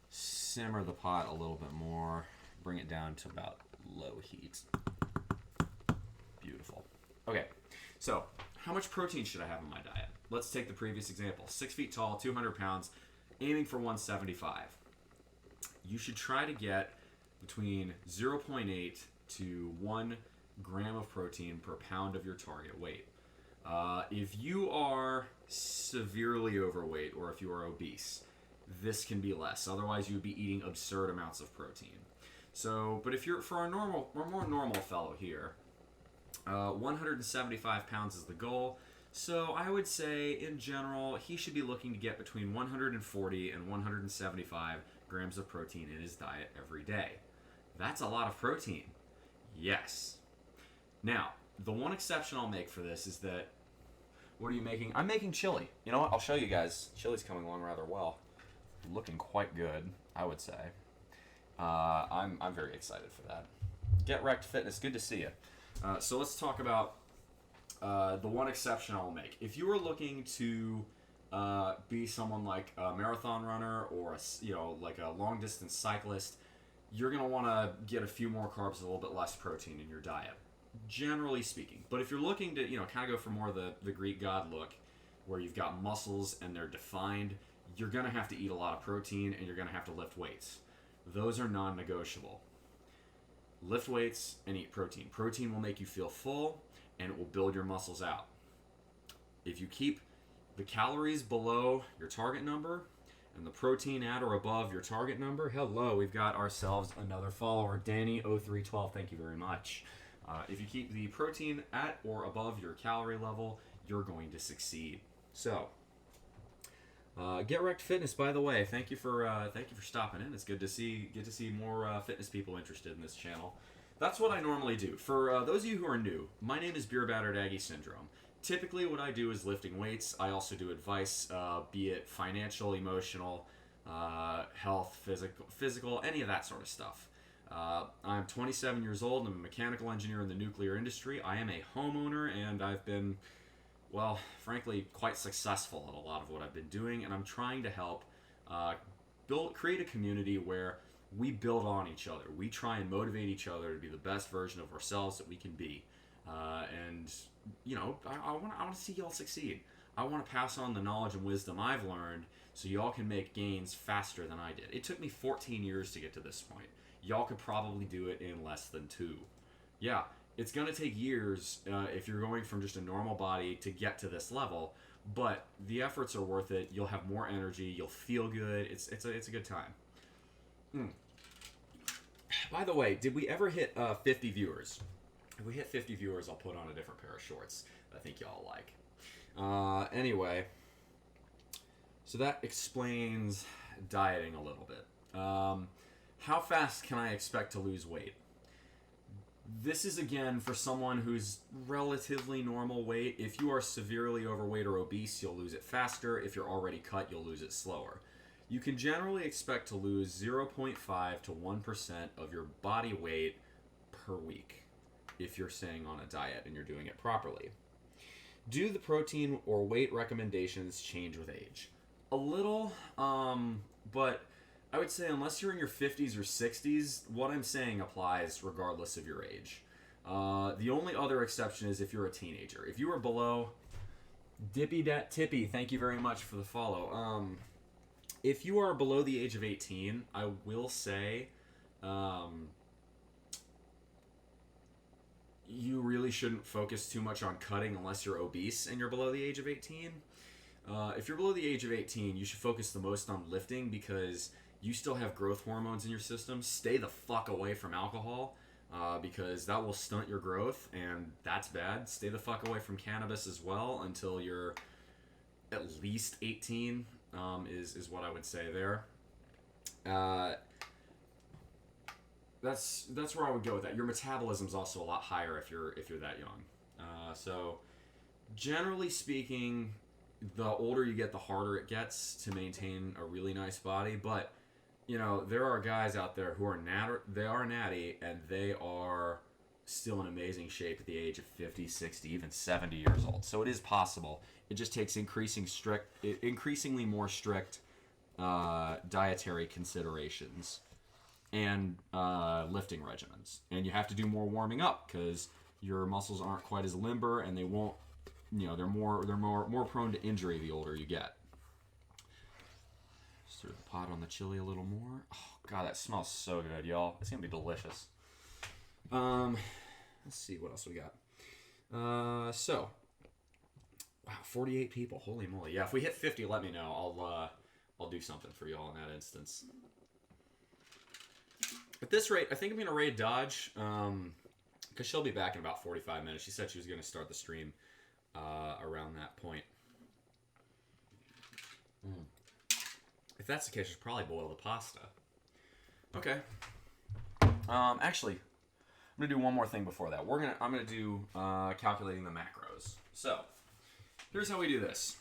simmer the pot a little bit more. Bring it down to about low heat. Beautiful. Okay, so how much protein should I have in my diet? Let's take the previous example. 6 feet tall, 200 pounds, aiming for 175. You should try to get between 0.8 to 1 gram of protein per pound of your target weight. If you are severely overweight or if you are obese, this can be less. Otherwise, you would be eating absurd amounts of protein. So, but if you're for a more normal fellow here, 175 pounds is the goal. So I would say, in general, he should be looking to get between 140 and 175 grams of protein in his diet every day. That's a lot of protein. Yes. Now, the one exception I'll make for this is that, what are you making? I'm making chili. You know what? I'll show you guys. Chili's coming along rather well. Looking quite good, I would say. I'm very excited for that. Get Wrecked Fitness, good to see you. So let's talk about the one exception I'll make. If you are looking to be someone like a marathon runner or like a long distance cyclist, you're gonna want to get a few more carbs, a little bit less protein in your diet, generally speaking. But if you're looking to kind of go for more of the Greek god look, where you've got muscles and they're defined, you're gonna have to eat a lot of protein and you're gonna have to lift weights. Those are non-negotiable. Lift weights and eat protein. Protein will make you feel full and it will build your muscles out. If you keep the calories below your target number and the protein at or above your target number, hello, we've got ourselves another follower, Danny0312. Thank you very much. If you keep the protein at or above your calorie level, you're going to succeed. So, Get Wrecked Fitness, by the way, thank you for stopping in. It's good to see more fitness people interested in this channel. That's what I normally do. For those of you who are new, my name is Beer Battered Aggie Syndrome. Typically, what I do is lifting weights. I also do advice, be it financial, emotional, health, physical, any of that sort of stuff. I'm 27 years old. I'm a mechanical engineer in the nuclear industry. I am a homeowner, and I've been, well, frankly, quite successful at a lot of what I've been doing, and I'm trying to help create a community where we build on each other. We try and motivate each other to be the best version of ourselves that we can be. And, I want to see y'all succeed. I want to pass on the knowledge and wisdom I've learned so y'all can make gains faster than I did. It took me 14 years to get to this point. Y'all could probably do it in less than 2. Yeah, it's going to take years if you're going from just a normal body to get to this level, but the efforts are worth it. You'll have more energy. You'll feel good. It's a good time. By the way, did we ever hit 50 viewers? If we hit 50 viewers, I'll put on a different pair of shorts that I think y'all like. Anyway, so that explains dieting a little bit. How fast can I expect to lose weight? This is, again, for someone who's relatively normal weight. If you are severely overweight or obese, you'll lose it faster. If you're already cut, you'll lose it slower. You can generally expect to lose 0.5 to 1% of your body weight per week if you're staying on a diet and you're doing it properly. Do the protein or weight recommendations change with age? A little, but I would say unless you're in your 50s or 60s, what I'm saying applies regardless of your age. The only other exception is if you're a teenager. If you are below, Tippy, thank you very much for the follow. If you are below the age of 18, I will say you really shouldn't focus too much on cutting unless you're obese and you're below the age of 18. If you're below the age of 18, you should focus the most on lifting because you still have growth hormones in your system. Stay the fuck away from alcohol because that will stunt your growth, and that's bad. Stay the fuck away from cannabis as well until you're at least 18 is what I would say there. That's where I would go with that. Your metabolism's also a lot higher if you're that young. So generally speaking, the older you get, the harder it gets to maintain a really nice body. But there are guys out there who are natty, and they are still in amazing shape at the age of 50, 60, even 70 years old. So it is possible. It just takes increasingly more strict dietary considerations and lifting regimens. And you have to do more warming up because your muscles aren't quite as limber, and they won't. They're more prone to injury the older you get. Stir the pot on the chili a little more. Oh god, that smells so good, y'all. It's gonna be delicious. Let's see what else we got. So Wow, 48 people. Holy moly. Yeah, if we hit 50, let me know. I'll do something for y'all in that instance. At this rate, I think I'm going to raid Dodge, because she'll be back in about 45 minutes. She said she was going to start the stream around that point. If that's the case, she'll probably boil the pasta. Okay. Actually, I'm going to do one more thing before that. I'm going to do calculating the macros. So, here's how we do this.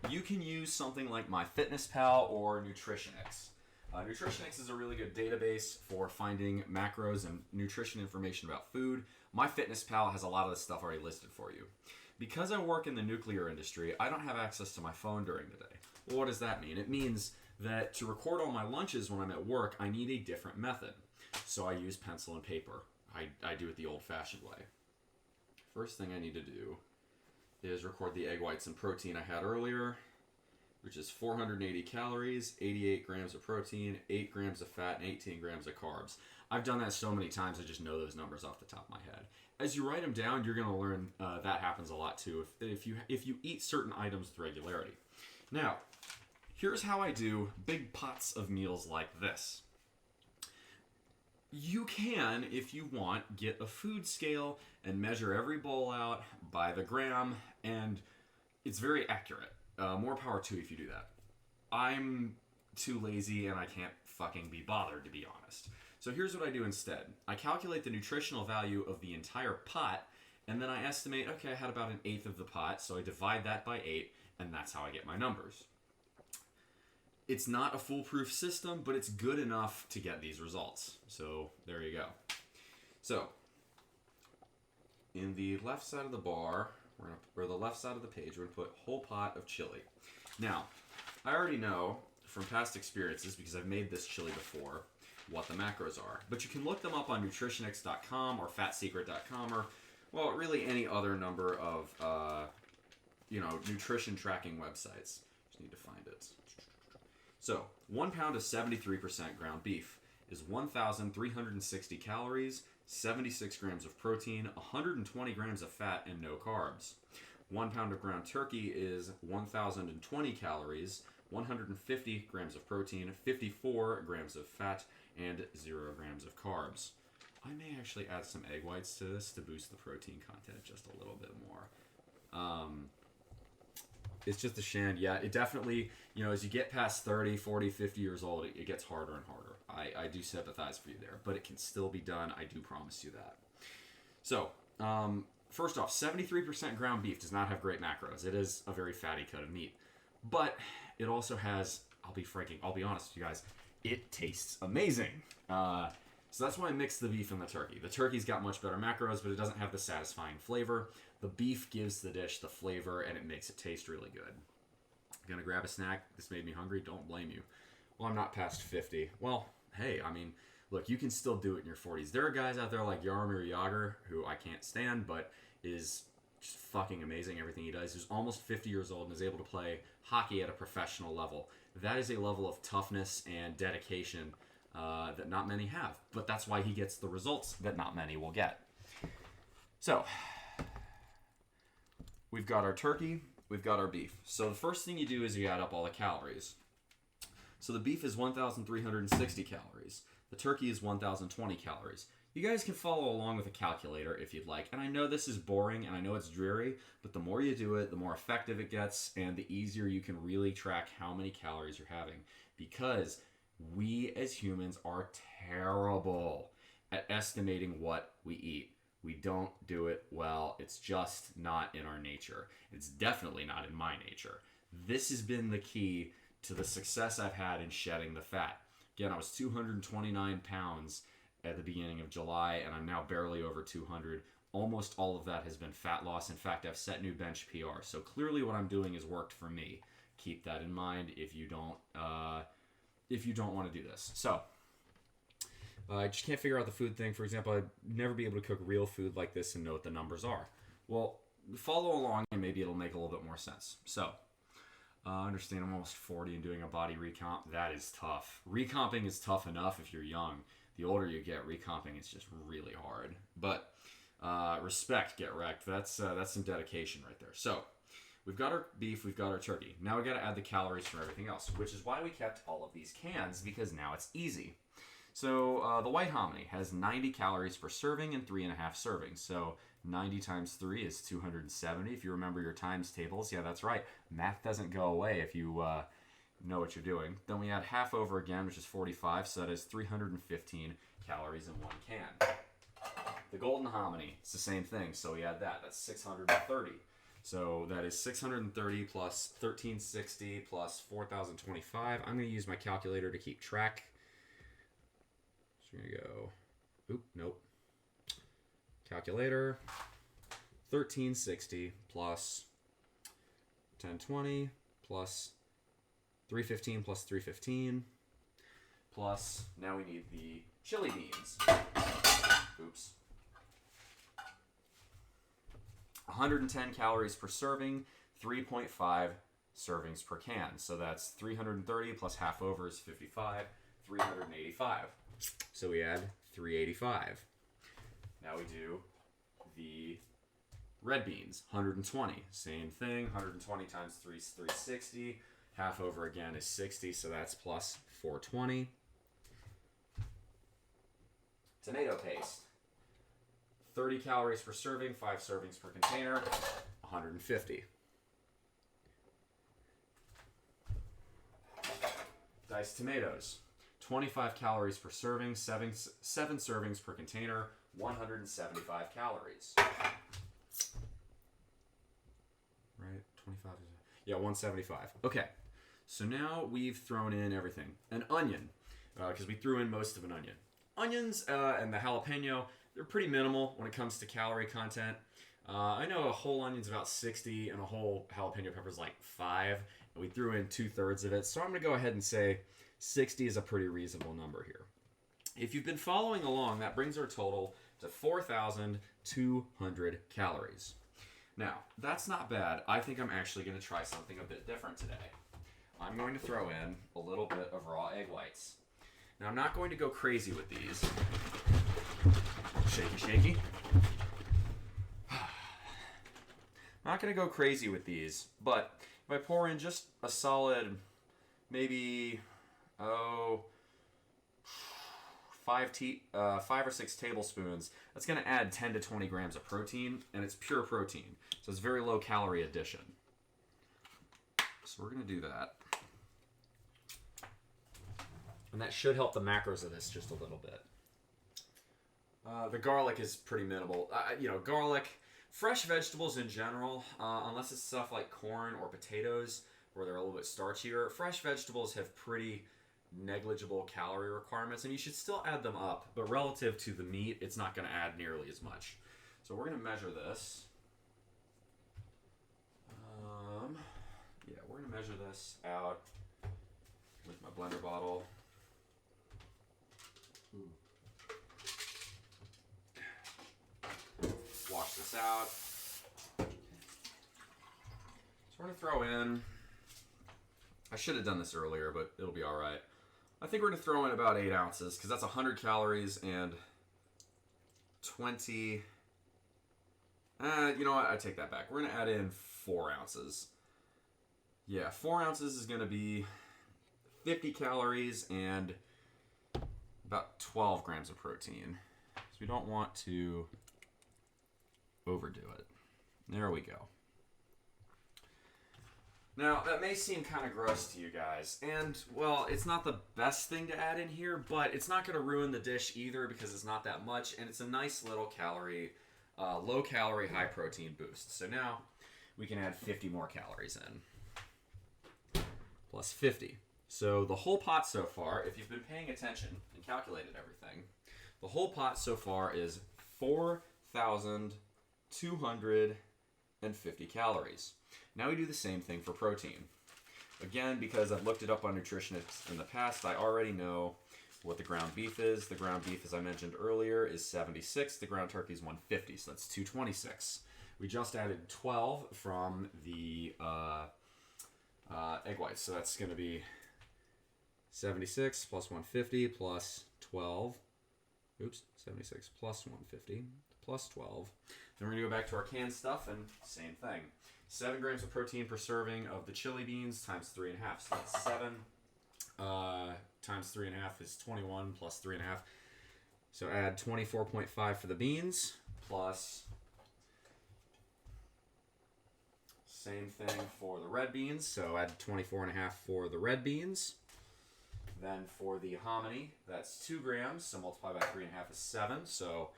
You can use something like MyFitnessPal or NutritionX. NutritionX is a really good database for finding macros and nutrition information about food. MyFitnessPal has a lot of this stuff already listed for you. Because I work in the nuclear industry, I don't have access to my phone during the day. Well, what does that mean? It means that to record all my lunches when I'm at work, I need a different method. So I use pencil and paper. I do it the old-fashioned way. First thing I need to do is record the egg whites and protein I had earlier, which is 480 calories, 88 grams of protein, 8 grams of fat, and 18 grams of carbs. I've done that so many times, I just know those numbers off the top of my head. As you write them down, you're going to learn that happens a lot too if you eat certain items with regularity. Now, here's how I do big pots of meals like this. You can, if you want, get a food scale and measure every bowl out by the gram, and it's very accurate. More power to you if you do that. I'm too lazy and I can't fucking be bothered, to be honest. So here's what I do instead. I calculate the nutritional value of the entire pot, and then I estimate, okay, I had about 1/8 of the pot, so I divide that by 8, and that's how I get my numbers. It's not a foolproof system, but it's good enough to get these results. So there you go. So in the left side of the bar, or the left side of the page, we're going to put whole pot of chili. Now, I already know from past experiences, because I've made this chili before, what the macros are. But you can look them up on nutritionx.com or fatsecret.com or, well, really any other number of, nutrition tracking websites. Just need to find it. So, 1 pound of 73% ground beef is 1,360 calories, 76 grams of protein, 120 grams of fat, and no carbs. 1 pound of ground turkey is 1,020 calories, 150 grams of protein, 54 grams of fat, and 0 grams of carbs. I may actually add some egg whites to this to boost the protein content just a little bit more. It's just a shand. Yeah, it definitely, as you get past 30, 40, 50 years old, it gets harder and harder. I do sympathize for you there, but it can still be done. I do promise you that. So, first off, 73% ground beef does not have great macros. It is a very fatty cut of meat. But it also has, I'll be honest with you guys, it tastes amazing. So that's why I mix the beef and the turkey. The turkey's got much better macros, but it doesn't have the satisfying flavor. The beef gives the dish the flavor, and it makes it taste really good. Gonna grab a snack? This made me hungry. Don't blame you. Well, I'm not past 50. Well, hey, look, you can still do it in your 40s. There are guys out there like Jaromir Jagr, who I can't stand, but is just fucking amazing everything he does. He's almost 50 years old and is able to play hockey at a professional level. That is a level of toughness and dedication that not many have. But that's why he gets the results that not many will get. So, we've got our turkey, we've got our beef. So the first thing you do is you add up all the calories. So the beef is 1,360 calories. The turkey is 1,020 calories. You guys can follow along with a calculator if you'd like. And I know this is boring and I know it's dreary, but the more you do it, the more effective it gets and the easier you can really track how many calories you're having. Because we as humans are terrible at estimating what we eat. We don't do it well. It's just not in our nature. It's definitely not in my nature. This has been the key to the success I've had in shedding the fat. Again, I was 229 pounds at the beginning of July, and I'm now barely over 200. Almost all of that has been fat loss. In fact, I've set new bench PR. So clearly what I'm doing has worked for me. Keep that in mind if you don't want to do this. So, I just can't figure out the food thing. For example, I'd never be able to cook real food like this and know what the numbers are. Well, follow along and maybe it'll make a little bit more sense. So, I understand I'm almost 40 and doing a body recomp. That is tough. Recomping is tough enough if you're young. The older you get, recomping is just really hard. But respect, get wrecked. That's some dedication right there. So, we've got our beef, we've got our turkey. Now we got to add the calories from everything else, which is why we kept all of these cans, because now it's easy. So the white hominy has 90 calories per serving and 3.5 servings. So 90 times 3 is 270. If you remember your times tables, yeah, that's right. Math doesn't go away if you know what you're doing. Then we add half over again, which is 45, so that is 315 calories in one can. The golden hominy, it's the same thing, so we add that. That's 630. So that is 630 plus 1360 plus 4025. I'm going to use my calculator to keep track. So we're going to go, nope. Calculator, 1360 plus 1020 plus 315 plus 315 plus, now we need the chili beans. Oops. 110 calories per serving, 3.5 servings per can. So that's 330 plus half over is 55, 385. So we add 385. Now we do the red beans, 120. Same thing, 120 times 3 is 360. Half over again is 60, so that's plus 420. Tomato paste, 30 calories per serving, 5 servings per container, 150. Diced tomatoes, 25 calories per serving, 7 servings per container, 175 calories. Right, 25 is... Yeah, 175. Okay, so now we've thrown in everything. An onion, because we threw in most of an onion. Onions and the jalapeno, they're pretty minimal when it comes to calorie content. I know a whole onion's about 60 and a whole jalapeno pepper's like 5, and we threw in 2/3 of it. So I'm going to go ahead and say 60 is a pretty reasonable number here. If you've been following along, that brings our total to 4,200 calories. Now, that's not bad. I think I'm actually going to try something a bit different today. I'm going to throw in a little bit of raw egg whites. Now, I'm not going to go crazy with these. Shaky, shaky. I'm not going to go crazy with these, but if I pour in just a solid, maybe, 5 or 6 tablespoons, that's going to add 10 to 20 grams of protein, and it's pure protein. So it's very low calorie addition. So we're going to do that. And that should help the macros of this just a little bit. The garlic is pretty minimal. Garlic, fresh vegetables in general, unless it's stuff like corn or potatoes, where they're a little bit starchier, fresh vegetables have pretty negligible calorie requirements, and you should still add them up, but relative to the meat, it's not going to add nearly as much. So we're going to measure this. We're going to measure this out with my blender bottle. Wash this out. So we're going to throw in, I should have done this earlier, but it'll be all right. I think we're going to throw in about 8 ounces, because that's 100 calories and 20... you know what? I take that back. We're going to add in 4 ounces. Yeah, 4 ounces is going to be 50 calories and about 12 grams of protein. So we don't want to overdo it. There we go. Now, that may seem kind of gross to you guys, and, well, it's not the best thing to add in here, but it's not going to ruin the dish either because it's not that much, and it's a nice little low calorie, high protein boost. So now we can add 50 more calories in. Plus 50. So the whole pot so far, if you've been paying attention and calculated everything, the whole pot so far is 4,250 calories. Now we do the same thing for protein. Again, because I've looked it up on nutritionists in the past, I already know what the ground beef is. The ground beef, as I mentioned earlier, is 76. The ground turkey is 150, so that's 226. We just added 12 from the egg whites, so that's going to be 76 plus 150 plus 12. Oops, 76 plus 150 plus 12. Then we're going to go back to our canned stuff and same thing. 7 grams of protein per serving of the chili beans times 3.5. So that's 7 times 3.5 is 21 plus 3.5. So add 24.5 for the beans plus same thing for the red beans. So add 24.5 for the red beans. Then for the hominy, that's 2 grams. So multiply by 3.5 is 7. So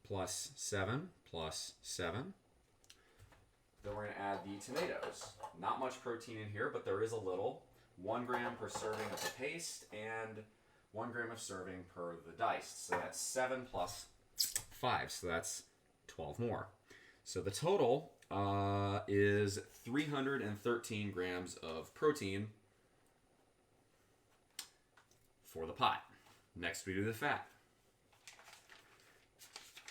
plus 7 plus 7. Then we're going to add the tomatoes. Not much protein in here, but there is a little. 1 gram per serving of the paste and 1 gram of serving per the diced. So that's 7 plus 5. So that's 12 more. So the total is 313 grams of protein for the pot. Next we do the fat.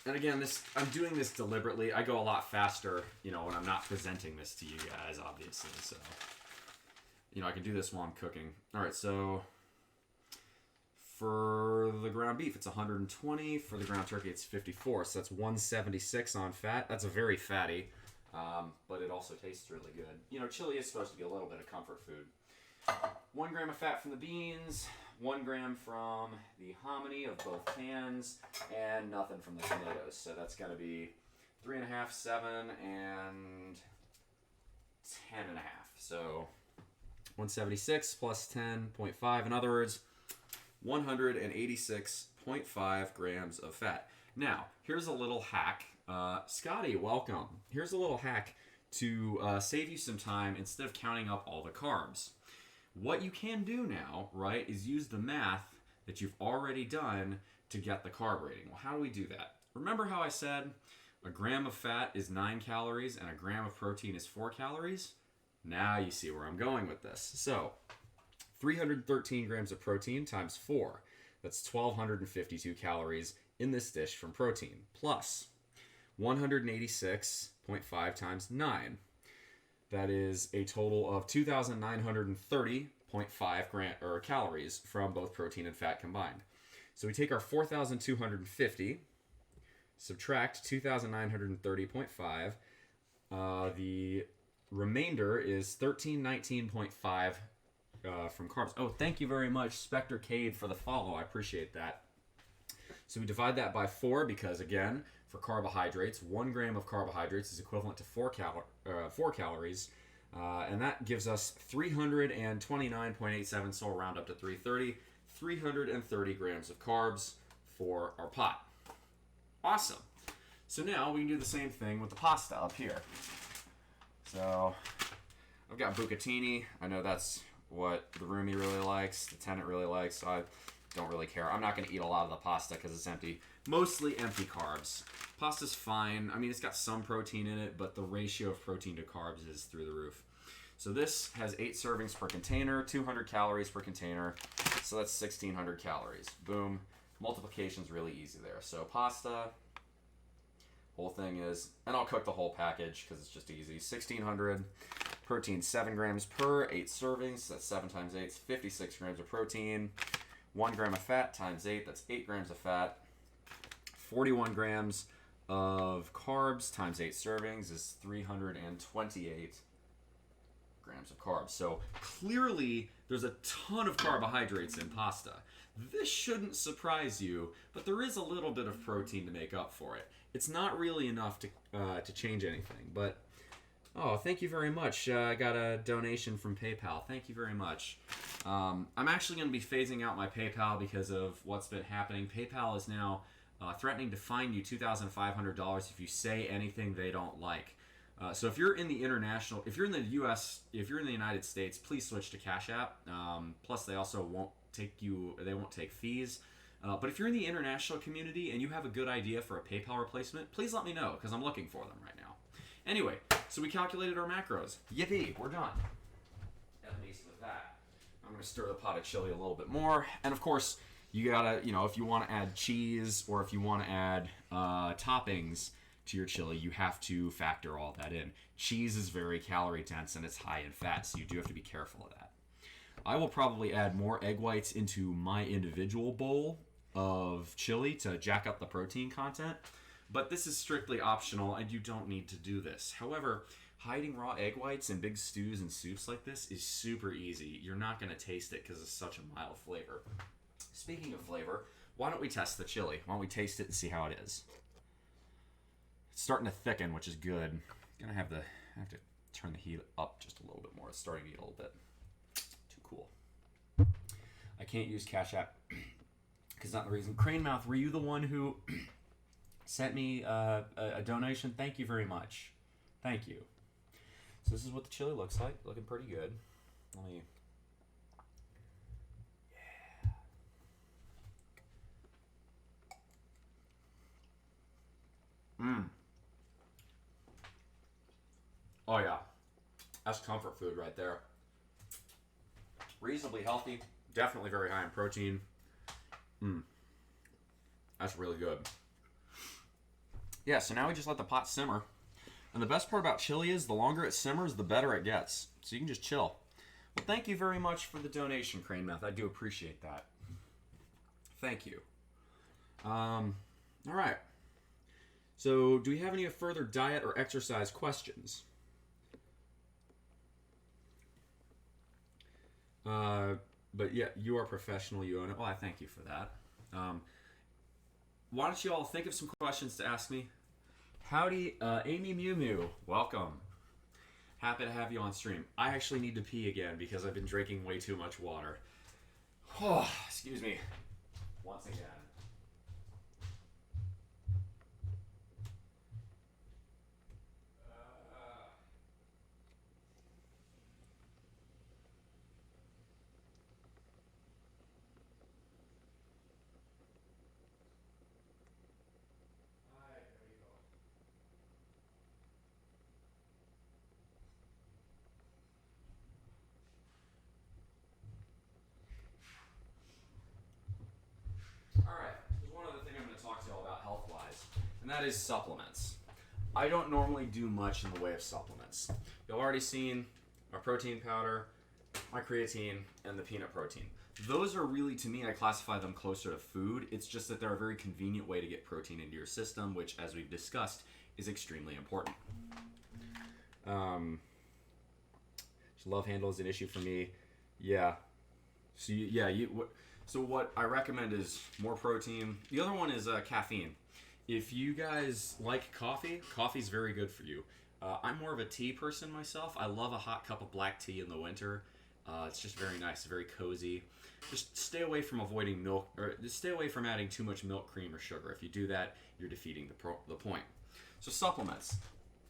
And again, I'm doing this deliberately. I go a lot faster, when I'm not presenting this to you guys, obviously. So, I can do this while I'm cooking. All right, so for the ground beef, it's 120. For the ground turkey, it's 54. So that's 176 on fat. That's a very fatty, but it also tastes really good. Chili is supposed to be a little bit of comfort food. 1 gram of fat from the beans, 1 gram from the hominy of both pans, and nothing from the tomatoes. So that's going to be 3.5, 7, and 10.5. So 176 plus 10.5. In other words, 186.5 grams of fat. Now, here's a little hack. Scotty, welcome. Here's a little hack to save you some time instead of counting up all the carbs. What you can do now, right, is use the math that you've already done to get the carb rating. Well, how do we do that? Remember how I said a gram of fat is 9 calories and a gram of protein is 4 calories? Now you see where I'm going with this. So 313 grams of protein times 4. That's 1,252 calories in this dish from protein, plus 186.5 times 9. That is a total of 2,930.5 calories from both protein and fat combined. So we take our 4,250, subtract 2,930.5. The remainder is 1,319.5 from carbs. Oh, thank you very much, Spectre Cade, for the follow. I appreciate that. So we divide that by 4 because, again, for carbohydrates, 1 gram of carbohydrates is equivalent to 4 calories. And that gives us 329.87, so we'll round up to 330. 330 grams of carbs for our pot. Awesome. So now we can do the same thing with the pasta up here. So I've got bucatini. I know that's what the roomie really likes, the tenant really likes, so I don't really care. I'm not going to eat a lot of the pasta because it's empty. Mostly empty carbs. Pasta's fine. I mean, it's got some protein in it, but the ratio of protein to carbs is through the roof. So this has 8 servings per container, 200 calories per container. So that's 1,600 calories. Boom. Multiplication's really easy there. So pasta, whole thing is, and I'll cook the whole package because it's just easy. 1,600. Protein 7 grams per 8 servings. So that's 7 times 8 is 56 grams of protein. 1 gram of fat times 8, that's 8 grams of fat. 41 grams of carbs times 8 servings is 328 grams of carbs. So clearly there's a ton of carbohydrates in pasta. This shouldn't surprise you, but there is a little bit of protein to make up for it. It's not really enough to change anything, but oh, thank you very much. I got a donation from PayPal. Thank you very much. I'm actually going to be phasing out my PayPal because of what's been happening. PayPal is now threatening to fine you $2,500 if you say anything they don't like. So if you're in the international, if you're in the U.S., if you're in the United States, please switch to Cash App. Plus, they also won't take fees. But if you're in the international community and you have a good idea for a PayPal replacement, please let me know because I'm looking for them right now. Anyway, so we calculated our macros. Yippee, we're done. At least with that. I'm going to stir the pot of chili a little bit more. And of course, you gotta, if you want to add cheese or if you want to add toppings to your chili, you have to factor all that in. Cheese is very calorie dense and it's high in fat, so you do have to be careful of that. I will probably add more egg whites into my individual bowl of chili to jack up the protein content. But this is strictly optional and you don't need to do this. However, Hiding raw egg whites in big stews and soups like this is super easy. You're not going to taste it because it's such a mild flavor. Speaking of flavor, why don't we test the chili? Why don't we taste it and see how it is? It's starting to thicken, which is good. I have to turn the heat up just a little bit more. It's starting to get a little bit too cool. I can't use Cash App because not the reason. Cranemouth, were you the one who sent me a donation? Thank you very much. Thank you. So this is what the chili looks like. Looking pretty good. Let me... Yeah. Oh yeah. That's comfort food right there. Reasonably healthy. Definitely very high in protein. That's really good. Yeah, so now we just let the pot simmer. And the best part about chili is the longer it simmers, the better it gets. So you can just chill. Well, thank you very much for the donation, Cranemouth. I do appreciate that. Thank you. All right. So do we have any further diet or exercise questions? But yeah, you are professional, you own it. Well, I thank you for that. Why don't you all think of some questions to ask me? Howdy, Amy Mew Mew, welcome. Happy to have you on stream. I actually need to pee again because I've been drinking way too much water. Oh, excuse me. Once again. And that is supplements. I don't normally do much in the way of supplements. You've already seen my protein powder, my creatine, and the peanut protein. Those are really, to me, I classify them closer to food. It's just that they're a very convenient way to get protein into your system, which, as we've discussed, is extremely important. Love handle is an issue for me. Yeah. So what I recommend is more protein. The other one is caffeine. If you guys like coffee, coffee's very good for you. I'm more of a tea person myself. I love a hot cup of black tea in the winter. It's just very nice, very cozy. Just stay away from avoiding milk, or just stay away from adding too much milk, cream, or sugar. If you do that, you're defeating the point. So supplements.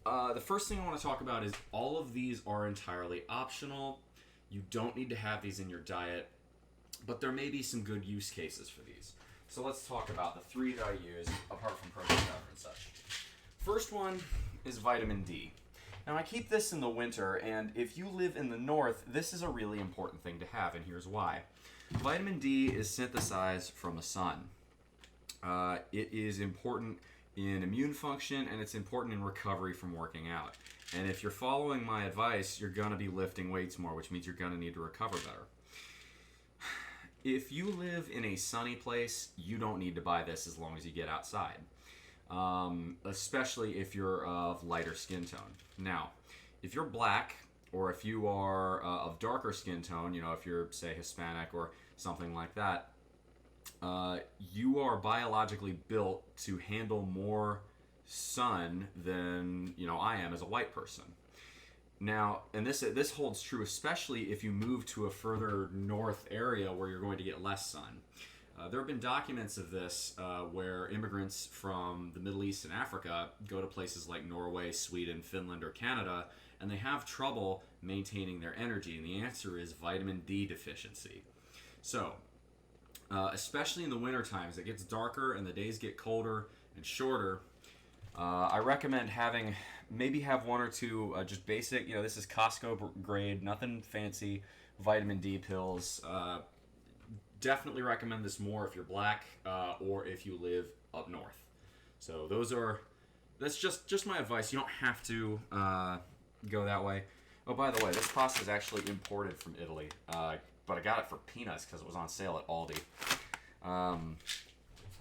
The first thing I want to talk about is all of these are entirely optional. You don't need to have these in your diet, but there may be some good use cases for these. So let's talk about the three that I use, apart from protein powder and such. First one is vitamin D. Now I keep this in the winter, and if you live in the north, this is a really important thing to have, and here's why. Vitamin D is synthesized from the sun. It is important in immune function, and it's important in recovery from working out. And if you're following my advice, you're going to be lifting weights more, which means you're going to need to recover better. If you live in a sunny place, you don't need to buy this as long as you get outside, especially if you're of lighter skin tone. Now, if you're black, or if you are of darker skin tone, you know, if you're, say, Hispanic or something like that, you are biologically built to handle more sun than, you know, I am as a white person. Now, and this holds true especially if you move to a further north area where you're going to get less sun. There have been documents of this where immigrants from the Middle East and Africa go to places like Norway, Sweden, Finland, or Canada, and they have trouble maintaining their energy, and the answer is vitamin D deficiency. So, especially in the winter times, it gets darker and the days get colder and shorter. I recommend maybe have one or two just basic, you know, this is Costco grade, nothing fancy, vitamin D pills. Definitely recommend this more if you're black or if you live up north. So that's just my advice. You don't have to go that way. Oh, by the way, this pasta is actually imported from Italy, but I got it for peanuts because it was on sale at Aldi.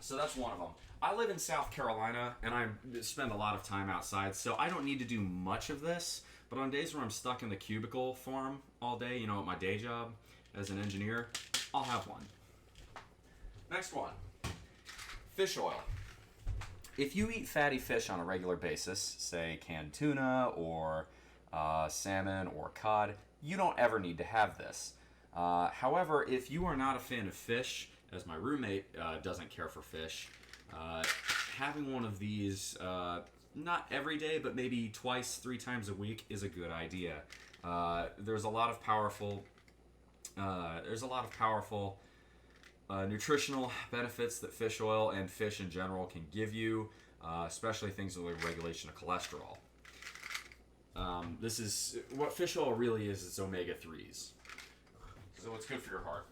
So that's one of them. I live in South Carolina, and I spend a lot of time outside, so I don't need to do much of this, But on days where I'm stuck in the cubicle farm all day, you know, at my day job as an engineer, I'll have one. Next one, fish oil. If you eat fatty fish on a regular basis, say canned tuna or salmon or cod, you don't ever need to have this. However, if you are not a fan of fish, as my roommate doesn't care for fish, having one of these, not every day, but maybe twice, 3 times a week is a good idea. There's a lot of powerful nutritional benefits that fish oil and fish in general can give you, especially things like regulation of cholesterol. This is what fish oil really is. It's omega-3s. So it's good for your heart.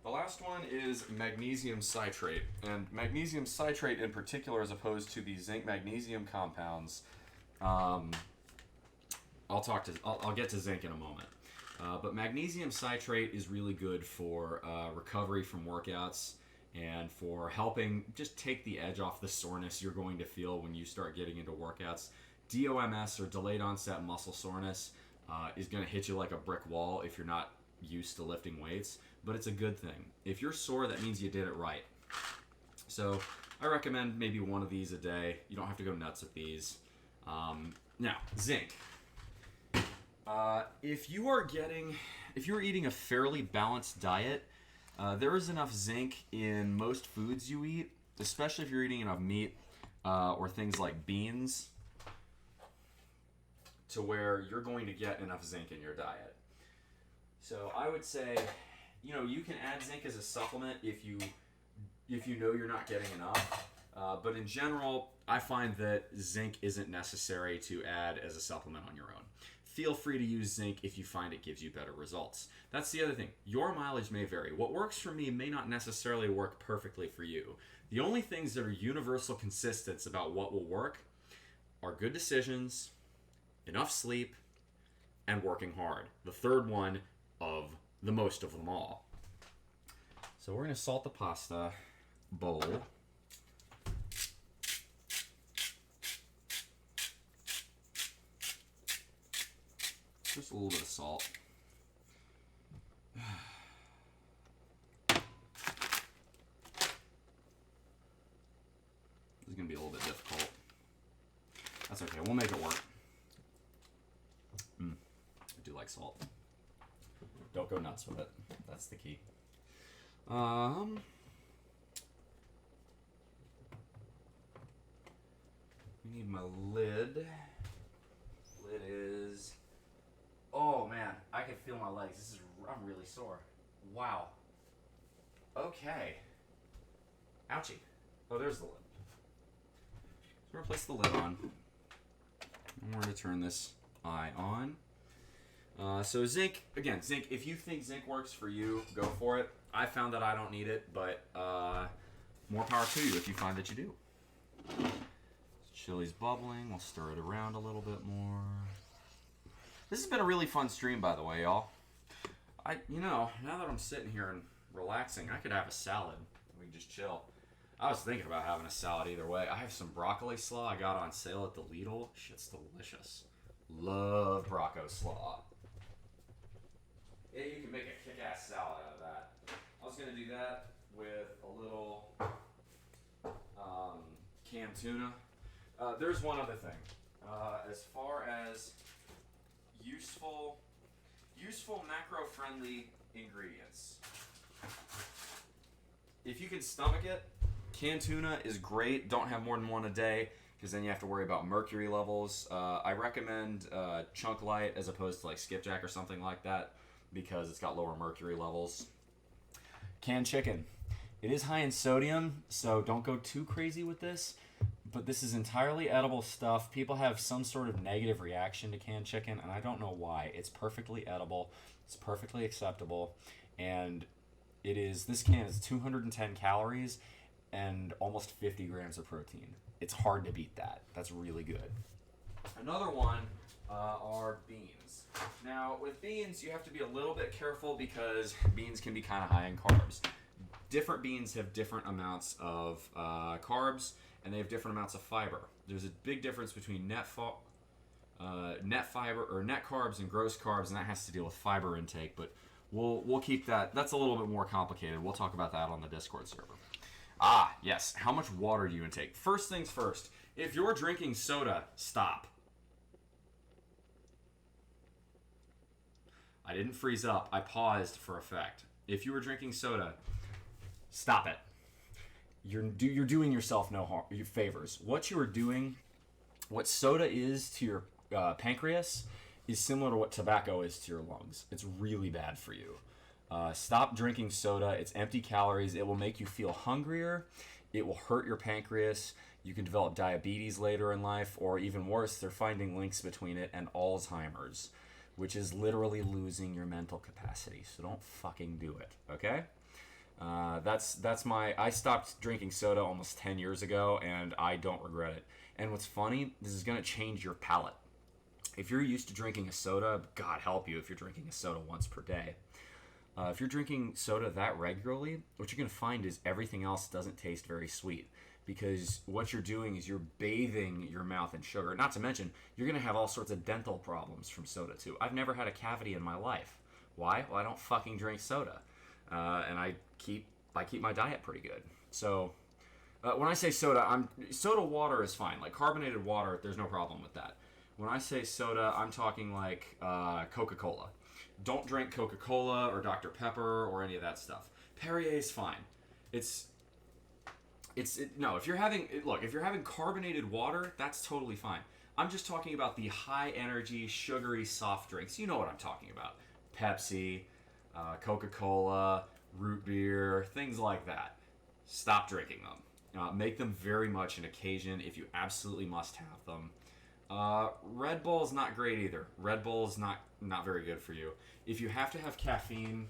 The last one is magnesium citrate, and magnesium citrate in particular, as opposed to the zinc magnesium compounds. I'll get to zinc in a moment. But magnesium citrate is really good for recovery from workouts and for helping just take the edge off the soreness you're going to feel when you start getting into workouts. DOMS, or delayed onset muscle soreness, is going to hit you like a brick wall if you're not used to lifting weights, but it's a good thing. If you're sore, that means you did it right. So I recommend maybe one of these a day. You don't have to go nuts with these. Now, zinc. If you're eating a fairly balanced diet, there is enough zinc in most foods you eat, especially if you're eating enough meat or things like beans, to where you're going to get enough zinc in your diet. So I would say, you can add zinc as a supplement if you know you're not getting enough. But in general, I find that zinc isn't necessary to add as a supplement on your own. Feel free to use zinc if you find it gives you better results. That's the other thing. Your mileage may vary. What works for me may not necessarily work perfectly for you. The only things that are universal consistents about what will work are good decisions, enough sleep, and working hard. The third one of the most of them all. So we're going to salt the pasta bowl. Just a little bit of salt. This is going to be a little bit difficult. That's okay. We'll make it work. I do like salt. Don't go nuts with it. That's the key. We need my lid. Lid is... Oh man, I can feel my legs. I'm really sore. Wow. Okay. Ouchie. Oh, there's the lid. So we're gonna place the lid on. And we're gonna turn this eye on. So zinc, if you think zinc works for you, go for it. I found that I don't need it, but more power to you if you find that you do. Chili's bubbling. We'll stir it around a little bit more. This has been a really fun stream, by the way, y'all. Now that I'm sitting here and relaxing, I could have a salad. We can just chill. I was thinking about having a salad either way. I have some broccoli slaw I got on sale at the Lidl. Shit's delicious. Love Brocco slaw. Yeah, you can make a kick-ass salad out of that. I was going to do that with a little canned tuna. There's one other thing. As far as useful macro-friendly ingredients. If you can stomach it, canned tuna is great. Don't have more than one a day, because then you have to worry about mercury levels. I recommend Chunk Light as opposed to like Skipjack or something like that, because it's got lower mercury levels. Canned chicken. It is high in sodium, so don't go too crazy with this. But this is entirely edible stuff. People have some sort of negative reaction to canned chicken, and I don't know why. It's perfectly edible. It's perfectly acceptable. And this can is 210 calories and almost 50 grams of protein. It's hard to beat that. That's really good. Another one are beans. Now, with beans, you have to be a little bit careful because beans can be kind of high in carbs. Different beans have different amounts of carbs, and they have different amounts of fiber. There's a big difference between net net fiber or net carbs and gross carbs, and that has to deal with fiber intake. But we'll keep that. That's a little bit more complicated. We'll talk about that on the Discord server. Ah, yes. How much water do you intake? First things first. If you're drinking soda, stop. I didn't freeze up. I paused for effect. If you were drinking soda, stop it. You're doing yourself no harm, your favors. What you are doing, what soda is to your pancreas, is similar to what tobacco is to your lungs. It's really bad for you. Stop drinking soda. It's empty calories. It will make you feel hungrier. It will hurt your pancreas. You can develop diabetes later in life, or even worse, they're finding links between it and Alzheimer's, which is literally losing your mental capacity. So don't fucking do it, okay? I stopped drinking soda almost 10 years ago, and I don't regret it. And what's funny, this is going to change your palate. If you're used to drinking a soda, God help you if you're drinking a soda once per day. If you're drinking soda that regularly, what you're going to find is everything else doesn't taste very sweet, because what you're doing is you're bathing your mouth in sugar. Not to mention, you're going to have all sorts of dental problems from soda too. I've never had a cavity in my life. Why? Well, I don't fucking drink soda. And I keep my diet pretty good. So when I say soda, soda water is fine. Like carbonated water, there's no problem with that. When I say soda, I'm talking like Coca-Cola. Don't drink Coca-Cola or Dr. Pepper or any of that stuff. Perrier's fine. No, if you're having carbonated water, that's totally fine. I'm just talking about the high energy, sugary soft drinks. You know what I'm talking about. Pepsi, Coca-Cola, root beer, things like that. Stop drinking them. Make them very much an occasion if you absolutely must have them. Red Bull is not great either. Red Bull is not very good for you. If you have to have caffeine,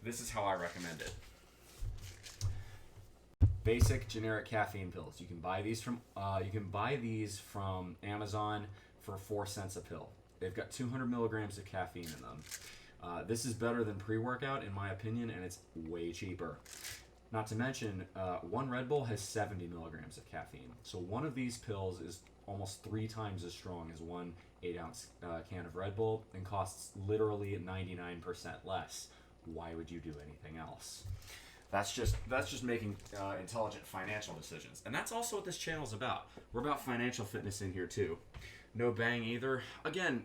this is how I recommend it. Basic generic caffeine pills. You can buy these from Amazon for 4 cents a pill. They've got 200 milligrams of caffeine in them. This is better than pre-workout in my opinion, and it's way cheaper. Not to mention, one Red Bull has 70 milligrams of caffeine. So one of these pills is almost 3 times as strong as one 8-ounce can of Red Bull and costs literally 99% less. Why would you do anything else? That's just making intelligent financial decisions. And that's also what this channel is about. We're about financial fitness in here too. No bang either. Again,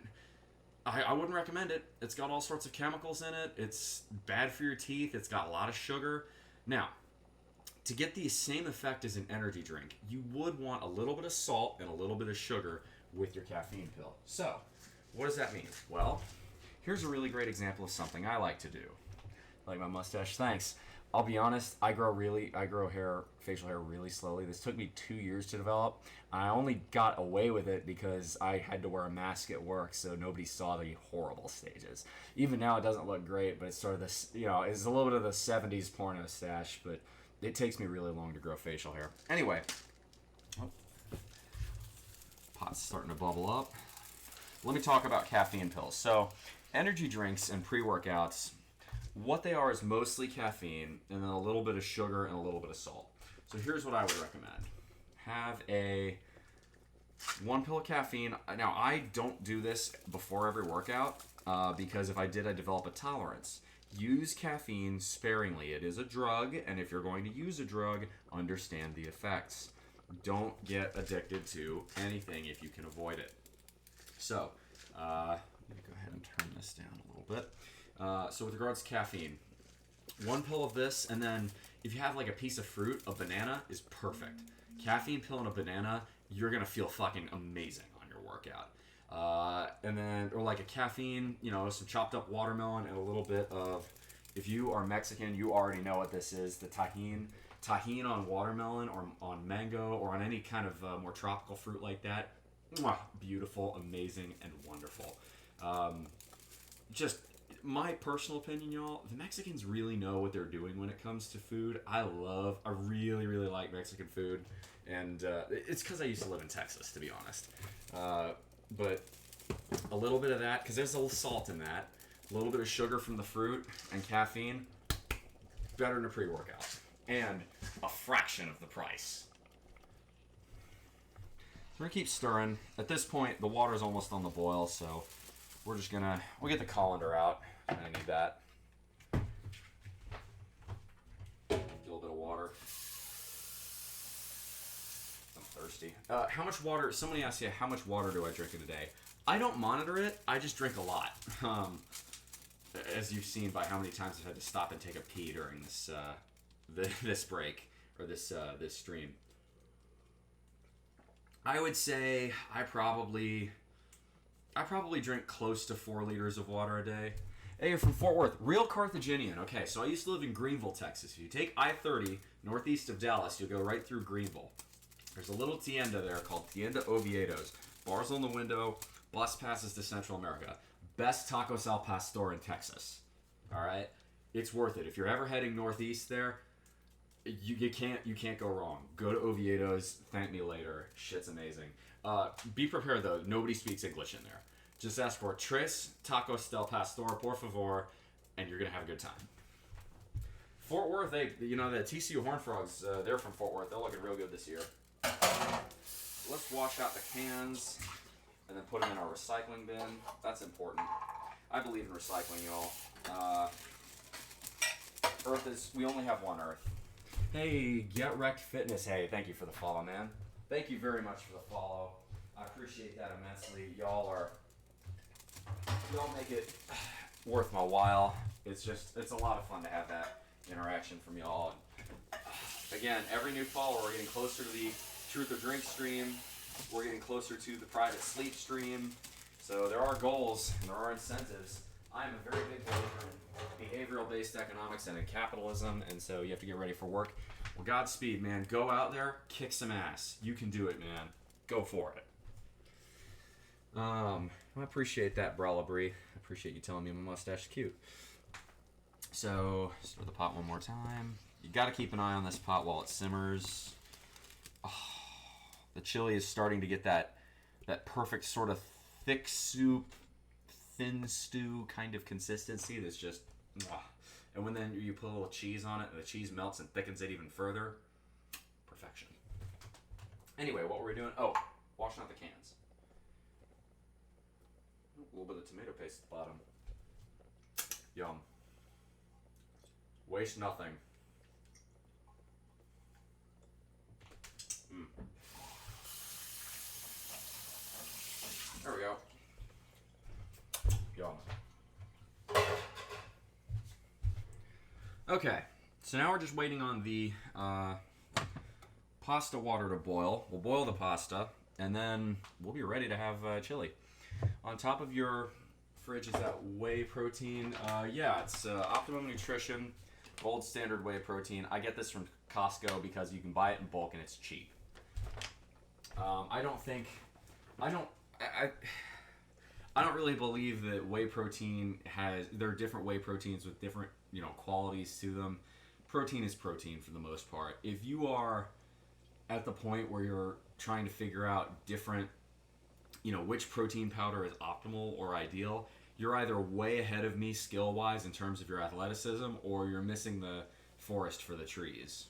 I wouldn't recommend it. It's got all sorts of chemicals in it. It's bad for your teeth. It's got a lot of sugar. Now, to get the same effect as an energy drink, you would want a little bit of salt and a little bit of sugar with your caffeine pill. So, what does that mean? Well, here's a really great example of something I like to do. Like my mustache, thanks. I'll be honest, I grow facial hair really slowly. This took me 2 years to develop. I only got away with it because I had to wear a mask at work, so nobody saw the horrible stages. Even now, it doesn't look great, but it's sort of this, it's a little bit of the 70s porno stash, but it takes me really long to grow facial hair. Anyway, pot's starting to bubble up. Let me talk about caffeine pills. So, energy drinks and pre-workouts, what they are is mostly caffeine and then a little bit of sugar and a little bit of salt. So here's what I would recommend. Have a 1 pill of caffeine. Now, I don't do this before every workout because if I did, I'd develop a tolerance. Use caffeine sparingly. It is a drug, and if you're going to use a drug, understand the effects. Don't get addicted to anything if you can avoid it. So, let me go ahead and turn this down a little bit. So with regards to caffeine, 1 pill of this, and then if you have like a piece of fruit, a banana is perfect. Caffeine pill and a banana, you're gonna feel fucking amazing on your workout. And then, or like a caffeine, some chopped up watermelon and a little bit of, if you are Mexican, you already know what this is, the tahine. Tahine on watermelon or on mango or on any kind of more tropical fruit like that. Mwah, beautiful, amazing, and wonderful. Just my personal opinion, y'all, the Mexicans really know what they're doing when it comes to food. I really, really like Mexican food. And it's because I used to live in Texas, to be honest. But a little bit of that, because there's a little salt in that, a little bit of sugar from the fruit, and caffeine, better than a pre-workout. And a fraction of the price. We're gonna keep stirring. At this point, the water's almost on the boil, so we'll get the colander out. I need that. Get a little bit of water. I'm thirsty. How much water? Somebody asked you, how much water do I drink in a day? I don't monitor it. I just drink a lot. As you've seen by how many times I've had to stop and take a pee during this this break or this stream. I would say I probably drink close to 4 liters of water a day. Hey, you're from Fort Worth. Real Carthaginian. Okay, so I used to live in Greenville, Texas. If you take I-30 northeast of Dallas, you'll go right through Greenville. There's a little tienda there called Tienda Oviedo's. Bars on the window. Bus passes to Central America. Best tacos al pastor in Texas. All right? It's worth it. If you're ever heading northeast there, you can't go wrong. Go to Oviedo's. Thank me later. Shit's amazing. Be prepared though. Nobody speaks English in there. Just ask for Tres Tacos del Pastor, por favor, and you're gonna have a good time. Fort Worth, the TCU Horned Frogs, they're from Fort Worth. They're looking real good this year. Let's wash out the cans and then put them in our recycling bin. That's important. I believe in recycling, y'all. We only have one Earth. Hey, Get Wrecked Fitness. Hey, thank you for the follow, man. Thank you very much for the follow. I appreciate that immensely. Y'all make it worth my while. It's a lot of fun to have that interaction from y'all. And again, every new follower, we're getting closer to the Truth or Drink stream. We're getting closer to the private sleep stream. So there are goals and there are incentives. I'm a very big believer in behavioral-based economics and in capitalism, and so you have to get ready for work. Well, Godspeed, man. Go out there, kick some ass. You can do it, man. Go for it. I appreciate that, Brella Brie. I appreciate you telling me my mustache is cute. So, stir the pot one more time. You got to keep an eye on this pot while it simmers. Oh, the chili is starting to get that perfect sort of thick soup, thin stew kind of consistency that's just, and when then you put a little cheese on it and the cheese melts and thickens it even further, perfection. Anyway, what were we doing? Oh, washing out the cans. A little bit of tomato paste at the bottom. Yum. Waste nothing. There we go. Yum. Okay, so now we're just waiting on the pasta water to boil. We'll boil the pasta, and then we'll be ready to have chili. On top of your fridge is that whey protein. Yeah, it's Optimum Nutrition, gold standard whey protein. I get this from Costco because you can buy it in bulk and it's cheap. I don't really believe that whey protein there are different whey proteins with different, qualities to them. Protein is protein for the most part. If you are at the point where you're trying to figure out different, which protein powder is optimal or ideal, you're either way ahead of me skill-wise in terms of your athleticism, or you're missing the forest for the trees.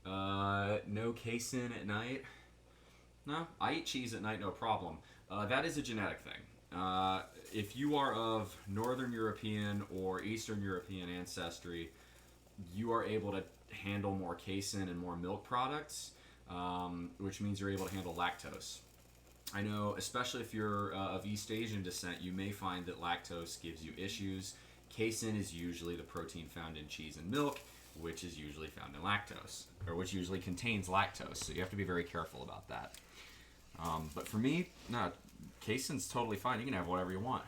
No casein at night. No, I eat cheese at night, no problem. That is a genetic thing. If you are of Northern European or Eastern European ancestry, you are able to handle more casein and more milk products, which means you're able to handle lactose. I know, especially if you're of East Asian descent, you may find that lactose gives you issues. Casein is usually the protein found in cheese and milk, which is usually found in lactose, or which usually contains lactose. So you have to be very careful about that. But for me, no, casein's totally fine. You can have whatever you want.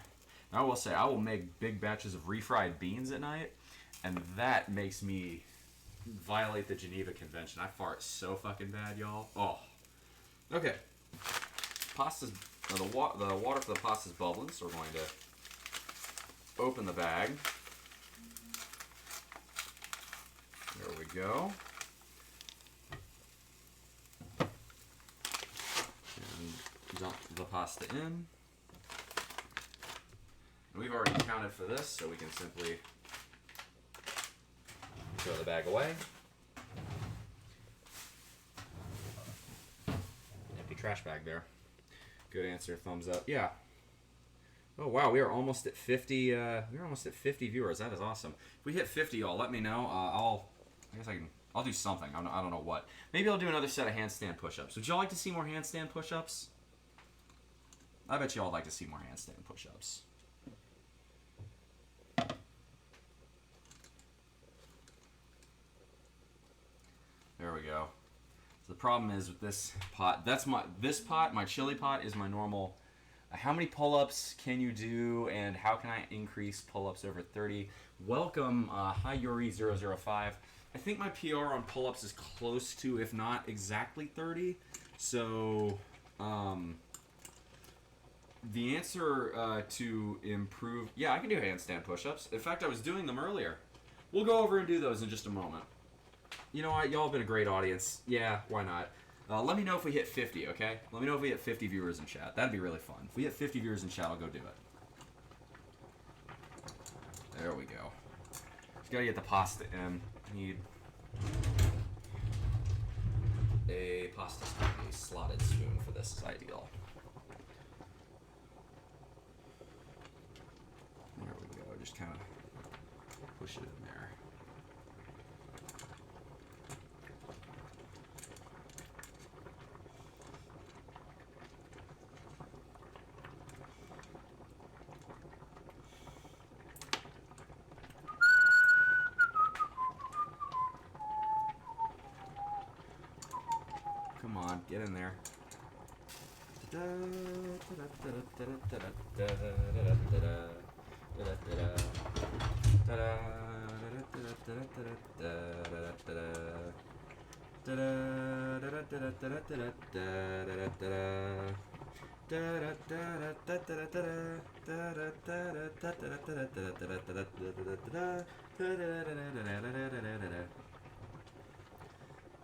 Now, I will say, I will make big batches of refried beans at night, and that makes me violate the Geneva Convention. I fart so fucking bad, y'all. Oh. Okay. The water for the pasta's bubbling, so we're going to open the bag. There we go. And dump the pasta in. And we've already counted for this, so we can simply throw the bag away. Empty trash bag there. Good answer. Thumbs up. Yeah. Oh wow, we are almost at 50. We're almost at 50 viewers. That is awesome. If we hit 50, y'all, let me know. I'll do something. I don't know what. Maybe I'll do another set of handstand push-ups. Would y'all like to see more handstand push-ups? I bet y'all would like to see more handstand push-ups. There we go. So the problem is with this pot. This pot, my chili pot, is my normal. How many pull-ups can you do, and how can I increase pull-ups over 30? Welcome, hi Yuri005. I think my PR on pull-ups is close to, if not exactly 30. So, the answer to improve... Yeah, I can do handstand push-ups. In fact, I was doing them earlier. We'll go over and do those in just a moment. You know what? Y'all have been a great audience. Yeah, why not? Let me know if we hit 50, okay? Let me know if we hit 50 viewers in chat. That'd be really fun. If we hit 50 viewers in chat, I'll go do it. There we go. Just gotta get the pasta in. I need a pasta spoon. A slotted spoon for this is ideal. There we go. Just kind of push it in there. Come on, get in there.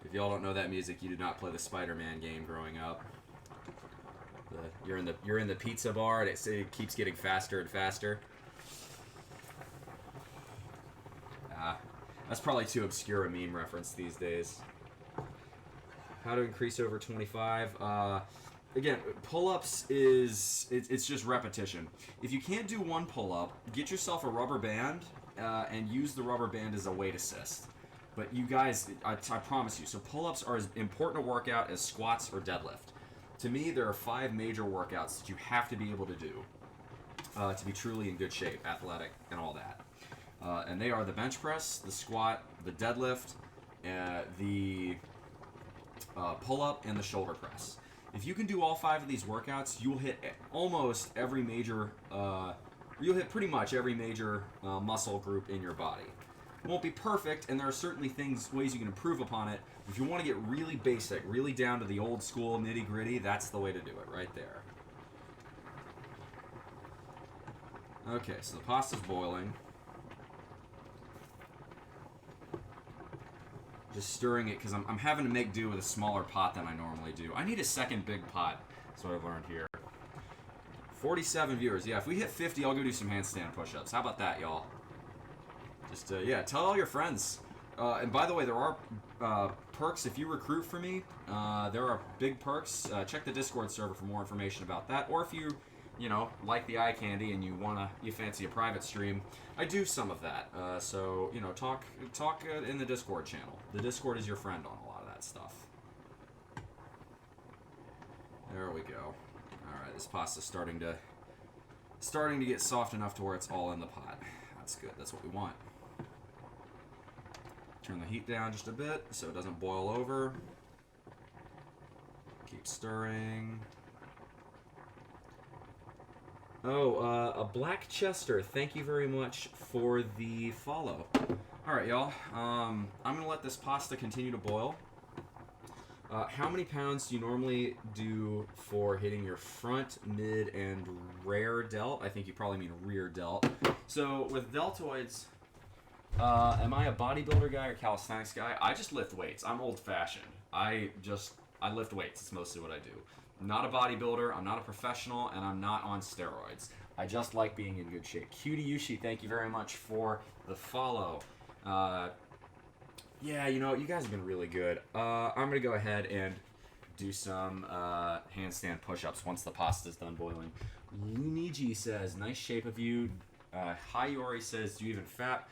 If y'all don't know that music, you did not play the Spider-Man game growing up. You're in the pizza bar, and it keeps getting faster and faster. That's probably too obscure a meme reference these days. How to increase over 25? Again, pull-ups it's just repetition. If you can't do one pull-up, get yourself a rubber band and use the rubber band as a weight assist. But you guys, I promise you, so pull-ups are as important a workout as squats or deadlift. To me, there are 5 major workouts that you have to be able to do to be truly in good shape, athletic, and all that. And they are the bench press, the squat, the deadlift, the pull-up, and the shoulder press. If you can do all 5 of these workouts, you'll hit almost every major, you'll hit pretty much every major muscle group in your body. It won't be perfect, and there are certainly ways you can improve upon it. If you want to get really basic, really down to the old school nitty-gritty, that's the way to do it, right there. Okay, so the pasta's boiling. Just stirring it, because I'm having to make do with a smaller pot than I normally do. I need a second big pot. That's what I've learned here. 47 viewers. Yeah, if we hit 50, I'll go do some handstand push-ups. How about that, y'all? Just, yeah, tell all your friends. And by the way, there are perks if you recruit for me. There are big perks. Check the Discord server for more information about that. Or if you know, like the eye candy and you fancy a private stream, I do some of that. So, you know, talk in the Discord channel. The Discord is your friend on a lot of that stuff. There we go. All right, this pasta's starting to get soft enough to where it's all in the pot. That's good. That's what we want. Turn the heat down just a bit so it doesn't boil over. Keep stirring. Oh, a Black Chester, thank you very much for the follow. All right, y'all. I'm going to let this pasta continue to boil. How many pounds do you normally do for hitting your front, mid, and rear delt? I think you probably mean rear delt. So with deltoids, am I a bodybuilder guy or calisthenics guy? I just lift weights. I'm old-fashioned. I lift weights. It's mostly what I do. I'm not a bodybuilder, I'm not a professional, and I'm not on steroids. I just like being in good shape. Cutie Yushi, thank you very much for the follow. Yeah, you know, you guys have been really good. I'm going to go ahead and do some handstand push-ups once the pasta's done boiling. Lunigi says, nice shape of you. Hayori says, do you even fat?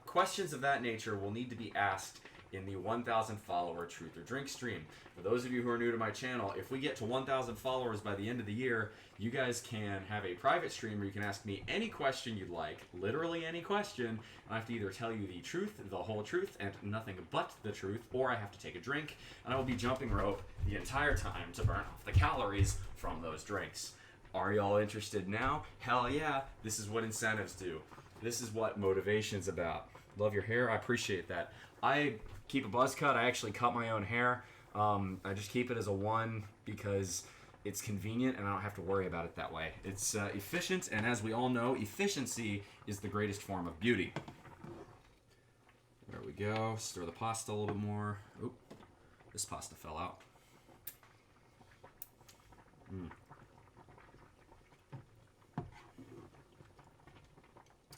Questions of that nature will need to be asked in the 1,000 follower Truth or Drink stream. For those of you who are new to my channel, if we get to 1,000 followers by the end of the year, you guys can have a private stream where you can ask me any question you'd like, literally any question. I have to either tell you the truth, the whole truth, and nothing but the truth, or I have to take a drink, and I will be jumping rope the entire time to burn off the calories from those drinks. Are y'all interested now? Hell yeah, this is what incentives do. This is what motivation's about. Love your hair, I appreciate that. I keep a buzz cut. I actually cut my own hair. I just keep it as a 1 because it's convenient and I don't have to worry about it that way. It's efficient, and as we all know, efficiency is the greatest form of beauty. There we go. Stir the pasta a little bit more. Oop, this pasta fell out.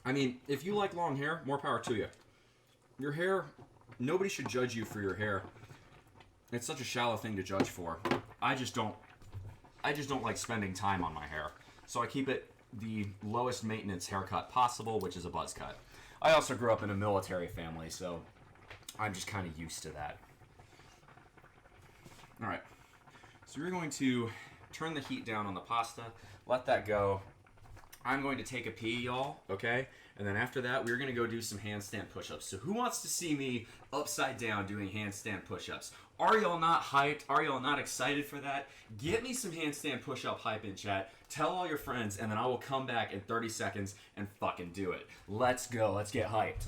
I mean, if you like long hair, more power to you. Your hair, nobody should judge you for your hair. It's such a shallow thing to judge for. I just don't like spending time on my hair. So I keep it the lowest maintenance haircut possible, which is a buzz cut. I also grew up in a military family, so I'm just kind of used to that. All right, so we're going to turn the heat down on the pasta, let that go. I'm going to take a pee, y'all, okay? And then after that, we're going to go do some handstand push-ups. So who wants to see me upside down doing handstand push-ups? Are y'all not hyped? Are y'all not excited for that? Get me some handstand push-up hype in chat. Tell all your friends, and then I will come back in 30 seconds and fucking do it. Let's go. Let's get hyped.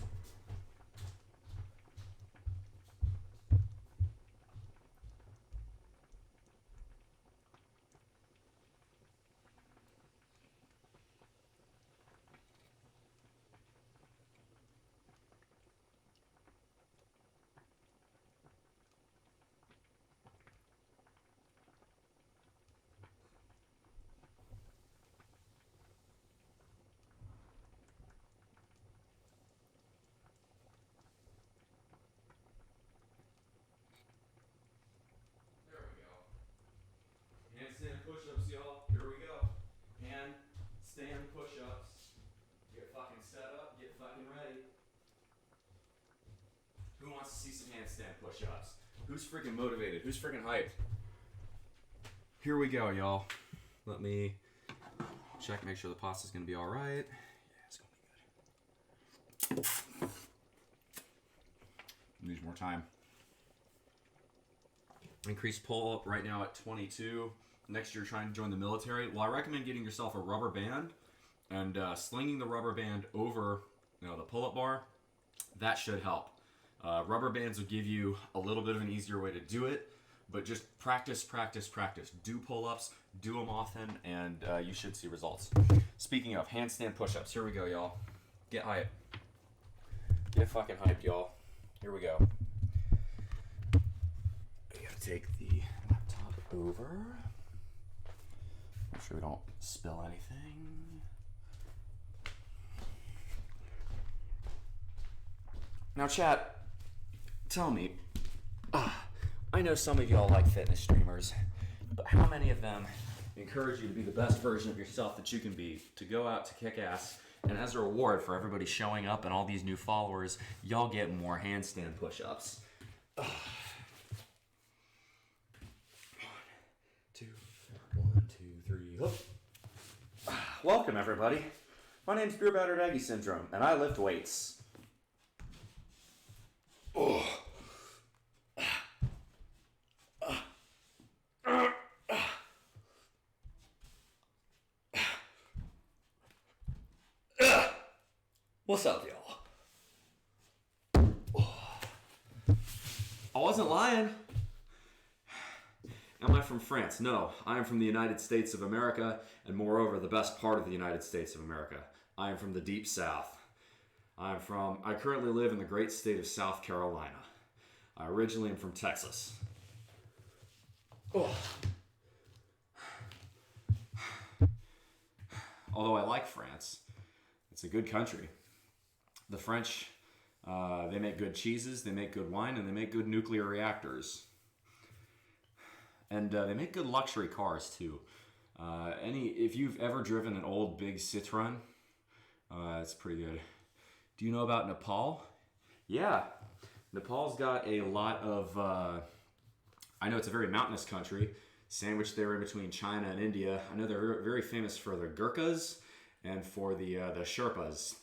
Handstand push-ups, y'all. Here we go. Handstand push-ups. Get fucking set up. Get fucking ready. Who wants to see some handstand push-ups? Who's freaking motivated? Who's freaking hyped? Here we go, y'all. Let me check, make sure the pasta's gonna be all right. Yeah, it's gonna be good. Needs more time. Increased pull-up right now at 22. Next year trying to join the military. Well, I recommend getting yourself a rubber band and slinging the rubber band over the pull-up bar. That should help. Rubber bands will give you a little bit of an easier way to do it, but just practice, practice, practice. Do pull-ups, do them often, and you should see results. Speaking of handstand push-ups, here we go, y'all. Get hyped. Get fucking hyped, y'all. Here we go. I gotta take the laptop over. Make sure we don't spill anything. Now, chat, tell me, I know some of y'all like fitness streamers, but how many of them encourage you to be the best version of yourself that you can be, to go out to kick ass, and as a reward for everybody showing up and all these new followers, y'all get more handstand push-ups. 1, 2, 3, hook. Welcome, everybody. My name's Beer Battered Aggie Syndrome, and I lift weights. Oh. What's up, y'all? I wasn't lying. Am I from France? No, I am from the United States of America, and moreover, the best part of the United States of America. I am from the deep south. I currently live in the great state of South Carolina. I originally am from Texas. Oh. Although I like France, it's a good country. The French, they make good cheeses, they make good wine, and they make good nuclear reactors. And they make good luxury cars too. If you've ever driven an old big Citroen, it's pretty good. Do you know about Nepal? Yeah, Nepal's got a lot of. I know it's a very mountainous country, sandwiched there in between China and India. I know they're very, very famous for the Gurkhas and for the Sherpas,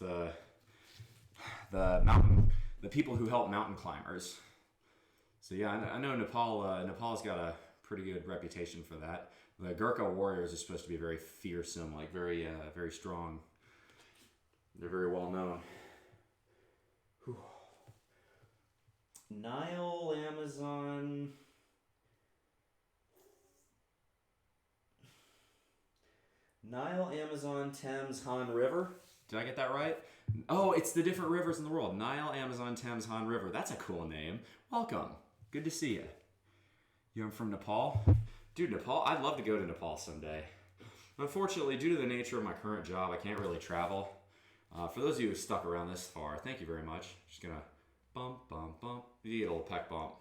the people who help mountain climbers. So yeah, I know Nepal. Nepal's got a pretty good reputation for that. The Gurkha warriors are supposed to be very fearsome, like very strong. They're very well known. Whew. Nile, Amazon. Nile, Amazon, Thames, Han River. Did I get that right? Oh, it's the different rivers in the world. Nile, Amazon, Thames, Han River. That's a cool name. Welcome. Good to see you. You're from Nepal? Dude, Nepal? I'd love to go to Nepal someday. Unfortunately, due to the nature of my current job, I can't really travel. For those of you who stuck around this far, thank you very much. Just gonna bump, bump, bump. You get a little peck bump.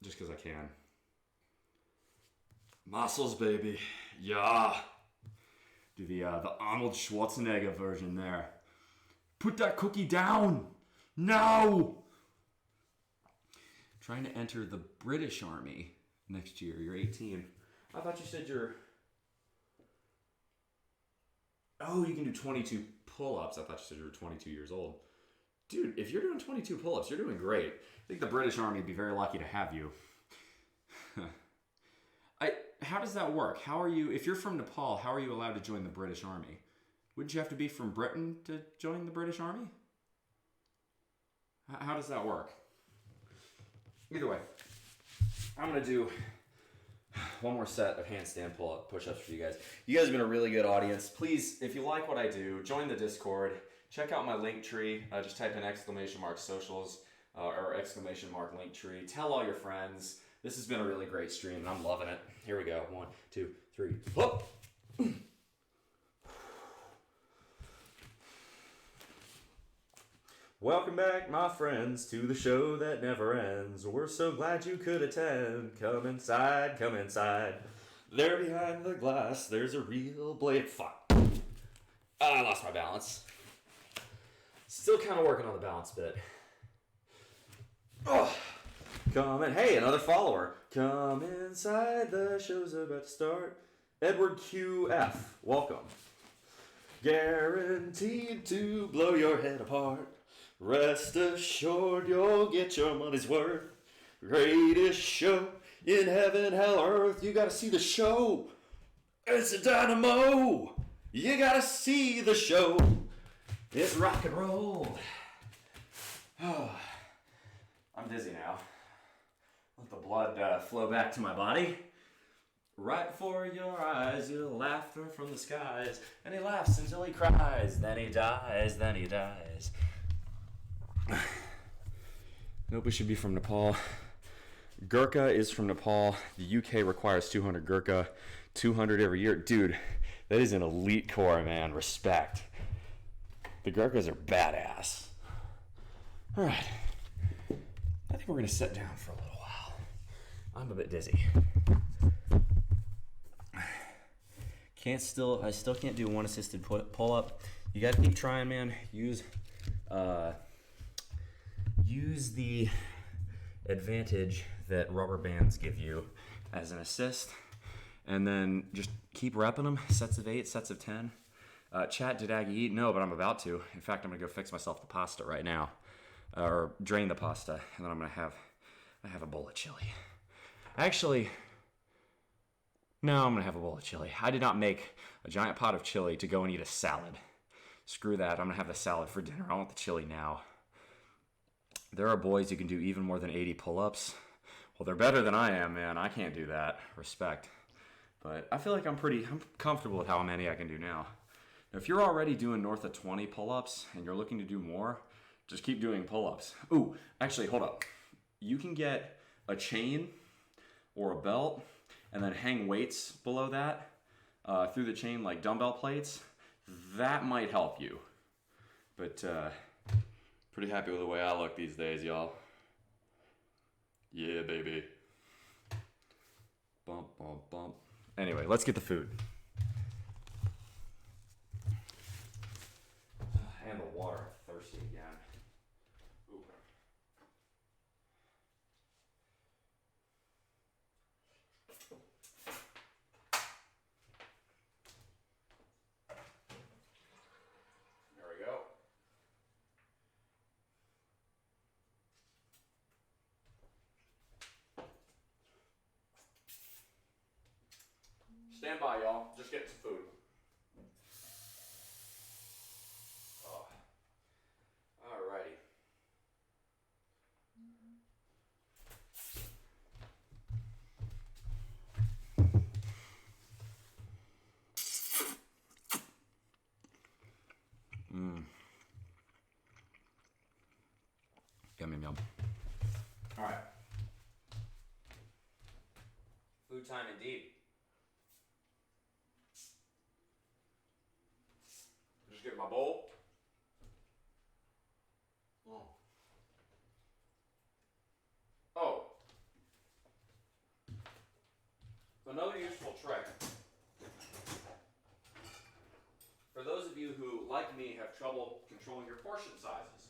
Just because I can. Muscles, baby. Yeah. Do the Arnold Schwarzenegger version there. Put that cookie down. No. Trying to enter the British Army next year. You're 18. I thought you said you're... Oh, you can do 22 pull-ups. I thought you said you were 22 years old. Dude, if you're doing 22 pull-ups, you're doing great. I think the British Army would be very lucky to have you. How does that work? How are you, if you're from Nepal, how are you allowed to join the British Army? Wouldn't you have to be from Britain to join the British Army? How does that work? Either way, I'm going to do one more set of handstand push-ups for you guys. You guys have been a really good audience. Please, if you like what I do, join the Discord. Check out my link tree. Just type in !socials or link tree. Tell all your friends. This has been a really great stream, and I'm loving it. Here we go. 1, 2, 3. Whoop! Welcome back, my friends, to the show that never ends. We're so glad you could attend. Come inside, come inside. There behind the glass, there's a real blade. Fuck. I lost my balance. Still kind of working on the balance bit. Oh. Come in. Hey, another follower. Come inside, the show's about to start. Edward QF, welcome. Guaranteed to blow your head apart. Rest assured you'll get your money's worth. Greatest show in heaven, hell, earth. You gotta see the show. It's a dynamo. You gotta see the show. It's rock and roll. Oh, I'm dizzy now. Let the blood flow back to my body. Right before your eyes, you'll laughter from the skies. And he laughs until he cries. Then he dies, then he dies. Nope, we should be from Nepal. Gurkha is from Nepal. The UK requires 200 Gurkha. 200 every year. Dude, that is an elite corps, man. Respect. The Gurkhas are badass. All right. I think we're going to sit down for a little while. I'm a bit dizzy. I still can't do one assisted pull up. You got to keep trying, man. Use the advantage that rubber bands give you as an assist, and then just keep repping them. Sets of 8, sets of 10. Chat, did Aggie eat? No, but I'm about to. In fact, I'm gonna go fix myself the pasta right now, or drain the pasta, and then I'm gonna have a bowl of chili. Actually, no, I'm gonna have a bowl of chili. I did not make a giant pot of chili to go and eat a salad. Screw that. I'm gonna have the salad for dinner. I want the chili now. There are boys who can do even more than 80 pull-ups. Well, they're better than I am, man. I can't do that. Respect. But I feel like I'm comfortable with how many I can do now. Now, if you're already doing north of 20 pull-ups and you're looking to do more, just keep doing pull-ups. Ooh, actually, hold up. You can get a chain or a belt and then hang weights below that through the chain like dumbbell plates. That might help you. But pretty happy with the way I look these days, y'all. Yeah, baby. Bump. Anyway, let's get the food. And the water. I'm thirsty again. Ooh. There we go. Stand by, y'all. Just getting some food. Oh. Alrighty. Yum, yum, yum. Alright. Food time indeed. Just get my bowl. Oh. Another useful trick. For those of you who, like me, have trouble controlling your portion sizes.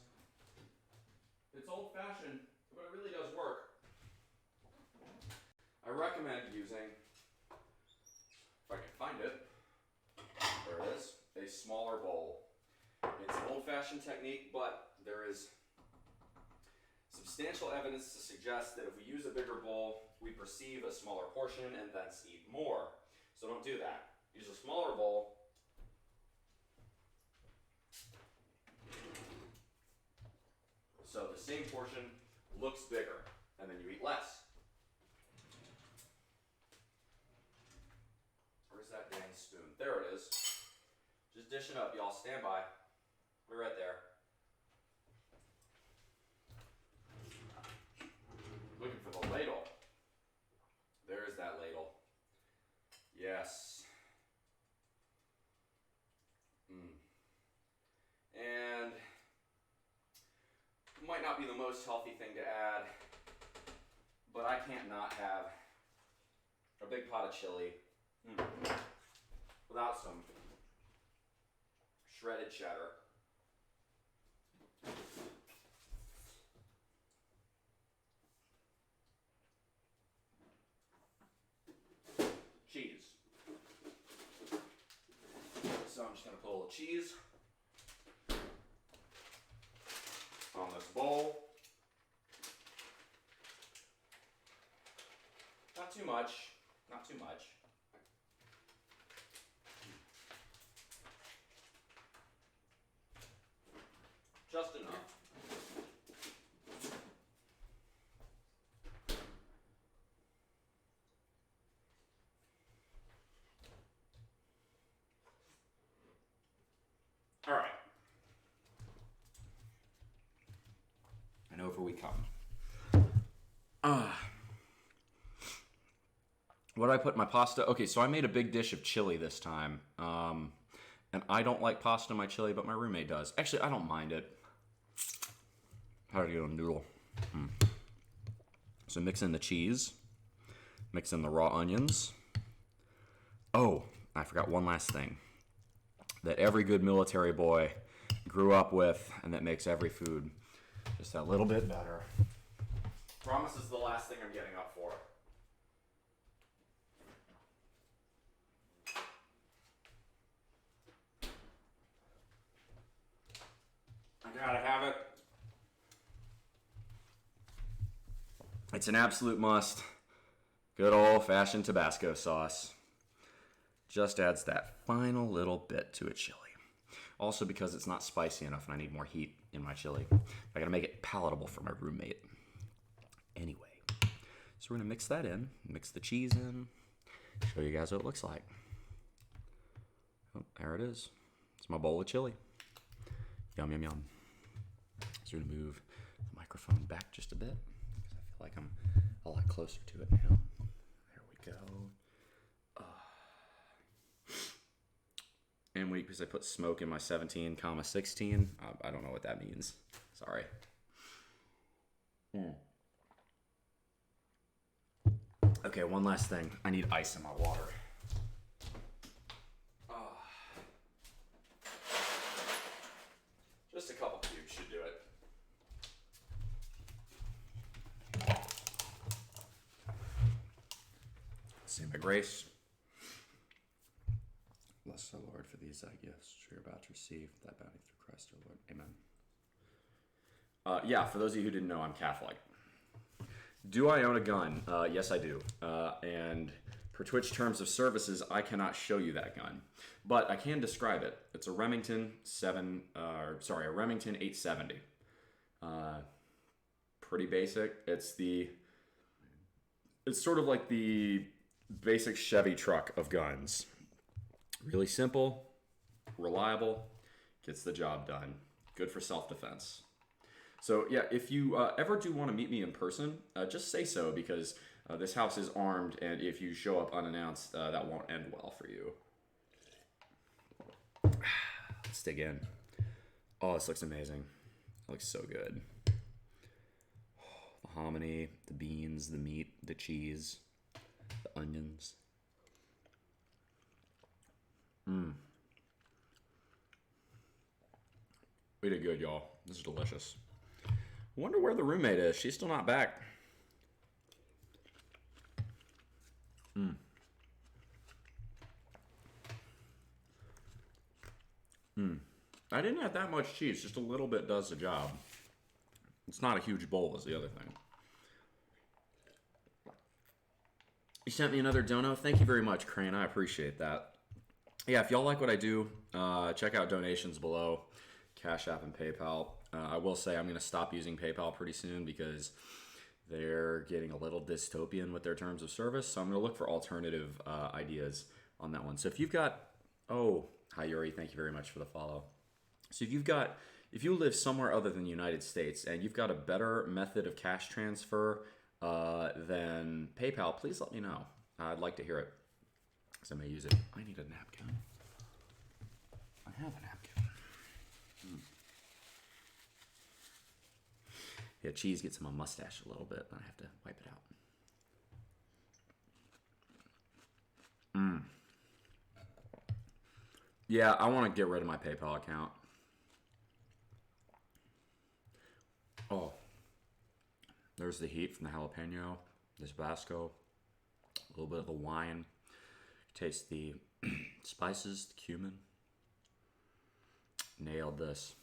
It's old-fashioned, but it really does work. I recommend using, if I can find it, there it is, a smaller bowl. It's an old-fashioned technique, but there is substantial evidence to suggest that if we use a bigger bowl, we perceive a smaller portion and thus eat more. So don't do that. Use a smaller bowl. So the same portion looks bigger, and then you eat less. Where's that dang spoon? There it is. Just dish it up, y'all. Stand by. We're right there. Looking for the ladle. There's that ladle. Yes. And might not be the most healthy thing to add, but I can't not have a big pot of chili without some shredded cheddar. Cheese. So I'm just going to put a little cheese on this bowl. Not too much, not too much. Just enough. All right. And over we come. What do I put in my pasta? Okay, so I made a big dish of chili this time. And I don't like pasta in my chili, but my roommate does. Actually, I don't mind it. How do you get a noodle? So mix in the cheese. Mix in the raw onions. Oh, I forgot one last thing that every good military boy grew up with, and that makes every food just a little bit better. Promise is the last thing I'm getting up for. I gotta have it. It's an absolute must. Good old-fashioned Tabasco sauce. Just adds that final little bit to a chili. Also because it's not spicy enough and I need more heat in my chili. I gotta make it palatable for my roommate. Anyway, so we're gonna mix that in, mix the cheese in, show you guys what it looks like. Oh, there it is. It's my bowl of chili. Yum, yum, yum. So we're gonna move the microphone back just a bit because I feel like I'm a lot closer to it now. There we go. And because I put smoke in my 17,16, I don't know what that means. Sorry. Okay, one last thing. I need ice in my water. Just a couple cubes should do it. Say my grace. Bless the Lord for these thy gifts, which you're about to receive, thy bounty through Christ our Lord. Amen. Yeah, for those of you who didn't know, I'm Catholic. Do I own a gun? Yes, I do. And per Twitch terms of services, I cannot show you that gun, but I can describe it. It's a Remington a Remington 870. Pretty basic. It's sort of like the basic Chevy truck of guns. Really simple, reliable, gets the job done. Good for self-defense. So yeah, if you ever do want to meet me in person, just say so, because this house is armed, and if you show up unannounced, that won't end well for you. Let's dig in. Oh, this looks amazing. It looks so good. The hominy, the beans, the meat, the cheese, the onions. We did good, y'all. This is delicious. Wonder where the roommate is. She's still not back. I didn't add that much cheese. Just a little bit does the job. It's not a huge bowl is the other thing. You sent me another dono. Thank you very much, Crane. I appreciate that. Yeah, if y'all like what I do, check out donations below. Cash App and PayPal. I will say I'm going to stop using PayPal pretty soon because they're getting a little dystopian with their terms of service. So I'm going to look for alternative ideas on that one. So if you've got... Oh, hi Yuri. Thank you very much for the follow. So if you live somewhere other than the United States and you've got a better method of cash transfer than PayPal, please let me know. I'd like to hear it because I may use it. I need a napkin. I have a napkin. Yeah, cheese gets in my mustache a little bit, and I have to wipe it out. Yeah, I want to get rid of my PayPal account. Oh, there's the heat from the jalapeno, the Tabasco, a little bit of the wine. Taste the spices, the cumin. Nailed this.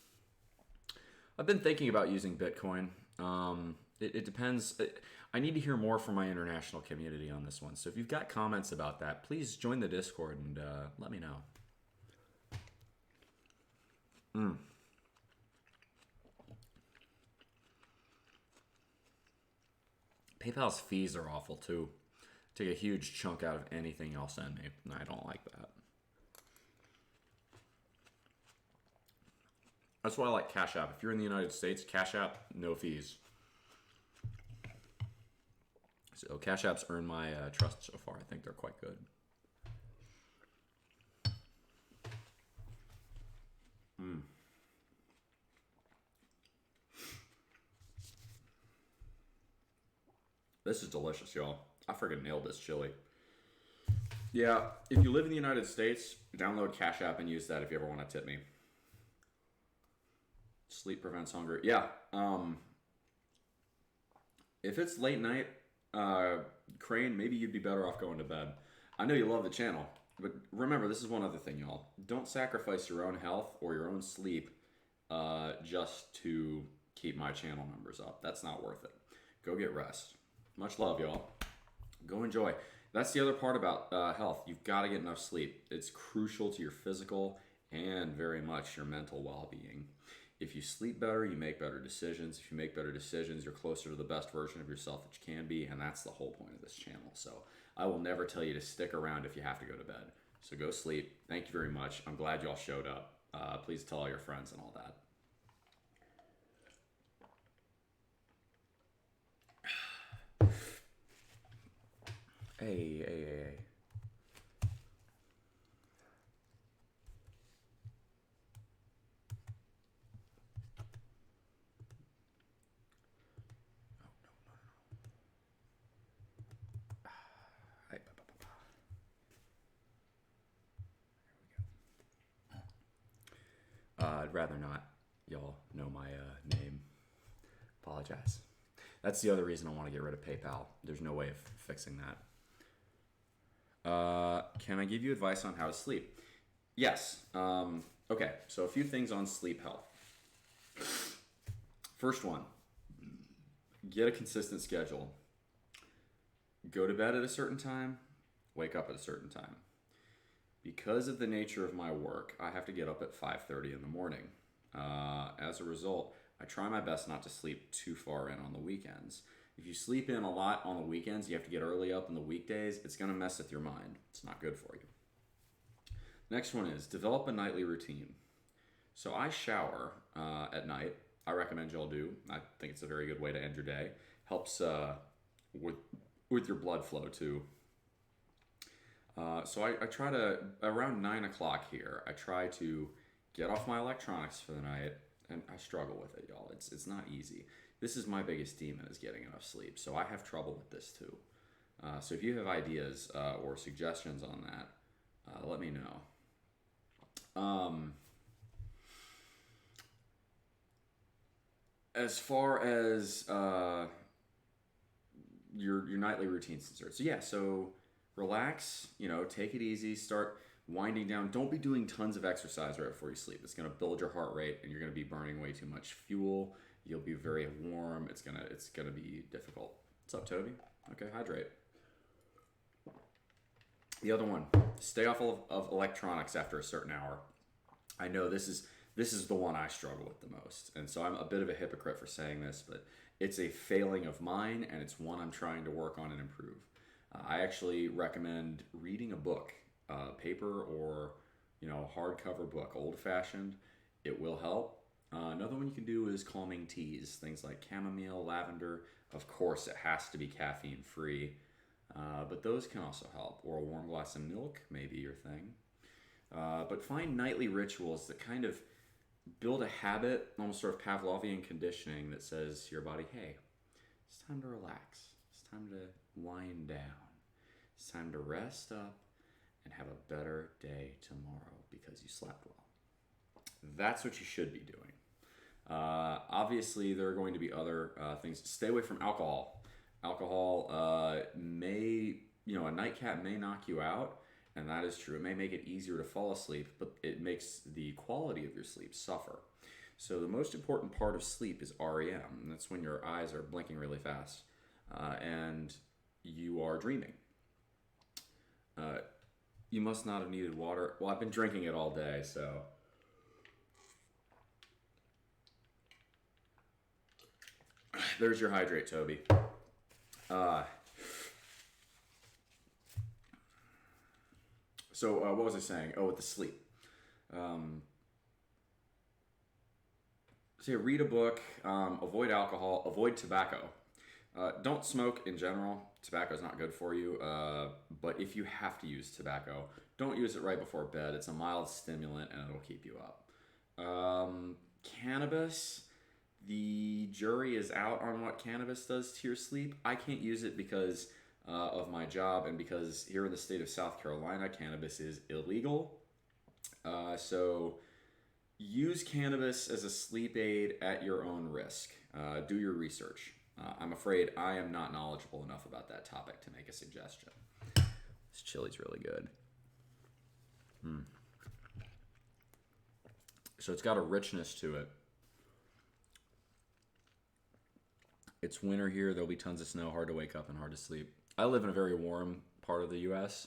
I've been thinking about using Bitcoin. It depends. I need to hear more from my international community on this one. So if you've got comments about that, please join the Discord and let me know. PayPal's fees are awful too. Take a huge chunk out of anything y'all send me, and I don't like that. That's why I like Cash App. If you're in the United States, Cash App, no fees. So Cash App's earned my trust so far. I think they're quite good. This is delicious, y'all. I freaking nailed this chili. Yeah, if you live in the United States, download Cash App and use that if you ever want to tip me. Sleep prevents hunger. Yeah. If it's late night, Crane, maybe you'd be better off going to bed. I know you love the channel, but remember, this is one other thing, y'all. Don't sacrifice your own health or your own sleep just to keep my channel numbers up. That's not worth it. Go get rest. Much love, y'all. Go enjoy. That's the other part about health. You've got to get enough sleep. It's crucial to your physical and very much your mental well-being. If you sleep better, you make better decisions. If you make better decisions, you're closer to the best version of yourself that you can be, and that's the whole point of this channel. So I will never tell you to stick around if you have to go to bed. So go sleep. Thank you very much. I'm glad y'all showed up. Please tell all your friends and all that. Hey. I'd rather not y'all know my name. Apologize. That's the other reason I want to get rid of PayPal. There's no way of fixing that. Can I give you advice on how to sleep? Yes. Okay, so a few things on sleep health. First one, get a consistent schedule. Go to bed at a certain time, wake up at a certain time. Because of the nature of my work, I have to get up at 5:30 in the morning. As a result, I try my best not to sleep too far in on the weekends. If you sleep in a lot on the weekends, you have to get early up in the weekdays, it's going to mess with your mind. It's not good for you. Next one is develop a nightly routine. So I shower at night. I recommend y'all do. I think it's a very good way to end your day. Helps with your blood flow too. So I try to, around 9 o'clock here, I try to get off my electronics for the night, and I struggle with it, y'all. It's not easy. This is my biggest demon, is getting enough sleep. So I have trouble with this too. So if you have ideas or suggestions on that, let me know. As far as your nightly routine's concerned, so relax. Take it easy. Start winding down. Don't be doing tons of exercise right before you sleep. It's going to build your heart rate, and you're going to be burning way too much fuel. You'll be very warm. It's gonna be difficult. What's up, Toby? Okay, hydrate. The other one, stay off of electronics after a certain hour. I know this is the one I struggle with the most, and so I'm a bit of a hypocrite for saying this, but it's a failing of mine, and it's one I'm trying to work on and improve. I actually recommend reading a book, paper or hardcover book, old-fashioned. It will help. Another one you can do is calming teas, things like chamomile, lavender. Of course, it has to be caffeine-free, but those can also help. Or a warm glass of milk may be your thing. But find nightly rituals that kind of build a habit, almost sort of Pavlovian conditioning that says to your body, hey, it's time to relax. It's time to wind down. It's time to rest up and have a better day tomorrow because you slept well. That's what you should be doing. Obviously, there are going to be other things. Stay away from alcohol. Alcohol a nightcap may knock you out, and that is true. It may make it easier to fall asleep, but it makes the quality of your sleep suffer. So the most important part of sleep is REM, and that's when your eyes are blinking really fast, and you are dreaming. You must not have needed water. Well, I've been drinking it all day, so... There's your hydrate, Toby. So what was I saying? Oh, with the sleep. So read a book, avoid alcohol, avoid tobacco. Don't smoke in general. Tobacco is not good for you. But if you have to use tobacco, don't use it right before bed. It's a mild stimulant and it'll keep you up. Cannabis, the jury is out on what cannabis does to your sleep. I can't use it because of my job and because here in the state of South Carolina, cannabis is illegal. So use cannabis as a sleep aid at your own risk. Do your research. I'm afraid I am not knowledgeable enough about that topic to make a suggestion. This chili's really good. So it's got a richness to it. It's winter here. There'll be tons of snow, hard to wake up and hard to sleep. I live in a very warm part of the U.S.,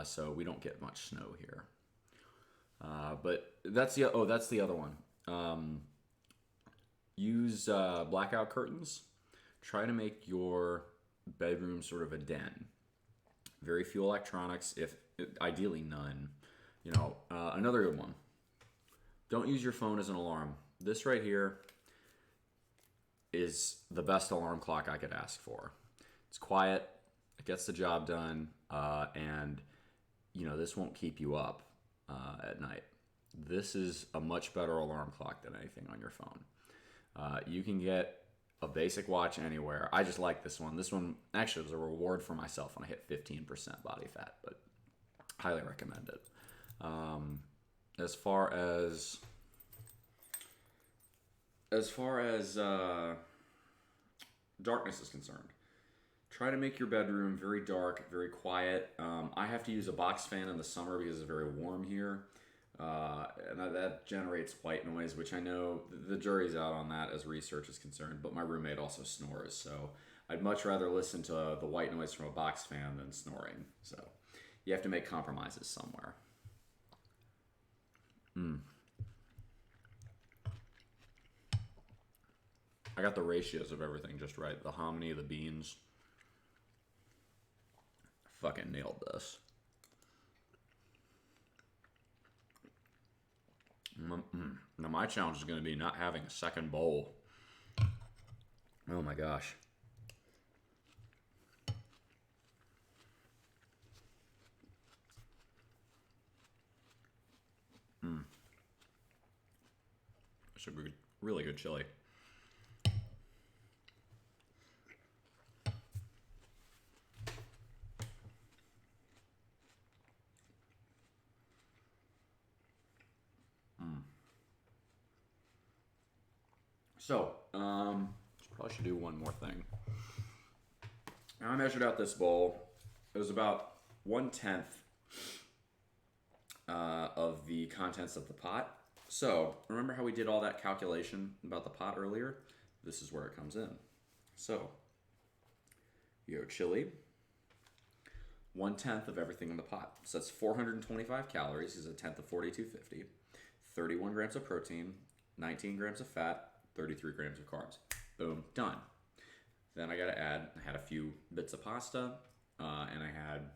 so we don't get much snow here. But that's the other one. Use blackout curtains. Try to make your bedroom sort of a den. Very few electronics, ideally none. Another good one. Don't use your phone as an alarm. This right here is the best alarm clock I could ask for. It's quiet, it gets the job done, and this won't keep you up at night. This is a much better alarm clock than anything on your phone. You can get a basic watch anywhere. I just like this one. This one actually was a reward for myself when I hit 15% body fat, but highly recommend it. As far as as far as darkness is concerned, try to make your bedroom very dark, very quiet. I have to use a box fan in the summer because it's very warm here. And that generates white noise, which I know the jury's out on that as research is concerned, but my roommate also snores, so I'd much rather listen to the white noise from a box fan than snoring. So you have to make compromises somewhere. I got the ratios of everything just right. The hominy, the beans. I fucking nailed this. Now my challenge is going to be not having a second bowl. Oh my gosh. It's a really good chili. So, probably should do one more thing. I measured out this bowl. It was about 1/10 of the contents of the pot. So, remember how we did all that calculation about the pot earlier? This is where it comes in. So, your chili, 1/10 of everything in the pot. So that's 425 calories, is a tenth of 4250, 31 grams of protein, 19 grams of fat, 33 grams of carbs. Boom, done. Then I had a few bits of pasta, and I had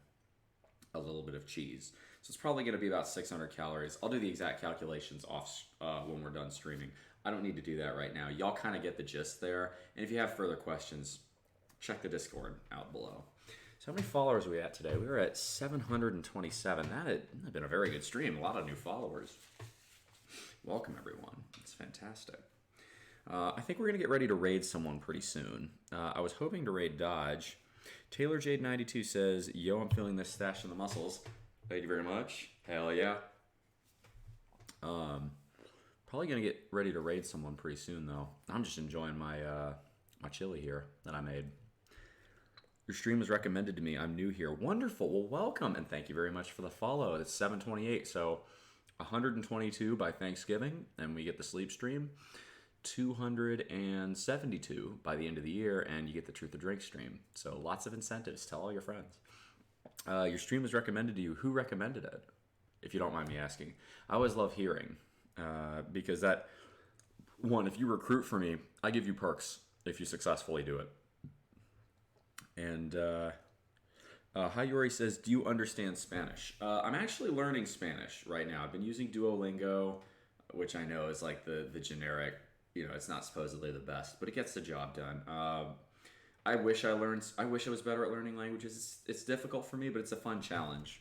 a little bit of cheese. So it's probably going to be about 600 calories. I'll do the exact calculations off when we're done streaming. I don't need to do that right now. Y'all kind of get the gist there. And if you have further questions, check the Discord out below. So how many followers are we at today? We were at 727. That had been a very good stream. A lot of new followers. Welcome, everyone. It's fantastic. I think we're going to get ready to raid someone pretty soon. I was hoping to raid Dodge. Taylor Jade 92 says, yo, I'm feeling this stash in the muscles. Thank you very much. Hell yeah. Probably going to get ready to raid someone pretty soon, though. I'm just enjoying my my chili here that I made. Your stream was recommended to me. I'm new here. Wonderful. Well, welcome, and thank you very much for the follow. It's 728, so 122 by Thanksgiving, and we get the sleep stream. 272 by the end of the year, and you get the Truth or Drink stream. So lots of incentives. Tell all your friends. Your stream was recommended to you. Who recommended it? If you don't mind me asking. I always love hearing because that one, if you recruit for me, I give you perks if you successfully do it. And Hayuri says, do you understand Spanish? I'm actually learning Spanish right now. I've been using Duolingo, which I know is like the generic, it's not supposedly the best, but it gets the job done. I wish I was better at learning languages. It's difficult for me, but it's a fun challenge.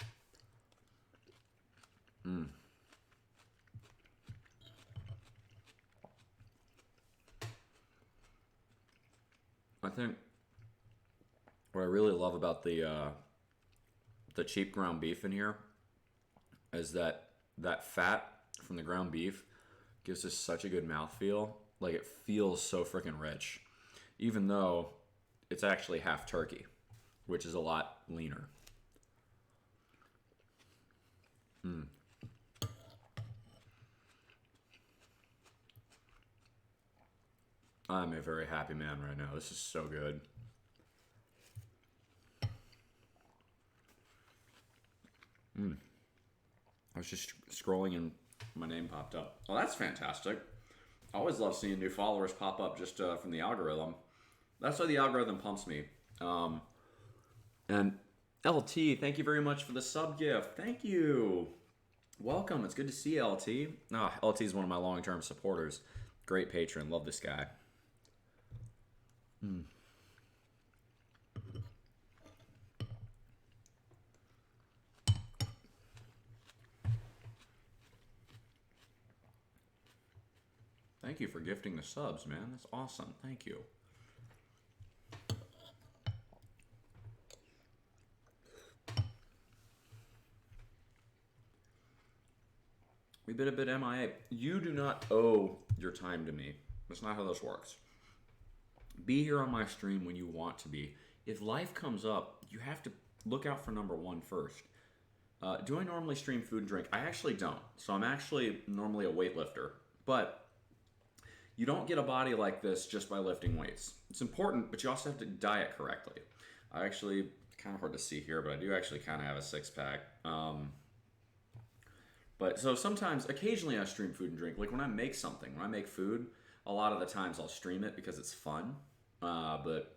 I think what I really love about the cheap ground beef in here is that fat from the ground beef gives us such a good mouthfeel. Like, it feels so freaking rich, even though it's actually half turkey, which is a lot leaner. I'm a very happy man right now. This is so good. I was just scrolling and my name popped up. Oh, that's fantastic. I always love seeing new followers pop up just from the algorithm. That's why the algorithm pumps me. And LT, thank you very much for the sub gift. Thank you. Welcome. It's good to see you, LT. LT is one of my long-term supporters. Great patron. Love this guy. Thank you for gifting the subs, man. That's awesome. Thank you. We've been a bit MIA. You do not owe your time to me. That's not how this works. Be here on my stream when you want to be. If life comes up, you have to look out for number one first. Do I normally stream food and drink? I actually don't. So I'm actually normally a weightlifter. But you don't get a body like this just by lifting weights. It's important, but you also have to diet correctly. I actually, kind of hard to see here, but I do actually kind of have a six-pack. But so sometimes, occasionally I stream food and drink. Like when I make something, when I make food, a lot of the times I'll stream it because it's fun. But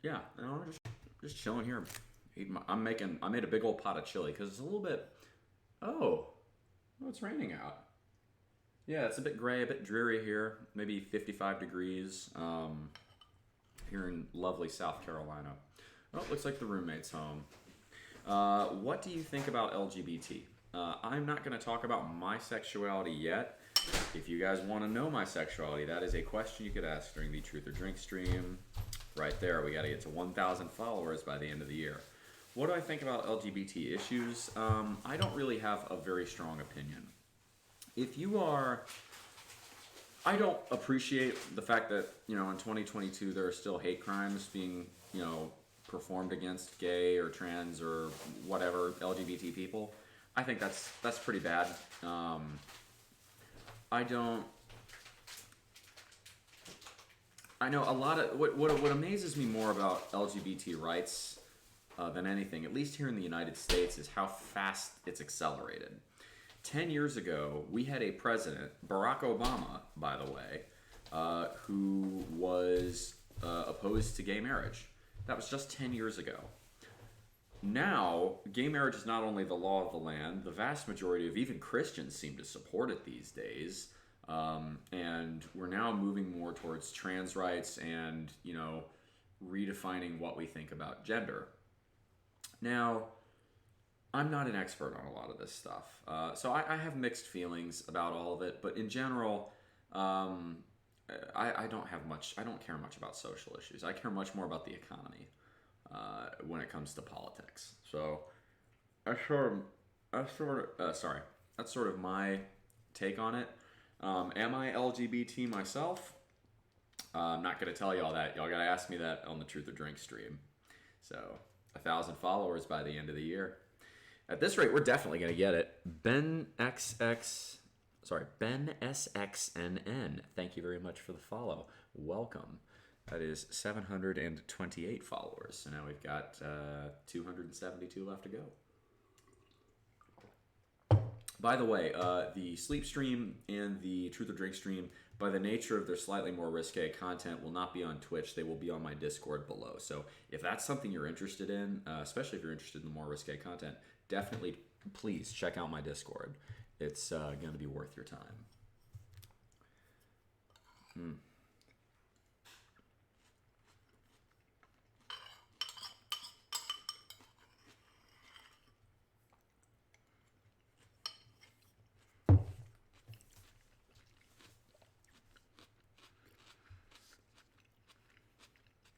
yeah, you know, just chilling here. I made a big old pot of chili because it's a little bit, oh, it's raining out. Yeah, it's a bit gray, a bit dreary here. Maybe 55 degrees here in lovely South Carolina. Oh, looks like the roommate's home. What do you think about LGBT? I'm not going to talk about my sexuality yet. If you guys want to know my sexuality, that is a question you could ask during the Truth or Drink stream. Right there, we got to get to 1,000 followers by the end of the year. What do I think about LGBT issues? I don't really have a very strong opinion. If you are... I don't appreciate the fact that, you know, in 2022 there are still hate crimes being, you know, performed against gay or trans or whatever LGBT people. I think that's pretty bad. I know a lot of what amazes me more about LGBT rights than anything, at least here in the United States, is how fast it's accelerated. 10 years ago, we had a president, Barack Obama, by the way, who was opposed to gay marriage. That was just 10 years ago. Now, gay marriage is not only the law of the land, the vast majority of even Christians seem to support it these days. And we're now moving more towards trans rights and, you know, redefining what we think about gender. Now, I'm not an expert on a lot of this stuff. So I have mixed feelings about all of it, but in general, I don't care much about social issues. I care much more about the economy when it comes to politics. So that's sort of my take on it. Am I LGBT myself? I'm not going to tell y'all that. Y'all got to ask me that on the Truth or Drink stream. So 1,000 followers by the end of the year. At this rate, we're definitely going to get it. Ben SXNN. Thank you very much for the follow. Welcome. That is 728 followers. So now we've got 272 left to go. By the way, the sleep stream and the Truth or Drink stream, by the nature of their slightly more risque content, will not be on Twitch. They will be on my Discord below. So if that's something you're interested in, especially if you're interested in the more risque content, definitely, please check out my Discord. It's going to be worth your time.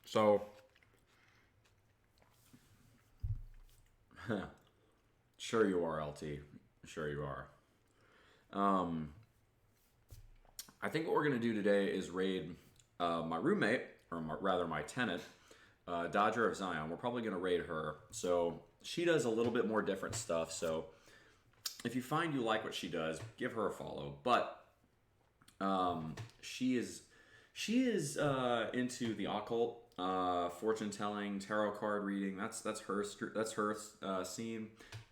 So, sure you are, LT. Sure you are. I think what we're going to do today is raid my roommate, or rather my tenant, Dodger of Zion. We're probably going to raid her. So she does a little bit more different stuff. So if you find you like what she does, give her a follow. But she is into the occult, fortune telling, tarot card reading. That's her scene.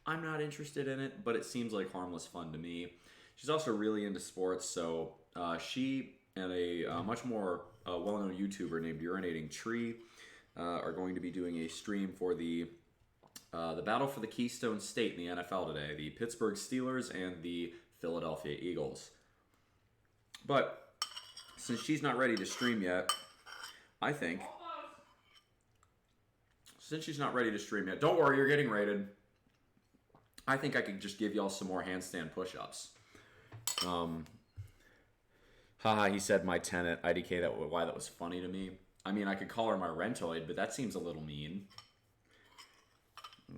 I'm not interested in it, but it seems like harmless fun to me. She's also really into sports, so she and a much more well-known YouTuber named Urinating Tree are going to be doing a stream for the battle for the Keystone State in the NFL today, the Pittsburgh Steelers and the Philadelphia Eagles. But since she's not ready to stream yet, I think... Since she's not ready to stream yet, don't worry, you're getting rated. I think I could just give y'all some more handstand push-ups. Haha, he said my tenant. IDK, why that was funny to me. I mean, I could call her my rentoid, but that seems a little mean.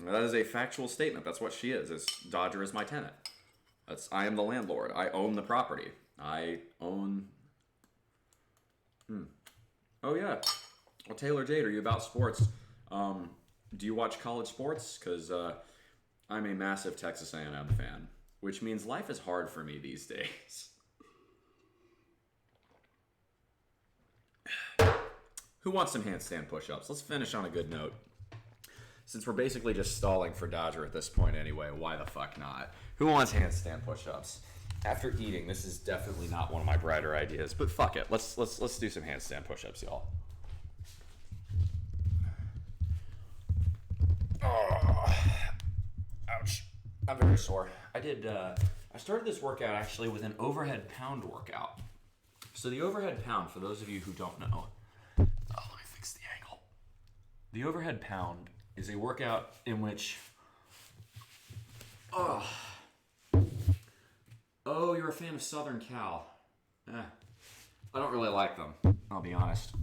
That is a factual statement. That's what she is. Dodger is my tenant. I am the landlord. I own the property. I own. Oh yeah. Well, Taylor Jade, are you about sports? Do you watch college sports? Because I'm a massive Texas A&M fan, which means life is hard for me these days. Who wants some handstand push-ups? Let's finish on a good note. Since we're basically just stalling for Dodger at this point anyway, why the fuck not? Who wants handstand push-ups? After eating, this is definitely not one of my brighter ideas, but fuck it. Let's do some handstand push-ups, y'all. Oh, ouch. I'm very sore. I started this workout actually with an overhead pound workout. So the overhead pound, for those of you who don't know, let me fix the angle. The overhead pound is a workout in which, oh, you're a fan of Southern Cal. I don't really like them, I'll be honest.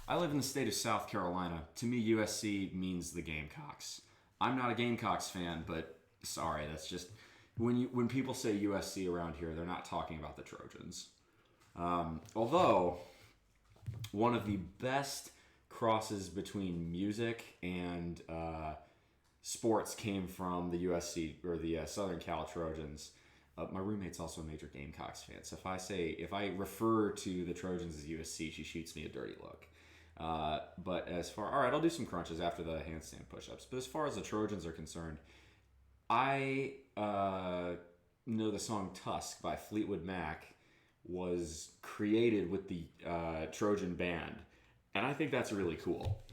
I live in the state of South Carolina. To me, USC means the Gamecocks. I'm not a Gamecocks fan, but sorry, that's just, when people say USC around here, they're not talking about the Trojans. Although, one of the best crosses between music and sports came from the USC, or the Southern Cal Trojans. My roommate's also a major Gamecocks fan, so if I refer to the Trojans as USC, she shoots me a dirty look. But alright, I'll do some crunches after the handstand push-ups. But as far as the Trojans are concerned, I know the song Tusk by Fleetwood Mac was created with the Trojan band. And I think that's really cool.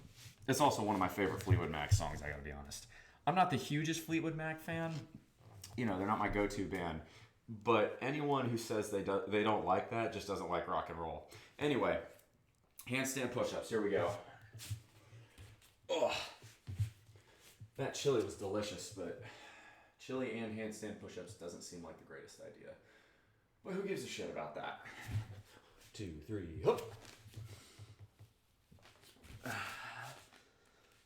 It's also one of my favorite Fleetwood Mac songs, I gotta be honest. I'm not the hugest Fleetwood Mac fan. They're not my go-to band. But anyone who says they don't like that just doesn't like rock and roll. Anyway, handstand push-ups, here we go. Oh, that chili was delicious, but chili and handstand push-ups doesn't seem like the greatest idea. But who gives a shit about that? 2, 3, hop.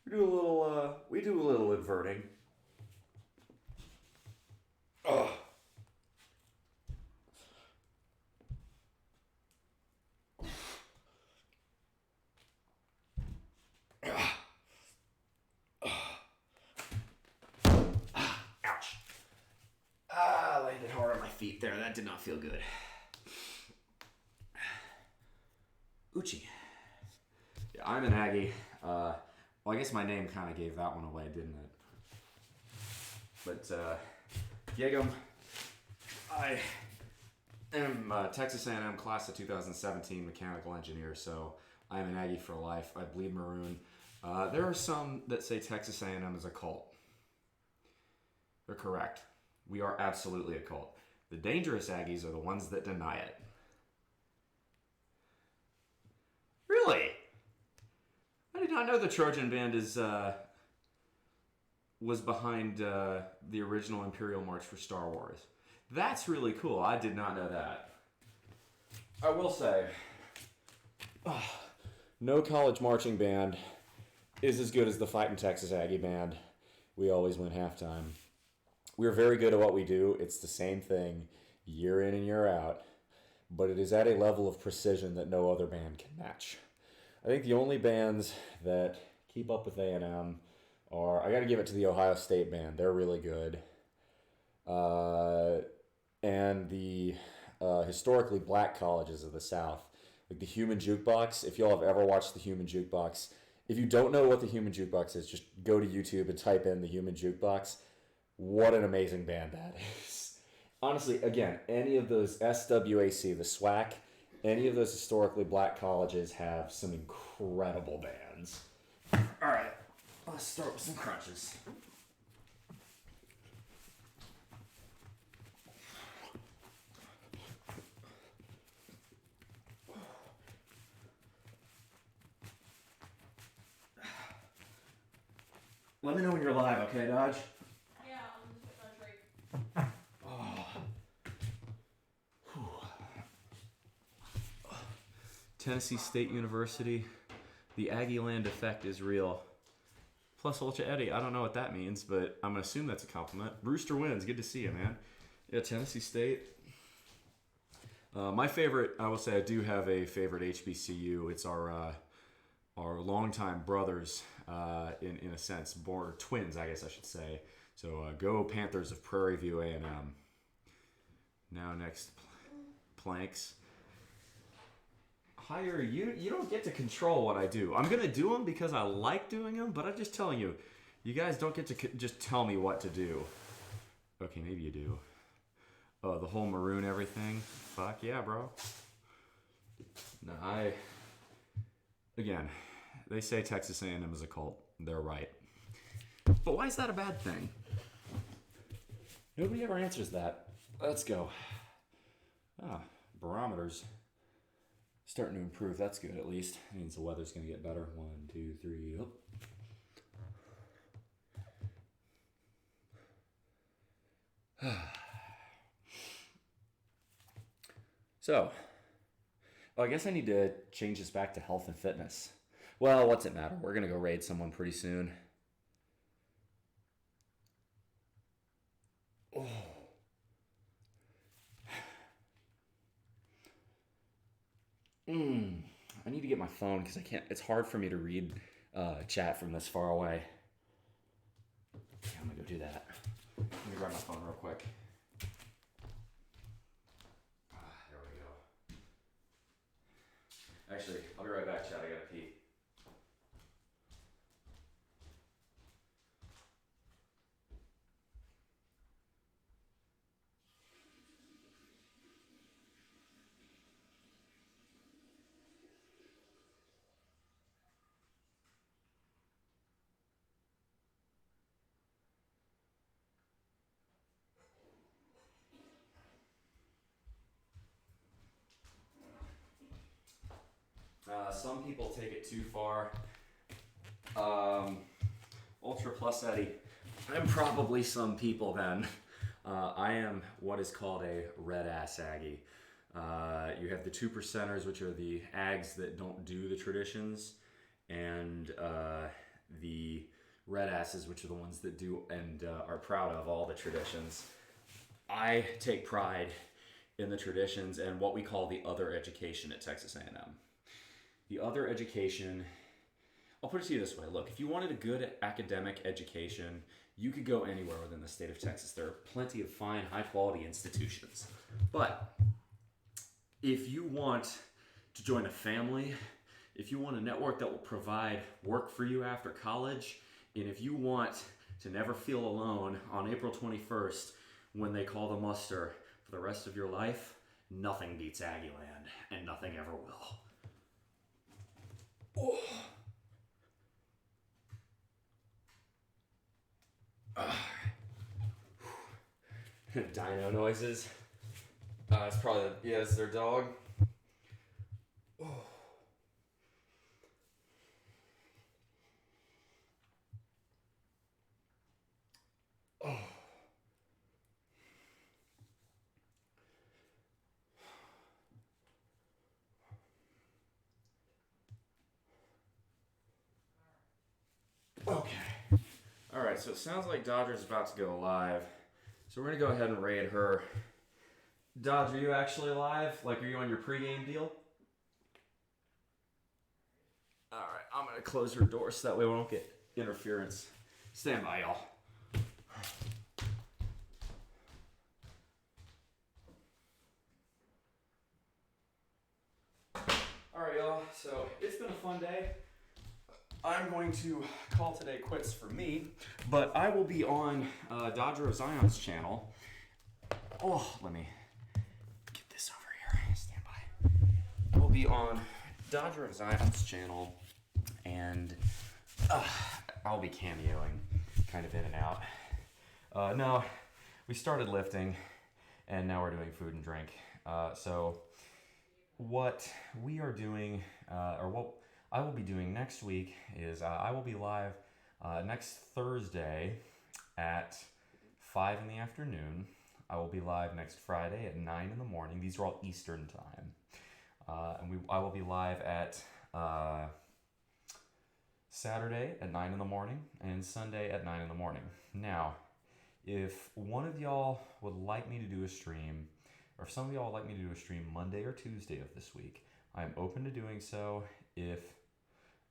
We do a little inverting. Oh. Ouch. Landed hard on my feet there. That did not feel good. Uchi. Yeah, I'm an Aggie. Well, I guess my name kind of gave that one away, didn't it? But, Yegum, I am Texas A&M class of 2017 mechanical engineer, so I'm an Aggie for life. I bleed maroon. There are some that say Texas A&M is a cult. They're correct. We are absolutely a cult. The dangerous Aggies are the ones that deny it. Really? I did not know the Trojan Band was behind the original Imperial March for Star Wars. That's really cool. I did not know that. I will say, no college marching band is as good as the Fightin' Texas Aggie Band. We always win halftime. We're very good at what we do. It's the same thing year in and year out, but it is at a level of precision that no other band can match. I think the only bands that keep up with A&M are, I got to give it to the Ohio State Band. They're really good. And the historically black colleges of the South, like the Human Jukebox. If y'all have ever watched the Human Jukebox, if you don't know what the Human Jukebox is, just go to YouTube and type in the Human Jukebox. What an amazing band that is. Honestly, again, any of those SWAC, the SWAC, any of those historically black colleges have some incredible bands. All right, let's start with some crunches. Let me know when you're live, okay, Dodge? Yeah, I'm just putting on a drink. Tennessee State University. The Aggie Land effect is real. Plus Ultra Eddie. I don't know what that means, but I'm going to assume that's a compliment. Rooster wins. Good to see you, man. Yeah, Tennessee State. My favorite, I will say, I do have a favorite HBCU. It's our longtime brothers, in a sense, born twins, I guess I should say. So go Panthers of Prairie View A&M. Now next, planks. Higher, you don't get to control what I do. I'm gonna do them because I like doing them, but I'm just telling you, you guys don't get to just tell me what to do. Okay, maybe you do. Oh, the whole maroon everything. Fuck yeah, bro. No, again, they say Texas A&M is a cult. They're right. But why is that a bad thing? Nobody ever answers that. Let's go. Barometers starting to improve. That's good, at least. It means the weather's going to get better. 1, 2, 3. Oh. So, I guess I need to change this back to health and fitness. Well, what's it matter? We're going to go raid someone pretty soon. Oh. I need to get my phone because I can't. It's hard for me to read chat from this far away. Okay, I'm gonna go do that. Let me grab my phone real quick. There we go. Actually, I'll be right back, chat. I gotta pee. Some people take it too far. Ultra Plus Eddie. I'm probably some people then. I am what is called a red ass Aggie. You have the 2%ers, which are the Ags that don't do the traditions, and the red asses, which are the ones that do and are proud of all the traditions. I take pride in the traditions and what we call the other education at Texas A&M. The other education, I'll put it to you this way. Look, if you wanted a good academic education, you could go anywhere within the state of Texas. There are plenty of fine, high-quality institutions. But if you want to join a family, if you want a network that will provide work for you after college, and if you want to never feel alone on April 21st when they call the muster for the rest of your life, nothing beats Aggieland, and nothing ever will. Oh. Dino noises. It's probably, it's their dog. Oh. Oh. Okay. All right, so it sounds like Dodger's about to go live. So we're going to go ahead and raid her. Dodge, are you actually live? Like, are you on your pregame deal? All right, I'm going to close her door so that way we won't get interference. Stand by, y'all. All right, y'all. So it's been a fun day. I'm going to call today quits for me, but I will be on Dodger of Zion's channel. Oh, let me get this over here. Stand by. I will be on Dodger of Zion's channel, and I'll be cameoing kind of in and out. No, we started lifting, and now we're doing food and drink. So what we are doing, or what I will be doing next week is I will be live next Thursday at 5 in the afternoon. I will be live next Friday at 9 in the morning. These are all Eastern time. And I will be live at Saturday at 9 in the morning and Sunday at 9 in the morning. Now, if one of y'all would like me to do a stream, or if some of y'all would like me to do a stream Monday or Tuesday of this week, I am open to doing so. If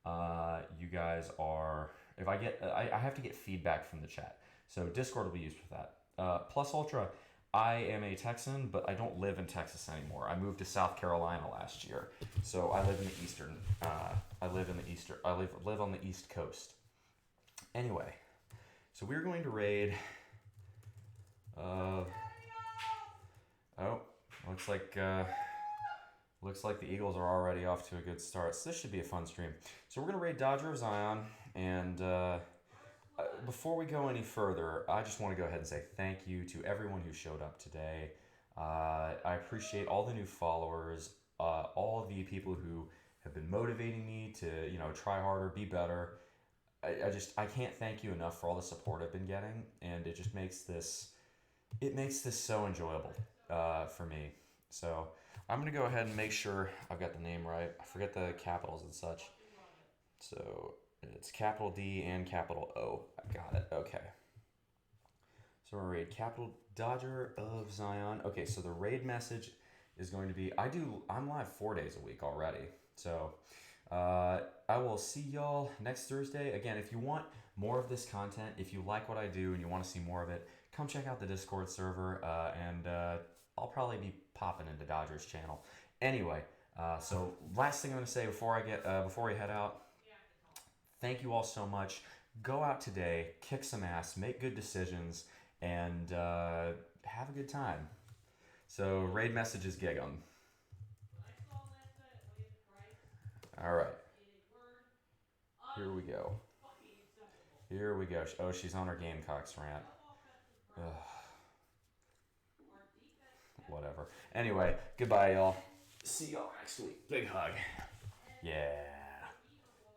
you guys are, if I get, I have to get feedback from the chat. So Discord will be used for that. Plus Ultra, I am a Texan, but I don't live in Texas anymore. I moved to South Carolina last year, so I live in the eastern. I live on the East Coast. Anyway, so we're going to raid. Oh, looks like the Eagles are already off to a good start. So this should be a fun stream. So we're gonna raid Dodger of Zion, and before we go any further, I just want to go ahead and say thank you to everyone who showed up today. I appreciate all the new followers, all the people who have been motivating me to, try harder, be better. I can't thank you enough for all the support I've been getting, and it just makes this so enjoyable for me. So I'm gonna go ahead and make sure I've got the name right. I forget the capitals and such. So it's capital D and capital O. I got it. Okay. So we're raid capital Dodger of Zion. Okay, so the raid message is going to be I'm live 4 days a week already. So I will see y'all next Thursday. Again, if you want more of this content, if you like what I do and you want to see more of it, come check out the Discord server, and I'll probably be popping into Dodger's channel. Anyway, so last thing I'm going to say before we head out, thank you all so much. Go out today, kick some ass, make good decisions, and have a good time. So raid messages gig 'em. All right. Here we go. Oh, she's on her Gamecocks rant. Ugh. Whatever. Anyway, goodbye, y'all. See y'all next week. Big hug. Yeah.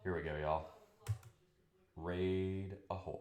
Here we go, y'all. Raid ahoy.